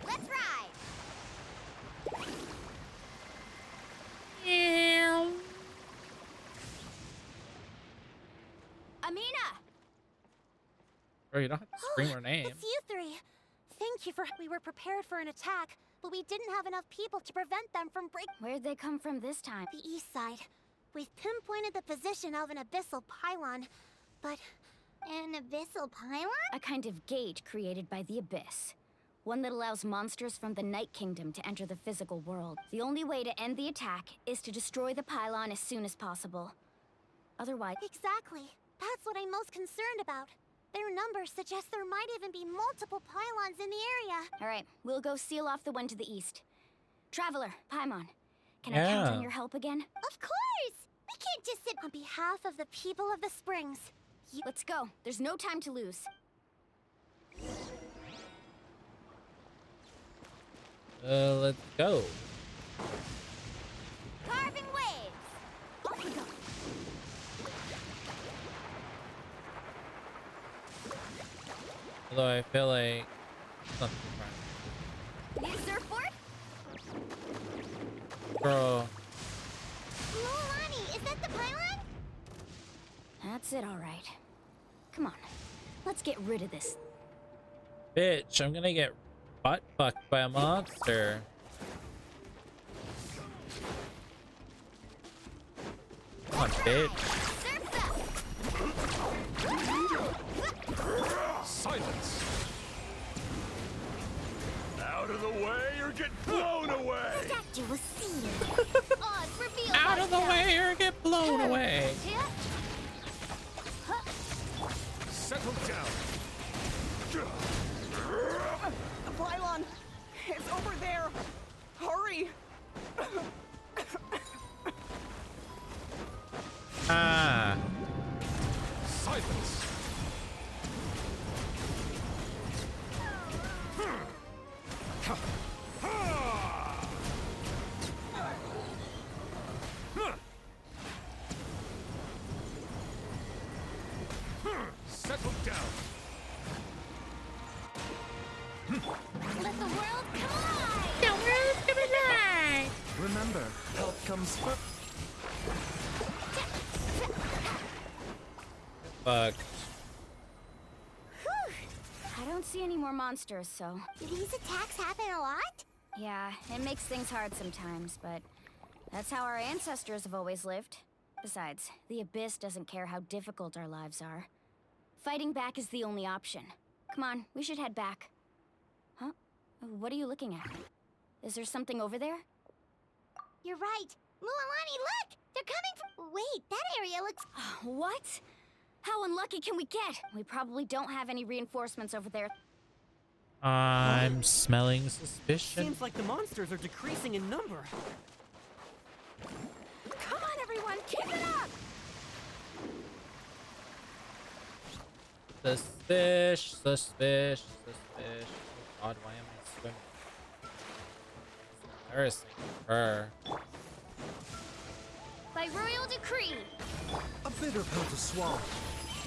Let's ride. Amina! Bro, you don't have to scream her name. It's you three. Thank you for... We were prepared for an attack, but we didn't have enough people to prevent them from Where'd they come from this time? The east side. We've pinpointed the position of an abyssal pylon, but... An abyssal pylon? A kind of gate created by the Abyss. One that allows monsters from the Night Kingdom to enter the physical world. The only way to end the attack is to destroy the pylon as soon as possible. Otherwise... Exactly. That's what I'm most concerned about. Their numbers suggest there might even be multiple pylons in the area. Alright, we'll go seal off the one to the east. Traveler, Paimon, can I count on your help again? Of course! We can't just sit on behalf of the people of the Springs. Let's go. There's no time to lose. Let's go. Carving waves! Off we go! Although I feel like something's wrong. Need a surfboard? Bro. Lolani, is that the pylon? That's it, alright. Come on. Let's get rid of this. Bitch, I'm gonna get butt fucked by a monster. Come on, bitch. Silence! Out of the way or get blown away! Statue was seen. Odds revealed. Out of the way or get blown away. Settle down. The pylon! It's over there! Hurry! Ah. Silence! Settle down. Let the world collide! The world collide! Remember, help comes first. Fuck. I don't see any more monsters, so... Do these attacks happen a lot? Yeah, it makes things hard sometimes, but that's how our ancestors have always lived. Besides, the Abyss doesn't care how difficult our lives are. Fighting back is the only option. Come on, we should head back. Huh? What are you looking at? Is there something over there? You're right. Mualani, look! They're coming from... Wait, that area looks... What? How unlucky can we get? We probably don't have any reinforcements over there. I'm smelling suspicion. Seems like the monsters are decreasing in number. Come on, everyone! Keep it up! Suspicious, suspicious, suspicious. Oh God, why am I swimming? It's embarrassing for her. By royal decree. A bitter pill to swallow.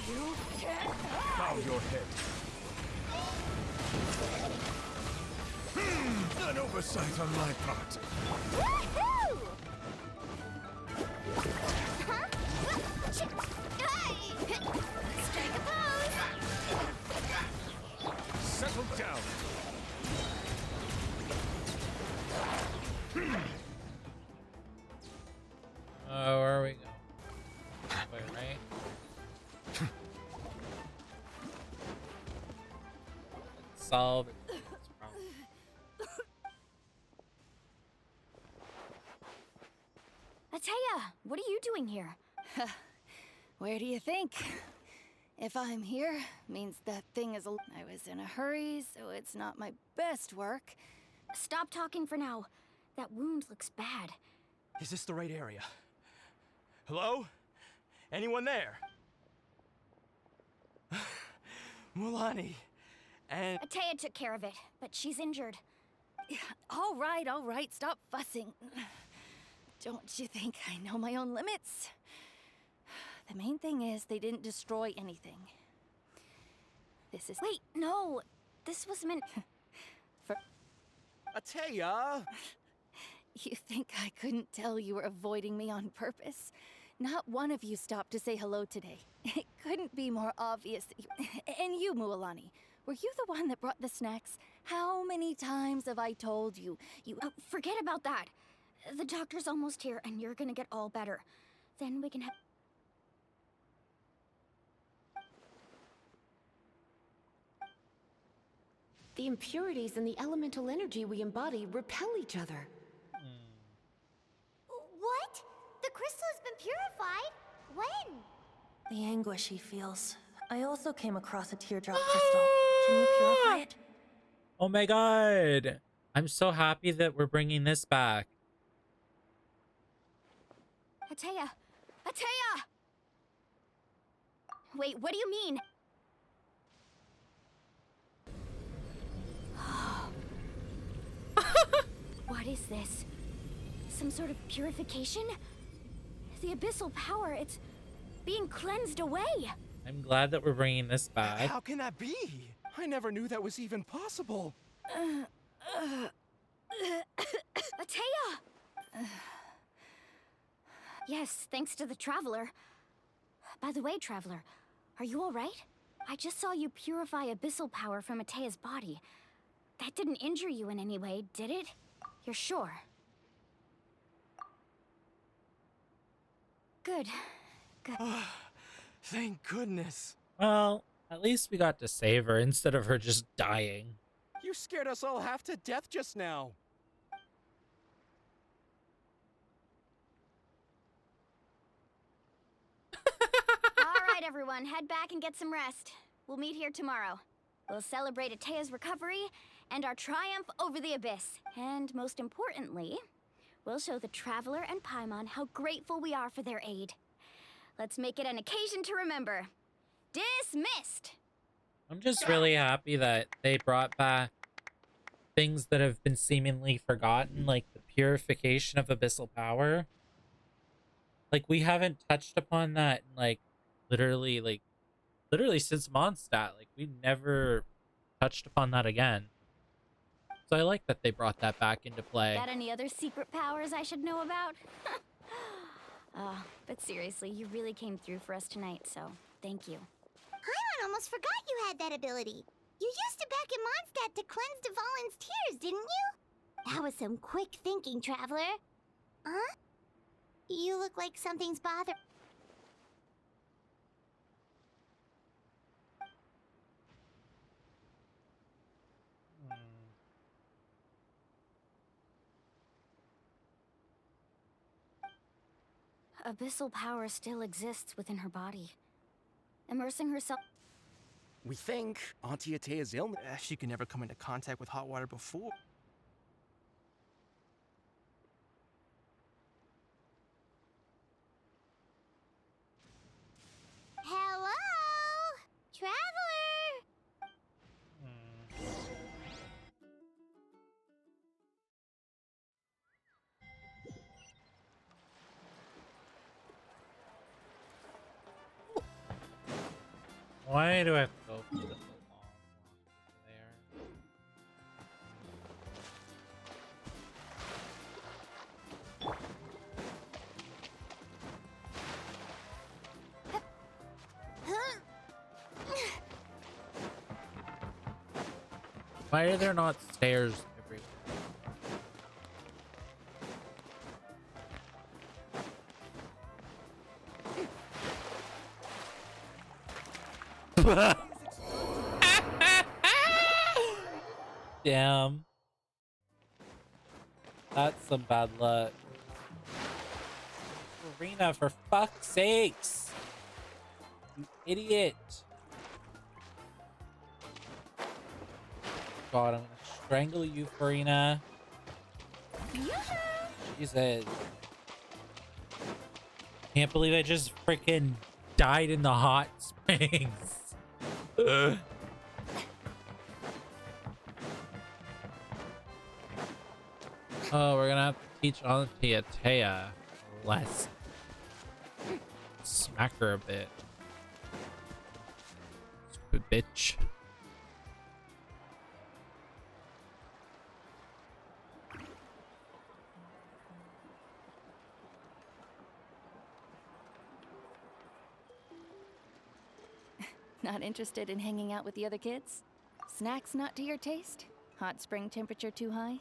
You can't... Bow your head. An oversight on my part. Woohoo! Huh? Hey! Strike a pose! Settle down. Where are we going? Wait, right? Solve it. Ataya, what are you doing here? Where do you think? If I'm here, means that thing is I was in a hurry, so it's not my best work. Stop talking for now. That wound looks bad. Is this the right area? Hello? Anyone there? Mulani. And Ataya took care of it, but she's injured. All right, stop fussing. Don't you think I know my own limits? The main thing is they didn't destroy anything. This is— Wait, no! This was meant for— Ataya! You think I couldn't tell you were avoiding me on purpose? Not one of you stopped to say hello today. It couldn't be more obvious that you— And you, Mualani, were you the one that brought the snacks? How many times have I told you? Forget about that. The doctor's almost here, and you're gonna get all better. Then we can have— The impurities in the elemental energy we embody repel each other. What? The crystal has been purified? When? The anguish he feels. I also came across a teardrop crystal. Can you purify it? Oh my god. I'm so happy that we're bringing this back. Ataya! Ataya! Wait, what do you mean? What is this? Some sort of purification? The abyssal power, it's being cleansed away. I'm glad that we're bringing this back. How can that be? I never knew that was even possible. Ataya! Yes, thanks to the Traveler. By the way, Traveler, are you alright? I just saw you purify abyssal power from Ataya's body. That didn't injure you in any way, did it? You're sure? Good. Good. Thank goodness. Well, at least we got to save her instead of her just dying. You scared us all half to death just now. Alright, everyone, head back and get some rest. We'll meet here tomorrow. We'll celebrate Ataya's recovery and our triumph over the Abyss. And most importantly, we'll show the Traveler and Paimon how grateful we are for their aid. Let's make it an occasion to remember. Dismissed! I'm just really happy that they brought back things that have been seemingly forgotten, like the purification of abyssal power. Like, we haven't touched upon that in, literally since Mondstadt. Like, we never touched upon that again. So I like that they brought that back into play. Got any other secret powers I should know about? But seriously, you really came through for us tonight, so thank you. Paimon almost forgot you had that ability. You used it back in Mondstadt to cleanse Dvalin's tears, didn't you? That was some quick thinking, Traveler. Huh? You look like something's bothering. Abyssal power still exists within her body. Immersing herself— We think Auntie Ataya's illness. She could never come into contact with hot water before. Hello? Traveler? Why do I have to go through this long there? Why are there not stairs everywhere? Damn. That's some bad luck. Arena, for fuck's sakes! You idiot! god, I'm gonna strangle you, Farina. Jesus. Can't believe I just freaking died in the hot springs. Ugh. Oh, we're gonna have to teach Auntie Atea less. Smack her a bit. Stupid bitch. Not interested in hanging out with the other kids? Snacks not to your taste? Hot spring temperature too high?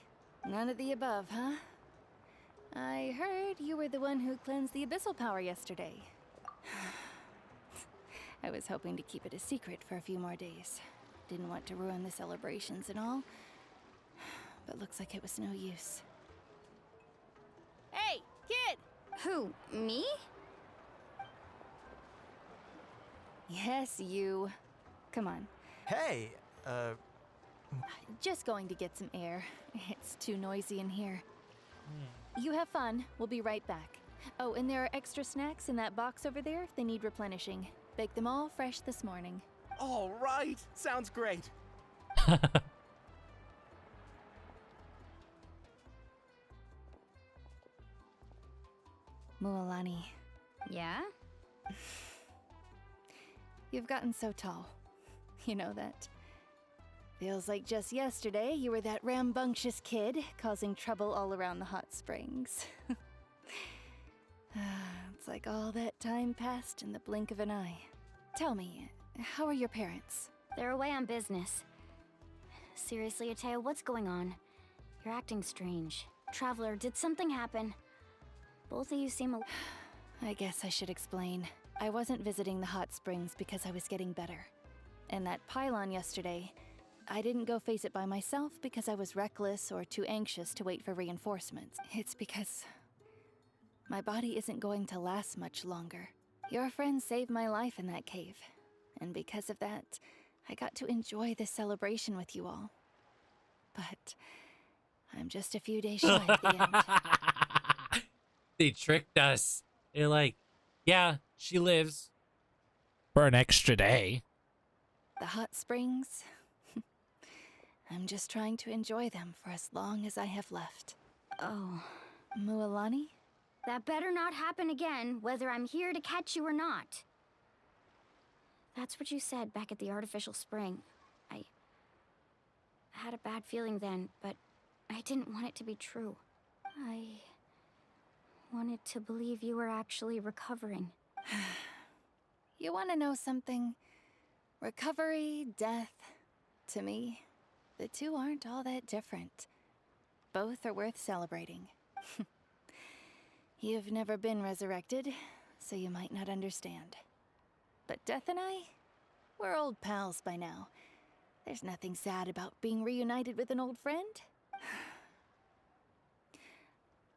None of the above, huh? I heard you were the one who cleansed the abyssal power yesterday. I was hoping to keep it a secret for a few more days. Didn't want to ruin the celebrations and all, but looks like it was no use. Hey, kid! Who, me? Yes, you. Come on. Hey, Just going to get some air. It's too noisy in here. You have fun. We'll be right back. Oh, and there are extra snacks in that box over there if they need replenishing. Baked them all fresh this morning. all right. Sounds great. Mualani. Yeah? You've gotten so tall. You know that. Feels like just yesterday you were that rambunctious kid causing trouble all around the hot springs. It's like all that time passed in the blink of an eye. Tell me, how are your parents? They're away on business. Seriously, Atea, what's going on? You're acting strange. Traveler, did something happen? Both of you seem I guess I should explain. I wasn't visiting the hot springs because I was getting better. And that pylon yesterday, I didn't go face it by myself because I was reckless or too anxious to wait for reinforcements. It's because my body isn't going to last much longer. Your friend saved my life in that cave. And because of that, I got to enjoy this celebration with you all. But I'm just a few days shy of the end. They tricked us. They're like, yeah, she lives for an extra day. The hot springs, I'm just trying to enjoy them for as long as I have left. Oh. Mualani? That better not happen again, whether I'm here to catch you or not. That's what you said back at the artificial spring. I had a bad feeling then, but I didn't want it to be true. I wanted to believe you were actually recovering. You want to know something? Recovery, death, to me, the two aren't all that different. Both are worth celebrating. You've never been resurrected, so you might not understand. But Death and I, we're old pals by now. There's nothing sad about being reunited with an old friend.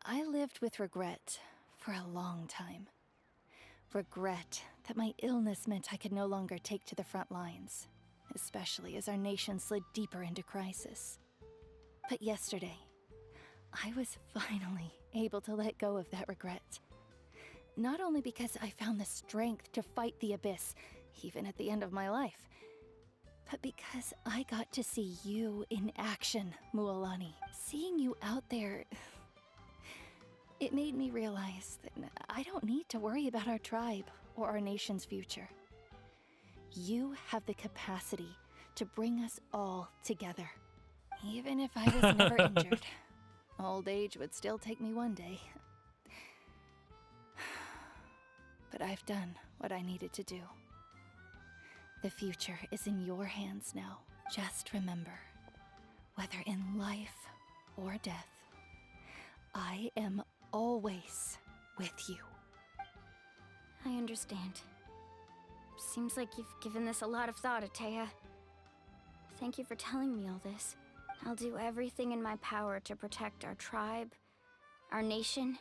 I lived with regret for a long time. Regret that my illness meant I could no longer take to the front lines, especially as our nation slid deeper into crisis. But yesterday, I was finally able to let go of that regret. Not only because I found the strength to fight the abyss, even at the end of my life, but because I got to see you in action, Mualani. Seeing you out there, it made me realize that I don't need to worry about our tribe or our nation's future. You have the capacity to bring us all together. Even if I was never injured, old age would still take me one day. But I've done what I needed to do. The future is in your hands now. Just remember, whether in life or death, I am always with you. I understand. Seems like you've given this a lot of thought, Atea. Thank you for telling me all this. I'll do everything in my power to protect our tribe, our nation,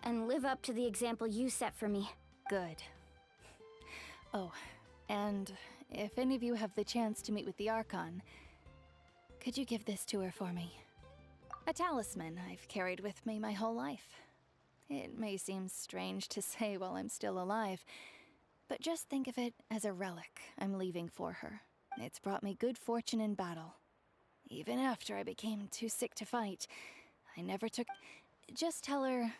and live up to the example you set for me. Good. Oh, and if any of you have the chance to meet with the Archon, Could you give this to her for me? A talisman I've carried with me my whole life. It may seem strange to say while I'm still alive, but just think of it as a relic I'm leaving for her. It's brought me good fortune in battle. Even after I became too sick to fight, I never took... Just tell her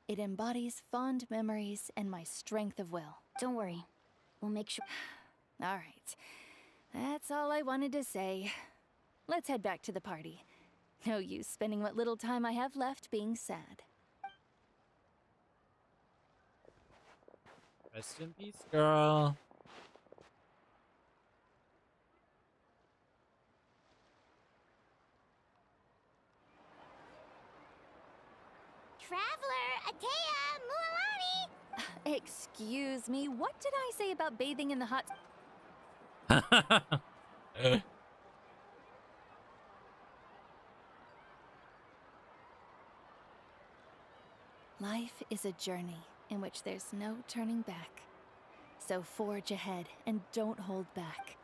it embodies fond memories and my strength of will. Don't worry. We'll make sure... All right. That's all I wanted to say. Let's head back to the party. No use spending what little time I have left being sad. Rest in peace, girl. Traveler, Atea, Mualani! Excuse me, what did I say about bathing in the hot... Life is a journey in which there's no turning back. So forge ahead and don't hold back.